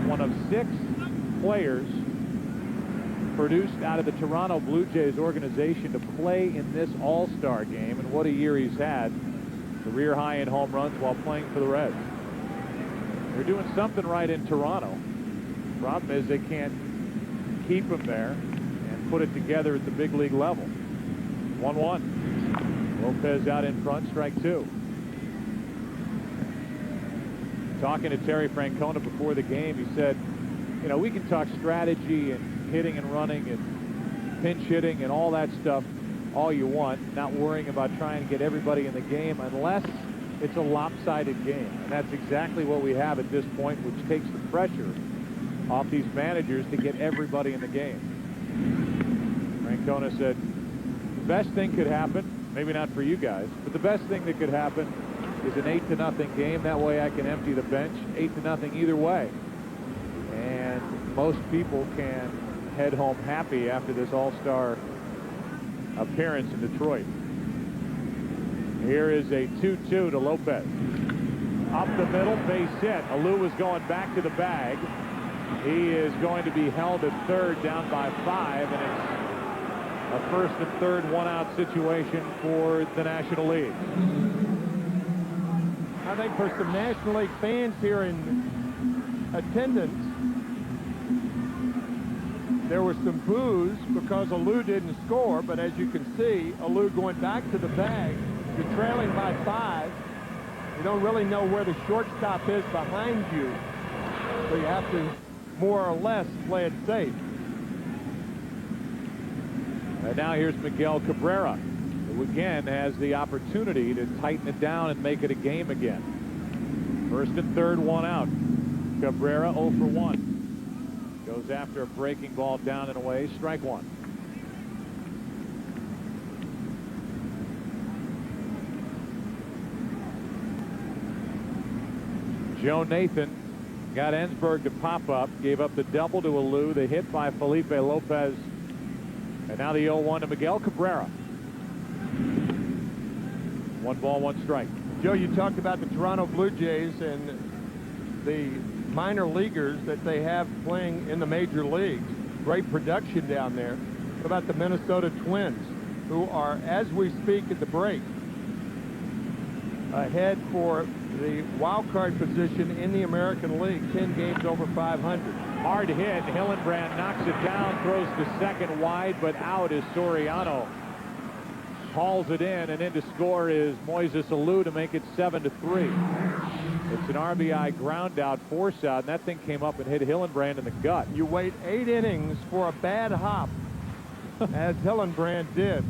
one of 6 players produced out of the Toronto Blue Jays organization to play in this All-Star game, and what a year he's had. Career high in home runs while playing for the Reds. They're doing something right in Toronto. Problem is they can't keep him there and put it together at the big league level. 1-1. Lopez out in front, strike 2. Talking to Terry Francona before the game, he said, you know, we can talk strategy and hitting and running and pinch hitting and all that stuff all you want, not worrying about trying to get everybody in the game unless it's a lopsided game. And that's exactly what we have at this point, which takes the pressure off these managers to get everybody in the game. Francona said, the best thing could happen, maybe not for you guys, but the best thing that could happen is an 8-0 game. That way I can empty the bench. 8-0 either way. And most people can head home happy after this All-Star appearance in Detroit. Here is a 2-2 to Lopez. Up the middle, base hit. Alou is going back to the bag. He is going to be held at third, down by 5, and it's a first and third one-out situation for the National League. I think for some National League fans here in attendance, there were some boos because Alou didn't score, but as you can see, Alou going back to the bag. You're trailing by 5. You don't really know where the shortstop is behind you, so you have to more or less play it safe. And now here's Miguel Cabrera, who again has the opportunity to tighten it down and make it a game again. First and third, one out. Cabrera 0 for 1. Goes after a breaking ball down and away. Strike one. Joe Nathan got Ensberg to pop up, gave up the double to Alou, the hit by Felipe Lopez, and now the 0-1 to Miguel Cabrera. 1 ball, 1 strike. Joe, you talked about the Toronto Blue Jays and the minor leaguers that they have playing in the major leagues. Great production down there. What about the Minnesota Twins, who are, as we speak at the break, ahead for the wild card position in the American League, 10 games over 500. Hard hit. Hillenbrand knocks it down, throws to second wide, but out is Soriano. Hauls it in, and in to score is Moises Alou to make it 7-3. It's an RBI ground out, force out, and that thing came up and hit Hillenbrand in the gut. You wait 8 innings for a bad hop, as Hillenbrand did.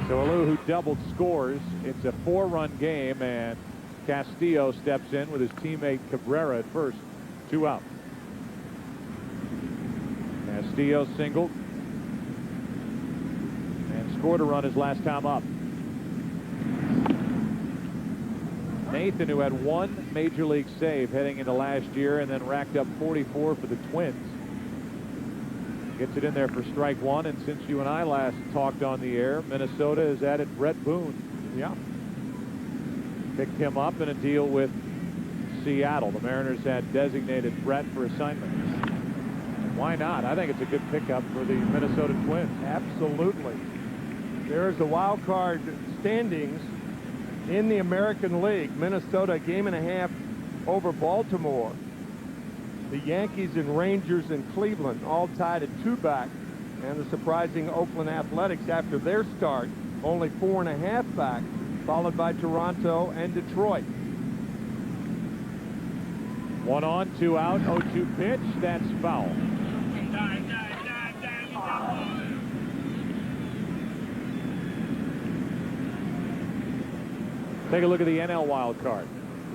So Alou, who doubled, scores. It's a 4-run game, and Castillo steps in with his teammate Cabrera at first. 2 out. Castillo singled and scored a run his last time up. Nathan, who had 1 major league save heading into last year and then racked up 44 for the Twins, gets it in there for strike 1. And since you and I last talked on the air, Minnesota has added Brett Boone. Yeah. Picked him up in a deal with Seattle. The Mariners had designated Brett for assignment. Why not? I think it's a good pickup for the Minnesota Twins. Absolutely. There's the wild card standings in the American League. Minnesota, 1.5 games over Baltimore. The Yankees and Rangers and Cleveland all tied at 2 back. And the surprising Oakland Athletics, after their start, only 4.5 back, followed by Toronto and Detroit. 1 on, 2 out, 0-2 pitch. That's foul. Take a look at the NL wild card.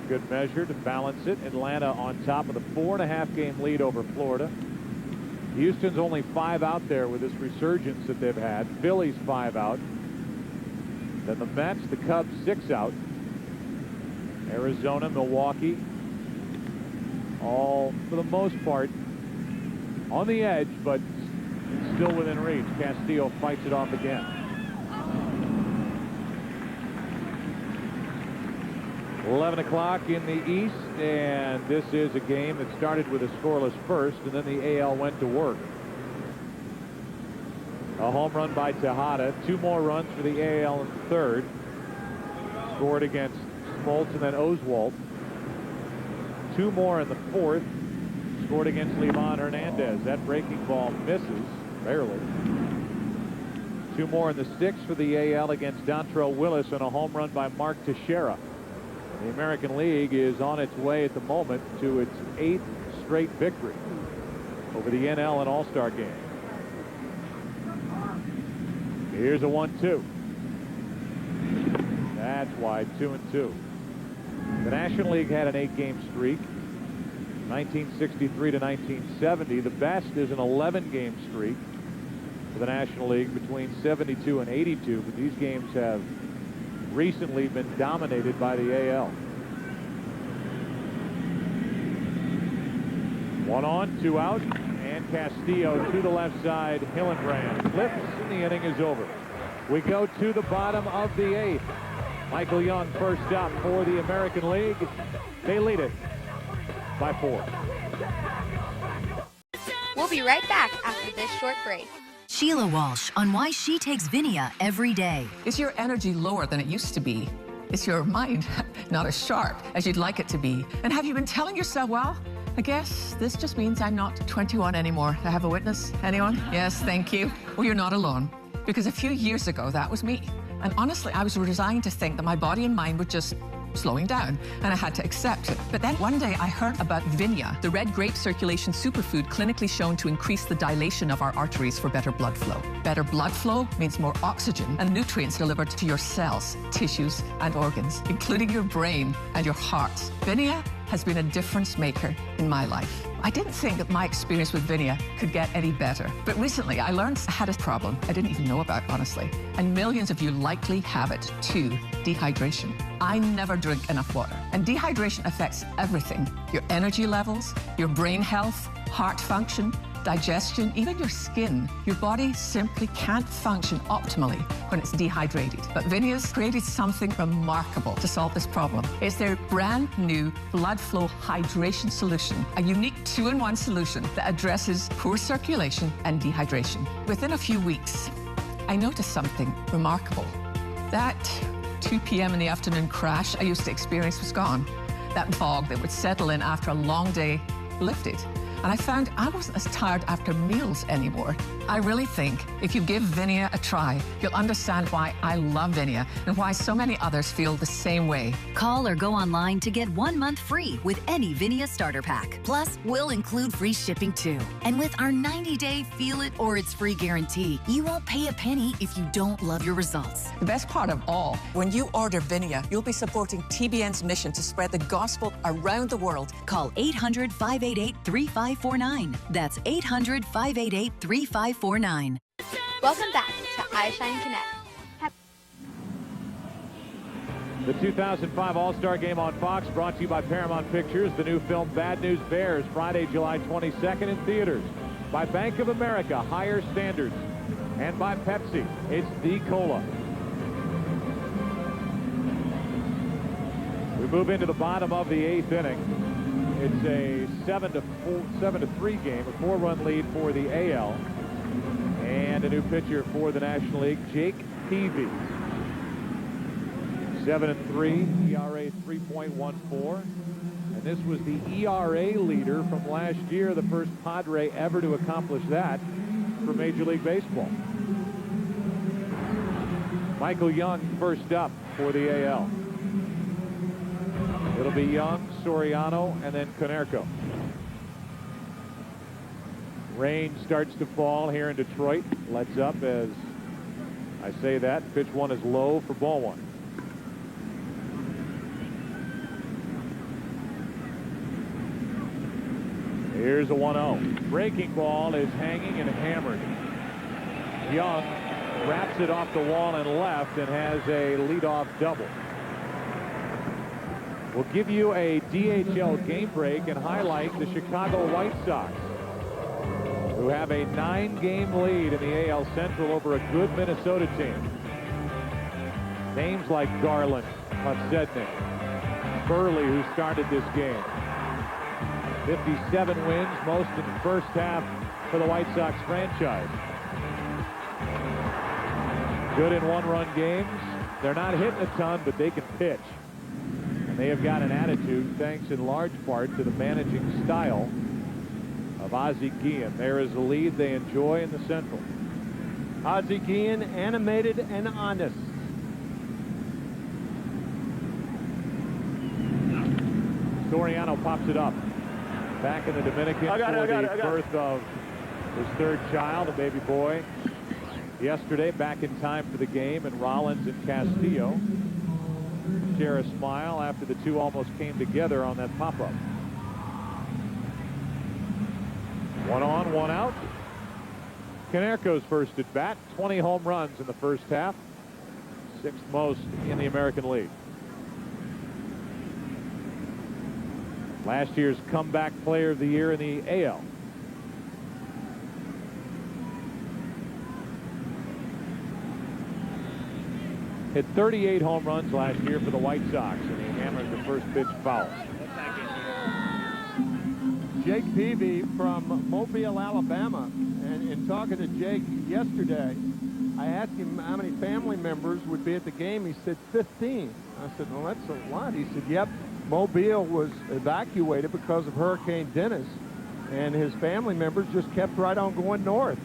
Good measure to balance it. Atlanta on top with a 4.5 game lead over Florida. Houston's only 5 out there with this resurgence that they've had. Phillies 5 out. Then the Mets, the Cubs 6 out. Arizona, Milwaukee, all for the most part on the edge, but still within reach. Castillo fights it off again. 11 o'clock in the East, and this is a game that started with a scoreless first, and then the AL went to work. A home run by Tejada. 2 more runs for the AL in the third. Scored against Smoltz and then Oswalt. 2 more in the fourth. Scored against Livan Hernandez. That breaking ball misses, barely. 2 more in the sixth for the AL against Dontrell Willis, and a home run by Mark Teixeira. The American League is on its way at the moment to its 8th straight victory over the NL and All-Star game. Here's a 1-2. That's wide, 2-2. The National League had an 8-game streak, 1963 to 1970. The best is an 11-game streak for the National League between 72 and 82, but these games have recently been dominated by the AL. 1 on, 2 out, and Castillo to the left side. Hillenbrand flips, and the inning is over. We go to the bottom of the 8th. Michael Young first up for the American League. They lead it by 4. We'll be right back after this short break. Sheila Walsh on why she takes Vinia every day. Is your energy lower than it used to be? Is your mind not as sharp as you'd like it to be? And have you been telling yourself, well, I guess this just means I'm not 21 anymore. I have a witness? Anyone? Yes, thank you. Well, you're not alone. Because a few years ago, that was me. And honestly, I was resigned to think that my body and mind were just slowing down, and I had to accept it. But then one day I heard about Vinia, the red grape circulation superfood clinically shown to increase the dilation of our arteries for better blood flow. Better blood flow means more oxygen and nutrients delivered to your cells, tissues, and organs, including your brain and your heart. Vinia has been a difference maker in my life. I didn't think that my experience with Vinia could get any better. But recently I learned I had a problem I didn't even know about, honestly. And millions of you likely have it too, dehydration. I never drink enough water. And dehydration affects everything. Your energy levels, your brain health, heart function, digestion, even your skin. Your body simply can't function optimally when it's dehydrated. But Vinia's created something remarkable to solve this problem. It's their brand new blood flow hydration solution, a unique 2-in-1 solution that addresses poor circulation and dehydration. Within a few weeks, I noticed something remarkable. That 2 p.m. in the afternoon crash I used to experience was gone. That fog that would settle in after a long day lifted. And I found I wasn't as tired after meals anymore. I really think if you give Vinia a try, you'll understand why I love Vinia and why so many others feel the same way. Call or go online to get 1 month free with any Vinia starter pack. Plus, we'll include free shipping too. And with our 90-day feel it or it's free guarantee, you won't pay a penny if you don't love your results. The best part of all, when you order Vinia, you'll be supporting TBN's mission to spread the gospel around the world. Call 800-588-3549. That's 800-588-3549. Welcome back to iShine Connect. The 2005 All-Star Game on Fox brought to you by Paramount Pictures. The new film Bad News Bears, Friday, July 22nd in theaters. By Bank of America, higher standards. And by Pepsi, it's the cola. We move into the bottom of the 8th inning. It's a 7-3 game, a 4-run lead for the AL. And a new pitcher for the National League, Jake Peavy. 7-3, ERA 3.14. And this was the ERA leader from last year, the first Padre ever to accomplish that for Major League Baseball. Michael Young first up for the AL. It'll be Young, Soriano, and then Konerko. Rain starts to fall here in Detroit. Lets up as I say that. Pitch one is low for ball one. Here's a 1-0. Breaking ball is hanging and hammered. Young wraps it off the wall and left and has a leadoff double. We'll give you a DHL game break and highlight the Chicago White Sox, who have a 9-game lead in the AL Central over a good Minnesota team. Names like Garland, Podsednik, Burley, who started this game. 57 wins, most in the first half for the White Sox franchise. Good in one-run games. They're not hitting a ton, but they can pitch. And they have got an attitude, thanks in large part to the managing style of Ozzie Guillen. There is a lead they enjoy in the Central. Ozzie Guillen, animated and honest. Soriano pops it up. Back in the Dominican for the birth of his third child, a baby boy. Yesterday, back in time for the game, and Rollins and Castillo share a smile after the two almost came together on that pop-up. 1 on, 1 out. Konerko's first at bat. 20 home runs in the first half. 6th most in the American League. Last year's comeback player of the year in the AL. Hit 38 home runs last year for the White Sox, and he hammered the first pitch foul. Jake Peavy from Mobile, Alabama. And in talking to Jake yesterday, I asked him how many family members would be at the game. He said 15. I said, well, that's a lot. He said, yep, Mobile was evacuated because of Hurricane Dennis, and his family members just kept right on going north.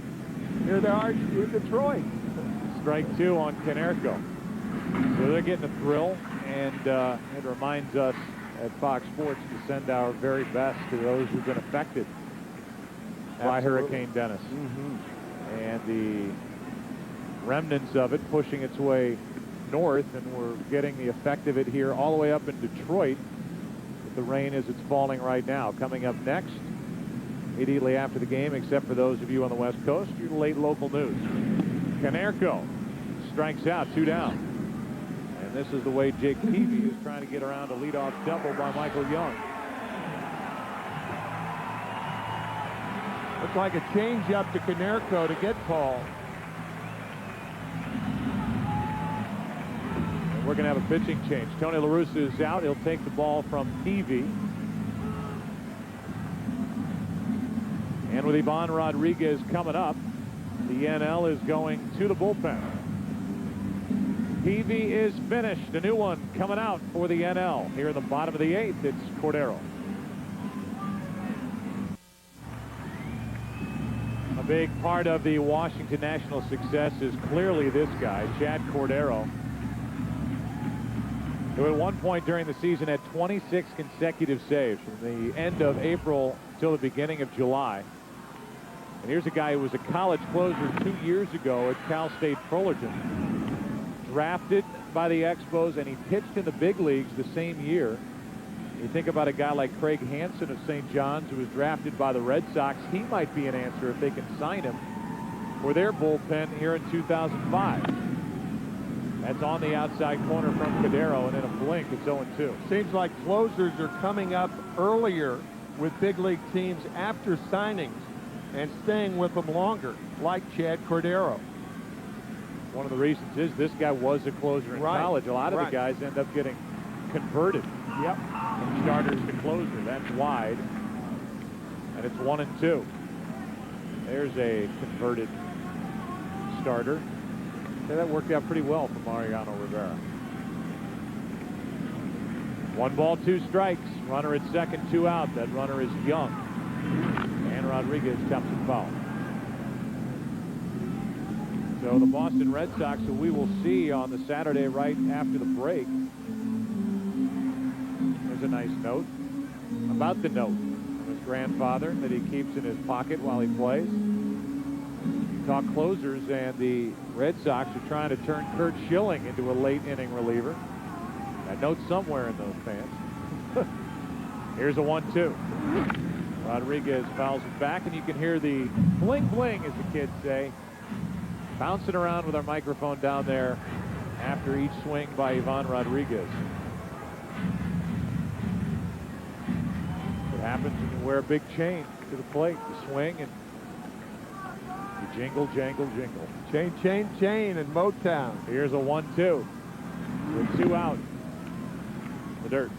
Here they are in Detroit. Strike 2 on Konerko. So they're getting a thrill, and it reminds us at Fox Sports to send our very best to those who've been affected by Hurricane Dennis. And the remnants of it pushing its way north, and we're getting the effect of it here all the way up in Detroit with the rain as it's falling right now. Coming up next, immediately after the game, except for those of you on the West Coast, your late local news. Konerko strikes out, 2 down. And this is the way Jake Peavy is trying to get around a leadoff double by Michael Young. Looks like a change-up to Konerko to get called. We're going to have a pitching change. Tony La Russa is out. He'll take the ball from Peavy. And with Ivan Rodriguez coming up, the NL is going to the bullpen. Peavy is finished. A new one coming out for the NL. Here in the bottom of the 8th, it's Cordero. A big part of the Washington Nationals' success is clearly this guy, Chad Cordero, who at one point during the season had 26 consecutive saves from the end of April till the beginning of July. And here's a guy who was a college closer 2 years ago at Cal State Fullerton. Drafted by the Expos, and he pitched in the big leagues the same year. You think about a guy like Craig Hansen of St. John's, who was drafted by the Red Sox. He might be an answer if they can sign him for their bullpen here in 2005. That's on the outside corner from Cordero, and in a blink, it's 0-2. Seems like closers are coming up earlier with big league teams after signings and staying with them longer, like Chad Cordero. One of the reasons is this guy was a closer in college. A lot of the guys end up getting converted. Yep. From starters to closer. That's wide. And it's 1-2. There's a converted starter. Yeah, that worked out pretty well for Mariano Rivera. 1 ball, 2 strikes. Runner at second, 2 out. That runner is Young. And Rodriguez taps it foul. So the Boston Red Sox, who we will see on the Saturday right after the break. There's a nice note about the note from his grandfather that he keeps in his pocket while he plays. Talk closers, and the Red Sox are trying to turn Curt Schilling into a late inning reliever. That note somewhere in those pants. Here's a 1-2. Rodriguez fouls it back, and you can hear the bling bling, as the kids say, bouncing around with our microphone down there after each swing by Ivan Rodriguez. What happens when you wear a big chain to the plate? You swing and you jingle, jangle, jingle. Chain, chain, chain in Motown. Here's a 1-2 with 2 out. The dirt.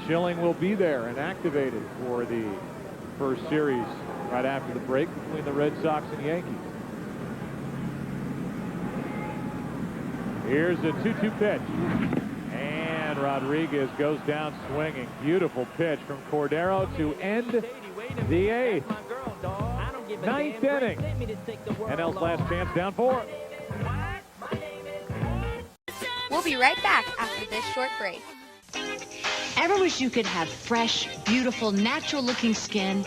Schilling will be there and activated for the first series right after the break between the Red Sox and Yankees. Here's a 2-2 pitch. And Rodriguez goes down swinging. Beautiful pitch from Cordero to end the 8th. 9th inning. NL's last chance, down 4. We'll be right back after this short break. Ever wish you could have fresh, beautiful, natural-looking skin?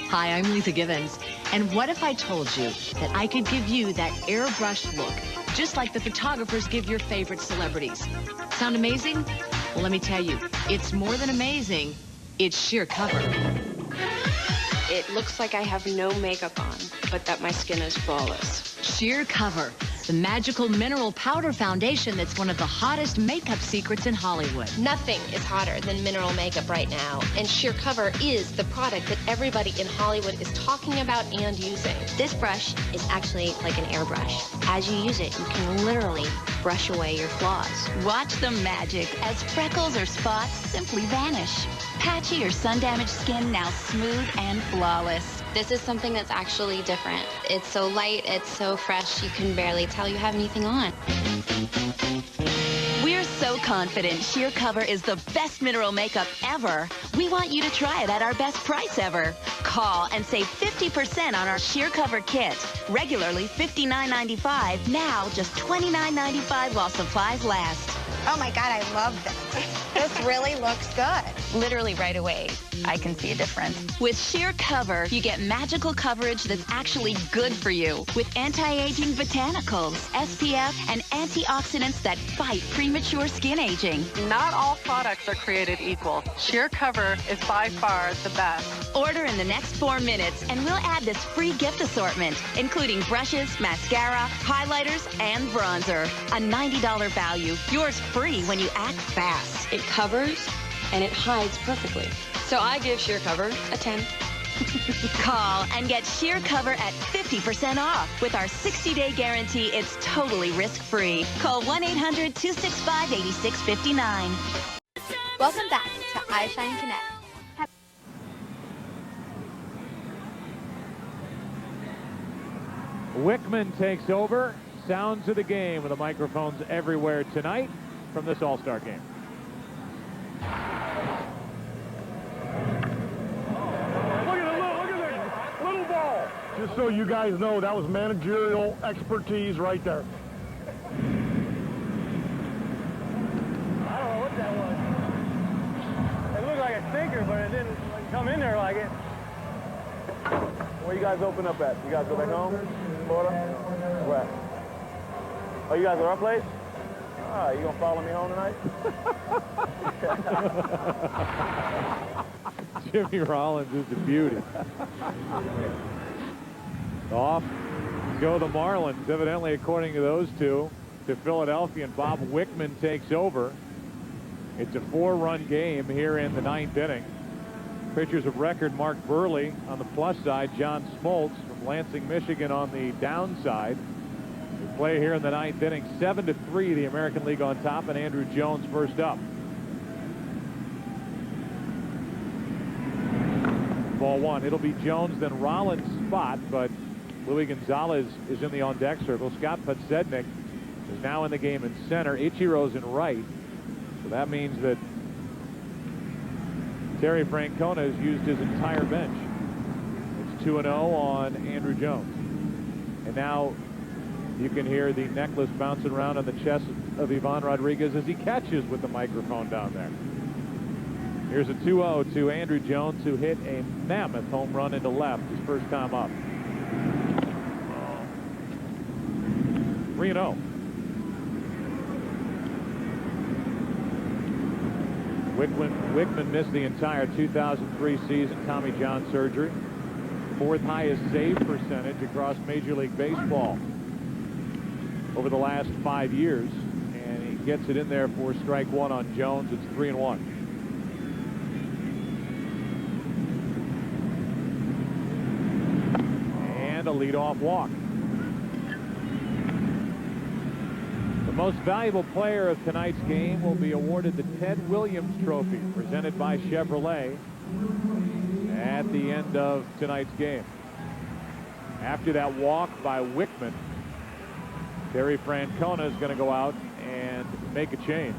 Hi, I'm Letha Givens. And what if I told you that I could give you that airbrushed look, just like the photographers give your favorite celebrities? Sound amazing? Well, let me tell you, it's more than amazing. It's sheer cover. It looks like I have no makeup on, but that my skin is flawless. Sheer Cover, the magical mineral powder foundation that's one of the hottest makeup secrets in Hollywood. Nothing is hotter than mineral makeup right now, and Sheer Cover is the product that everybody in Hollywood is talking about and using. This brush is actually like an airbrush. As you use it, you can literally brush away your flaws. Watch the magic as freckles or spots simply vanish. Patchy or sun-damaged skin now smooth and flawless. This is something that's actually different. It's so light, it's so fresh, you can barely tell you have anything on. We're so confident Sheer Cover is the best mineral makeup ever. We want you to try it at our best price ever. Call and save 50% on our Sheer Cover kit. Regularly $59.95, now just $29.95 while supplies last. Oh my God, I love this. This really looks good. Literally right away, I can see a difference. With Sheer Cover, you get magical coverage that's actually good for you. With anti-aging botanicals, SPF, and antioxidants that fight premature skin aging. Not all products are created equal. Sheer Cover is by far the best. Order in the next 4 minutes, and we'll add this free gift assortment, including brushes, mascara, highlighters, and bronzer. A $90 value. Yours free when you act fast. It covers and it hides perfectly. So I give Sheer Cover a 10. Call and get Sheer Cover at 50% off. With our 60-day guarantee, it's totally risk-free. Call 1-800-265-8659. Welcome back to iShine Connect. Wickman takes over. Sounds of the game with the microphones everywhere tonight from this All-Star game. Just so you guys know, that was managerial expertise right there. I don't know what that was. It looked like a sinker, but it didn't come in there like it. Where you guys open up at? You guys go back home? Florida? Where? Oh, you guys are our place? Ah, you gonna follow me home tonight? Jimmy Rollins is a beauty. Off go the Marlins, evidently, according to those two, to Philadelphia, and Bob Wickman takes over. It's a 4-run game here in the 9th inning. Pitchers of record: Mark Burley on the plus side, John Smoltz from Lansing, Michigan on the downside. We play here in the 9th inning, 7-3, the American League on top, and Andrew Jones first up. Ball 1. It'll be Jones, then Rollins' spot, but Luis Gonzalez is in the on-deck circle. Scott Podsednik is now in the game in center. Ichiro's in right. So that means that Terry Francona has used his entire bench. It's 2-0 on Andrew Jones. And now you can hear the necklace bouncing around on the chest of Ivan Rodriguez as he catches with the microphone down there. Here's a 2-0 to Andrew Jones, who hit a mammoth home run into left his first time up. 3-0. Wickman missed the entire 2003 season, Tommy John surgery. Fourth highest save percentage across Major League Baseball over the last 5 years, and he gets it in there for strike one on Jones. It's 3-1. And a leadoff walk. The most valuable player of tonight's game will be awarded the Ted Williams Trophy, presented by Chevrolet, at the end of tonight's game. After that walk by Wickman, Terry Francona is going to go out and make a change.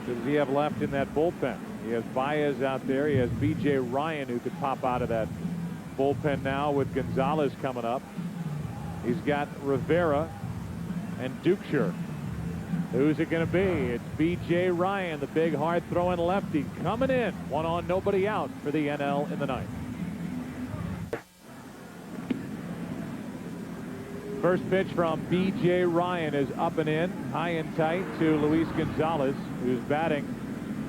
What does he have left in that bullpen? He has Baez out there. He has B.J. Ryan, who could pop out of that bullpen now with Gonzalez coming up. He's got Rivera and Dukeshire. Who's it going to be? It's B.J. Ryan, the big hard-throwing lefty, coming in. One on, nobody out for the NL in the ninth. First pitch from B.J. Ryan is up and in, high and tight to Luis Gonzalez, who's batting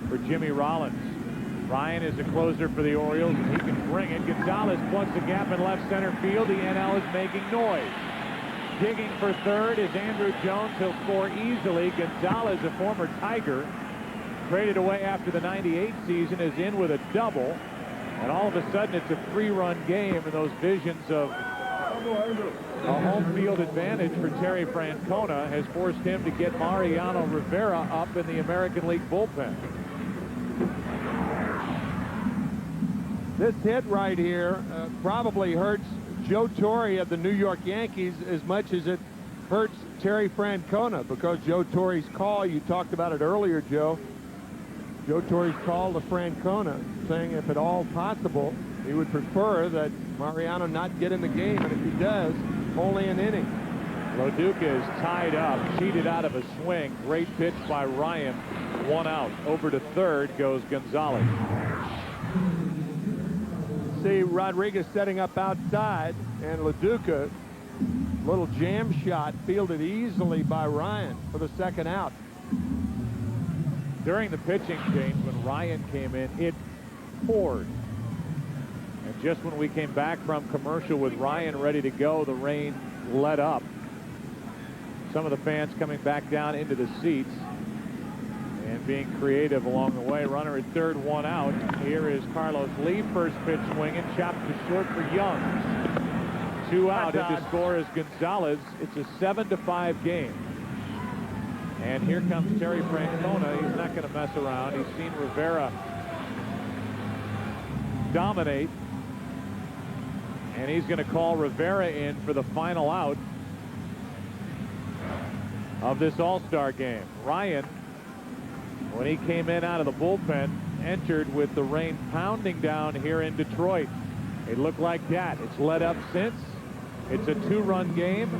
for Jimmy Rollins. Ryan is a closer for the Orioles, and he can bring it. Gonzalez plugs the gap in left center field. The NL is making noise. Digging for third is Andrew Jones. He'll score easily. Gonzalez, a former Tiger, traded away after the '98 season, is in with a double. And all of a sudden, it's a 3-run game, and those visions of a home field advantage for Terry Francona has forced him to get Mariano Rivera up in the American League bullpen. This hit right here probably hurts Joe Torre of the New York Yankees as much as it hurts Terry Francona, because Joe Torre's call, you talked about it earlier, Joe. Joe Torre's call to Francona, saying if at all possible, he would prefer that Mariano not get in the game, and if he does, only an inning. Loduca is tied up, cheated out of a swing. Great pitch by Ryan. One out. Over to third goes Gonzalez. See Rodriguez setting up outside, and Loduca, little jam shot, fielded easily by Ryan for the second out. During the pitching change, when Ryan came in, it poured. And just when we came back from commercial with Ryan ready to go, the rain let up. Some of the fans coming back down into the seats and being creative along the way. Runner at third, one out. Here is Carlos Lee. First pitch swinging, chopped to short for Young. Two out. In to score is Gonzalez. It's a 7-5 game. And here comes Terry Francona. He's not going to mess around. He's seen Rivera dominate. And he's going to call Rivera in for the final out of this All-Star game. Ryan, when he came in out of the bullpen, entered with the rain pounding down here in Detroit. It looked like that. It's let up since. It's a 2-run game,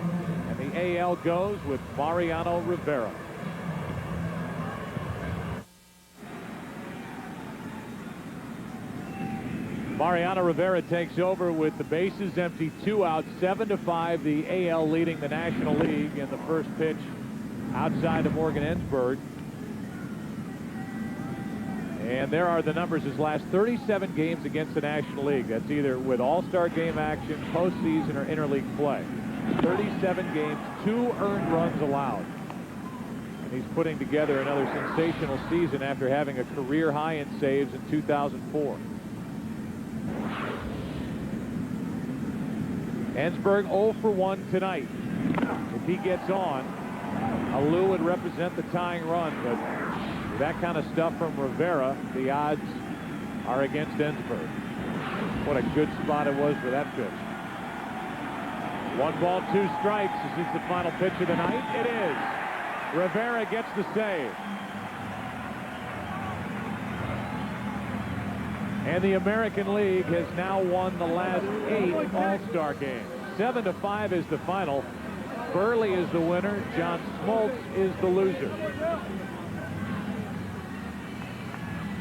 and the AL goes with Mariano Rivera. Mariano Rivera takes over with the bases empty, 2 out, 7-5. The AL leading the National League in the first pitch outside of Morgan Ensberg. And there are the numbers. His last 37 games against the National League. That's either with All-Star game action, postseason, or interleague play. 37 games, 2 earned runs allowed. And he's putting together another sensational season after having a career high in saves in 2004. Ensberg 0 for 1 tonight. If he gets on, Alou would represent the tying run, but with that kind of stuff from Rivera, the odds are against Ensberg. What a good spot it was for that pitch. 1 ball, 2 strikes. Is this the final pitch of the night? It is. Rivera gets the save. And the American League has now won the last 8 All-Star games. 7-5 is the final. Burley is the winner. John Smoltz is the loser.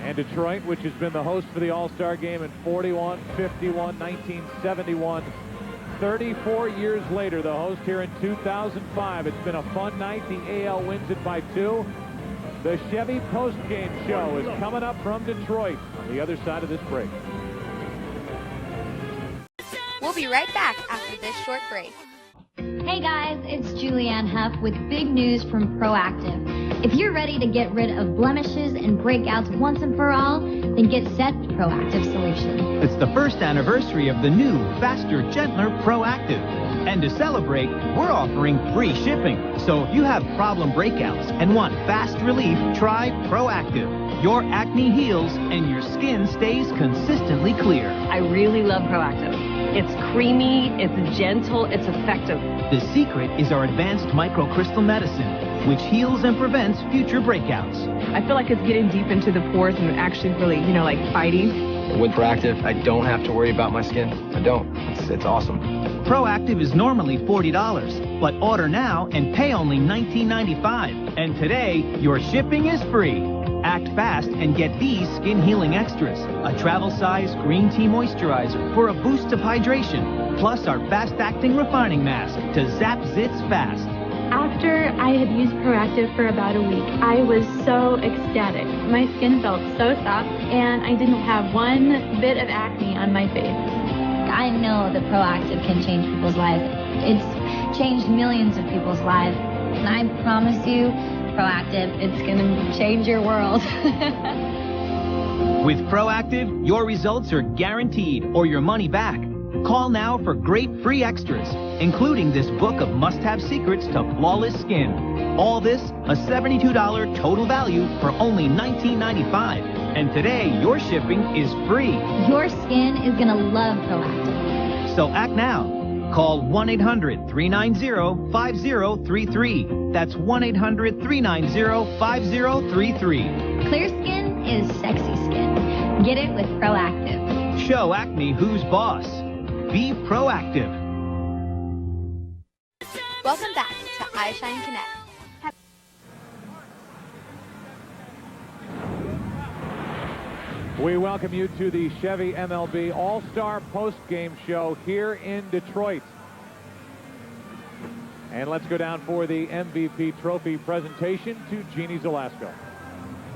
And Detroit, which has been the host for the All-Star game in 41, 51, 1971. 34 years later, the host here in 2005. It's been a fun night. The AL wins it by 2. The Chevy post-game show is coming up from Detroit on the other side of this break. We'll be right back after this short break. Hey guys, it's Julianne Huff with big news from Proactive. If you're ready to get rid of blemishes and breakouts once and for all, then get set with Proactive Solution. It's the first anniversary of the new, faster, gentler Proactive. And to celebrate, we're offering free shipping. So if you have problem breakouts and want fast relief, try Proactive. Your acne heals and your skin stays consistently clear. I really love Proactive. It's creamy, it's gentle, it's effective. The secret is our advanced microcrystal medicine, which heals and prevents future breakouts. I feel like it's getting deep into the pores and actually really, like fighting. With Proactive, I don't have to worry about my skin. I don't. It's awesome. Proactive is normally $40, but order now and pay only $19.95. And today, your shipping is free. Act fast and get these skin healing extras. A travel size green tea moisturizer for a boost of hydration. Plus our fast acting refining mask to zap zits fast. After I had used Proactive for about a week, I was so ecstatic. My skin felt so soft and I didn't have one bit of acne on my face. I know that Proactive can change people's lives. It's changed millions of people's lives. And I promise you, Proactive, it's going to change your world. With Proactive, your results are guaranteed or your money back. Call now for great free extras, including this book of must-have secrets to flawless skin. All this, a $72 total value for only $19.95. And today, your shipping is free. Your skin is going to love Proactive. So act now. Call 1-800-390-5033. That's 1-800-390-5033. Clear skin is sexy skin. Get it with Proactive. Show acne who's boss. Be proactive. Welcome back to iShine Connect. We welcome you to the Chevy MLB All-Star post-game show here in Detroit. And let's go down for the MVP trophy presentation to Jeannie Zelasco.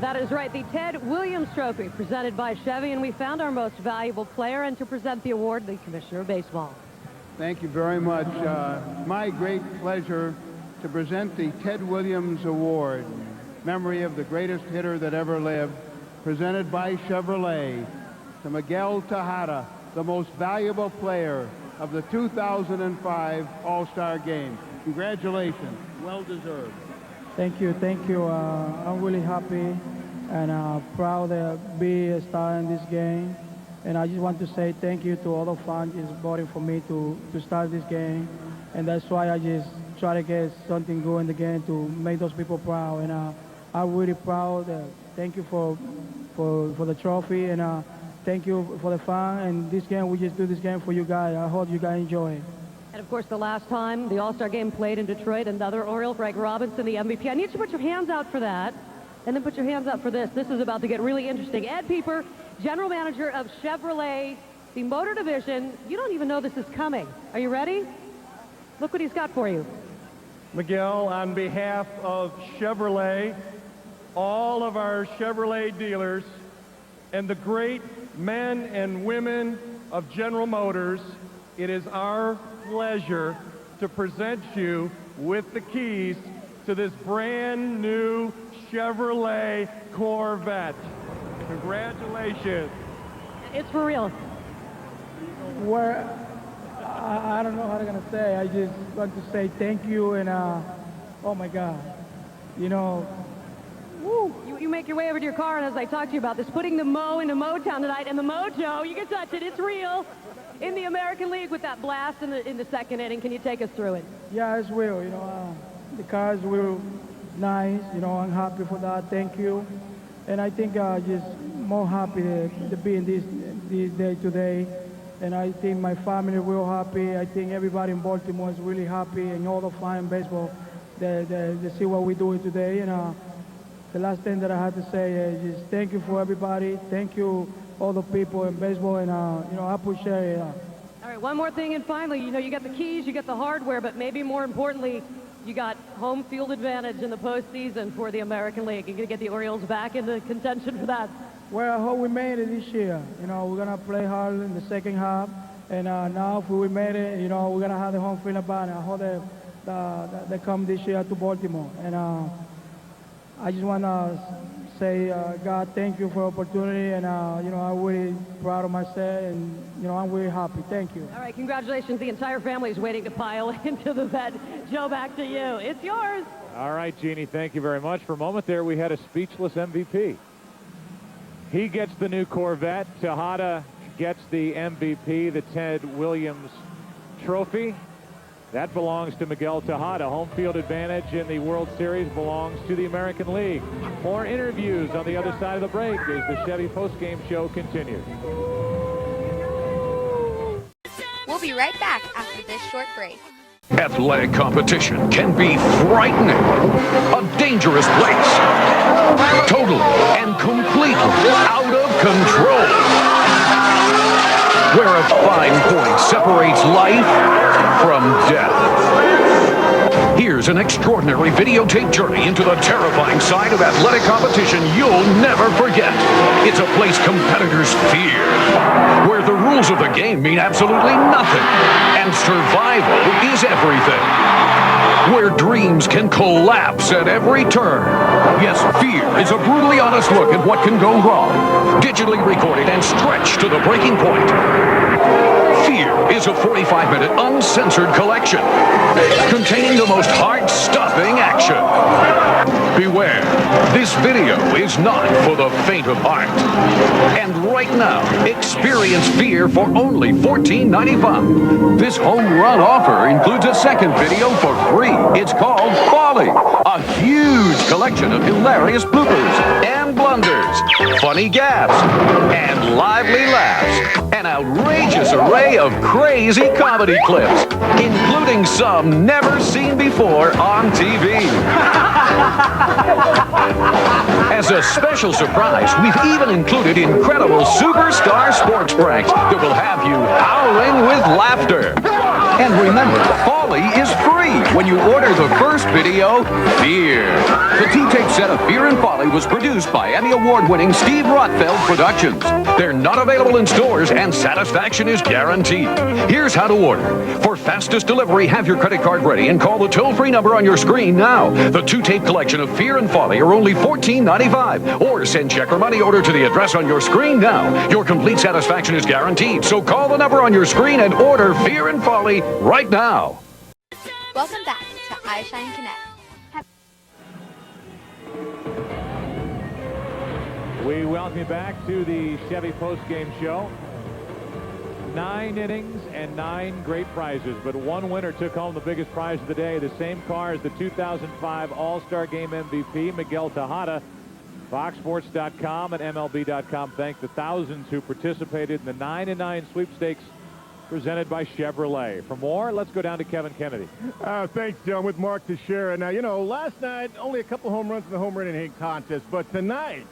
That is right, the Ted Williams Trophy presented by Chevy, and we found our most valuable player, and to present the award, the Commissioner of Baseball. Thank you very much. My great pleasure to present the Ted Williams Award, memory of the greatest hitter that ever lived, presented by Chevrolet to Miguel Tejada, the most valuable player of the 2005 All-Star Game. Congratulations. Well deserved. Thank you. I'm really happy and proud to be a star in this game. And I just want to say thank you to all the fans just voting for me to start this game. And that's why I just try to get something good in the game to make those people proud. And I'm really proud. Thank you for the trophy, and thank you for the fun. And this game, we just do this game for you guys. I hope you guys enjoy it. And of course, the last time the All-Star Game played in Detroit, another Oriole, Greg Robinson, the MVP. I need you to put your hands out for that, and then put your hands out for this. This is about to get really interesting. Ed Pieper, General Manager of Chevrolet, the motor division. You don't even know this is coming. Are you ready? Look what he's got for you. Miguel, on behalf of Chevrolet, all of our Chevrolet dealers, and the great men and women of General Motors, it is our pleasure to present you with the keys to this brand new Chevrolet Corvette. Congratulations. It's for real. I don't know how I'm going to say. I just want to say thank you, and oh my God, Woo. You make your way over to your car, and as I talk to you about this, putting the Mo into Motown tonight, and the Mojo, you can touch it, it's real, in the American League with that blast in the second inning. Can you take us through it? Yeah, it's real. The cars were nice. I'm happy for that. Thank you. And I think just more happy to be in this day today. and I think my family is real happy. I think everybody in Baltimore is really happy, and all the fans in baseball, they see what we're doing today. And the last thing that I have to say is just thank you for everybody. Thank you all the people in baseball, and I appreciate it. All right, one more thing, and finally, you got the keys, you got the hardware, but maybe more importantly, you got home field advantage in the postseason for the American League. You're going to get the Orioles back into contention for that. Well, I hope we made it this year. We're going to play hard in the second half, and now if we made it, we're going to have the home field advantage. I hope they come this year to Baltimore, and I just want to say, God, thank you for the opportunity, and I'm really proud of myself, and I'm really happy. Thank you. All right, congratulations. The entire family is waiting to pile into the bed. Joe, back to you. It's yours. All right, Jeannie, thank you very much. For a moment there, we had a speechless MVP. He gets the new Corvette. Tejada gets the MVP, the Ted Williams Trophy. That belongs to Miguel Tejada. Home field advantage in the World Series belongs to the American League. More interviews on the other side of the break as the Chevy postgame show continues. We'll be right back after this short break. Athletic competition can be frightening, a dangerous place, totally and completely out of control, where a fine point separates life from death. Here's an extraordinary videotape journey into the terrifying side of athletic competition you'll never forget. It's a place competitors fear, where the rules of the game mean absolutely nothing, and survival is everything. Where dreams can collapse at every turn. Yes, Fear is a brutally honest look at what can go wrong. Digitally recorded and stretched to the breaking point. Fear is a 45-minute uncensored collection containing the most heart-stopping action. Beware, this video is not for the faint of heart. And right now, experience Fear for only $14.95. This home run offer includes a second video for free. It's called Folly, a huge collection of hilarious bloopers and blunders, funny gaffes, and lively laughs. An outrageous array of crazy comedy clips, including some never seen before on TV. As a special surprise, we've even included incredible superstar sports pranks that will have you howling with laughter. And remember, Folly is free when you order the first video, Fear. The two-tape set of Fear and Folly was produced by Emmy Award-winning Steve Rotfeld Productions. They're not available in stores, and satisfaction is guaranteed. Here's how to order. For fastest delivery, have your credit card ready and call the toll-free number on your screen now. The two-tape collection of Fear and Folly are only $14.95. Or send check or money order to the address on your screen now. Your complete satisfaction is guaranteed, so call the number on your screen and order Fear and Folly right now. Welcome back to iShine Connect. We welcome you back to the Chevy postgame show. 9 innings and 9 great prizes, but one winner took home the biggest prize of the day. The same car as the 2005 All-Star Game MVP, Miguel Tejada. FoxSports.com and MLB.com thank the thousands who participated in the 9-9 sweepstakes presented by Chevrolet. For more, let's go down to Kevin Kennedy. Thanks, John, with Mark Teixeira. Now, last night, only a couple home runs in the home run hit contest, but tonight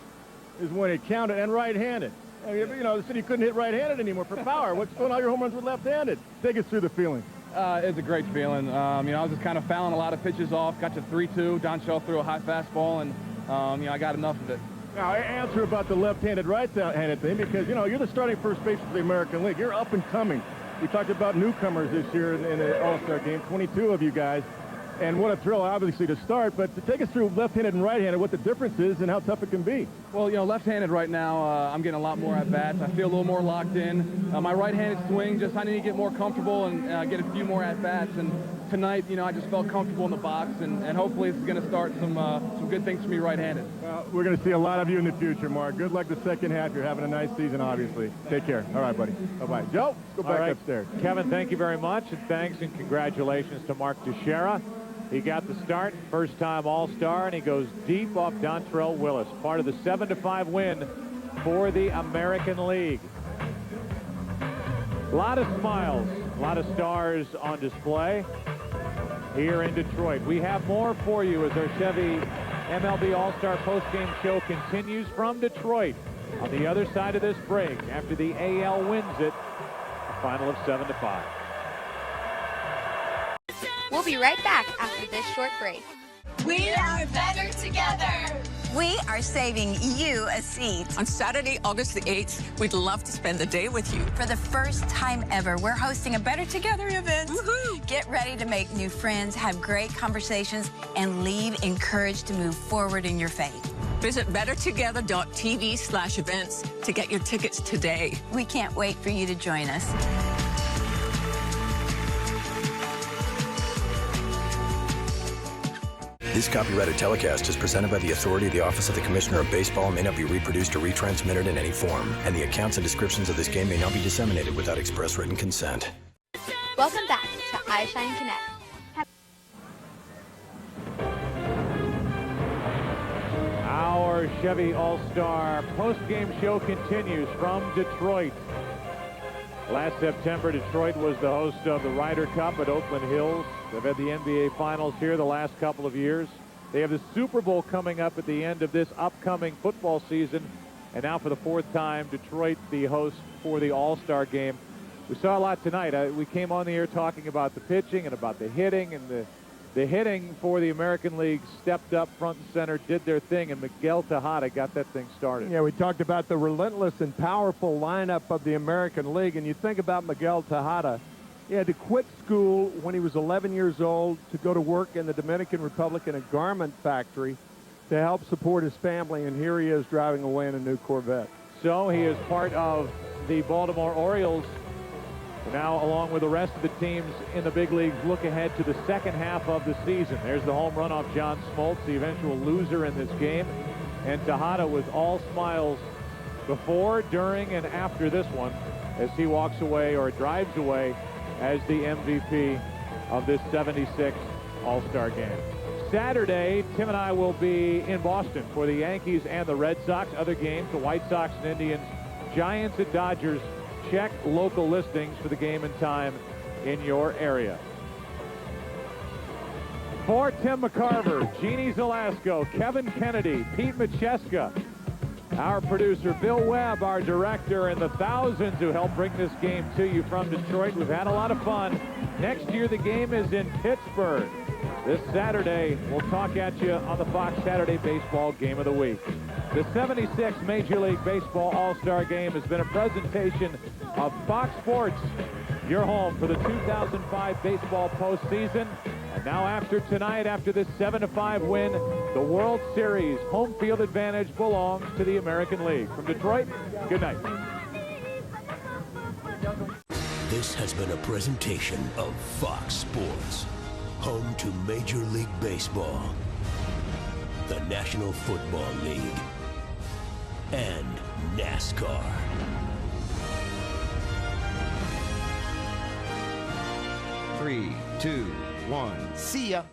is when it counted, and right-handed. The city couldn't hit right-handed anymore for power. What's going on? Your home runs were left-handed. Take us through the feeling. It's a great feeling. I was just kind of fouling a lot of pitches off. Got to 3-2. Don Shell threw a high fastball, and I got enough of it. Now, answer about the left-handed, right-handed thing, because, you're the starting first baseman for the American League. You're up and coming. We talked about newcomers this year in the All-Star game, 22 of you guys. And what a thrill, obviously, to start. But to take us through left-handed and right-handed, what the difference is and how tough it can be. Well, left-handed right now, I'm getting a lot more at-bats. I feel a little more locked in. My right-handed swing, I need to get more comfortable and get a few more at-bats. And tonight, I just felt comfortable in the box. And hopefully this is going to start some good things for me right-handed. Well, we're going to see a lot of you in the future, Mark. Good luck the second half. You're having a nice season, obviously. Take care. All right, buddy. Bye-bye. Joe, let's go back upstairs. Kevin, thank you very much. And thanks and congratulations to Mark Teixeira. He got the start, first-time All-Star, and he goes deep off Dontrell Willis, part of the 7-5 win for the American League. A lot of smiles, a lot of stars on display here in Detroit. We have more for you as our Chevy MLB All-Star postgame show continues from Detroit on the other side of this break after the AL wins it, a final of 7-5. We'll be right back after this short break. We are better together. We are saving you a seat. On Saturday, August the 8th, we'd love to spend the day with you. For the first time ever, we're hosting a Better Together event. Get ready to make new friends, have great conversations, and leave encouraged to move forward in your faith. Visit bettertogether.tv/events to get your tickets today. We can't wait for you to join us. This copyrighted telecast is presented by the authority of the Office of the Commissioner of Baseball and may not be reproduced or retransmitted in any form. And the accounts and descriptions of this game may not be disseminated without express written consent. Welcome back to iShine Connect. Our Chevy All-Star post-game show continues from Detroit. Last September, Detroit was the host of the Ryder Cup at Oakland Hills. They've had the NBA Finals here the last couple of years. They have the Super Bowl coming up at the end of this upcoming football season. And now for the fourth time, Detroit the host for the All-Star game. We saw a lot tonight. We came on the air talking about the pitching and about the hitting, and the hitting for the American League stepped up front and center, did their thing, and Miguel Tejada got that thing started. Yeah, we talked about the relentless and powerful lineup of the American League, and you think about Miguel Tejada. He had to quit school when he was 11 years old to go to work in the Dominican Republic in a garment factory to help support his family, and here he is driving away in a new Corvette. So he is part of the Baltimore Orioles. Now, along with the rest of the teams in the big leagues, look ahead to the second half of the season. There's the home run off John Smoltz, the eventual loser in this game. And Tejada was all smiles before, during, and after this one as he walks away or drives away as the MVP of this 76 All-Star game. Saturday, Tim and I will be in Boston for the Yankees and the Red Sox. Other games, the White Sox and Indians, Giants and Dodgers. Check local listings for the game and time in your area. For Tim McCarver, Jeannie Zelasco, Kevin Kennedy, Pete Macheska, our producer Bill Webb, our director, and the thousands who helped bring this game to you from Detroit. We've had a lot of fun. Next year the game is in Pittsburgh. This Saturday, we'll talk at you on the Fox Saturday Baseball Game of the Week. The 76 Major League Baseball All-Star Game has been a presentation of Fox Sports, your home for the 2005 baseball postseason. And now after tonight, after this 7-5 win, the World Series home field advantage belongs to the American League. From Detroit, good night. This has been a presentation of Fox Sports, home to Major League Baseball, the National Football League, and NASCAR. 3, 2, 1, see ya.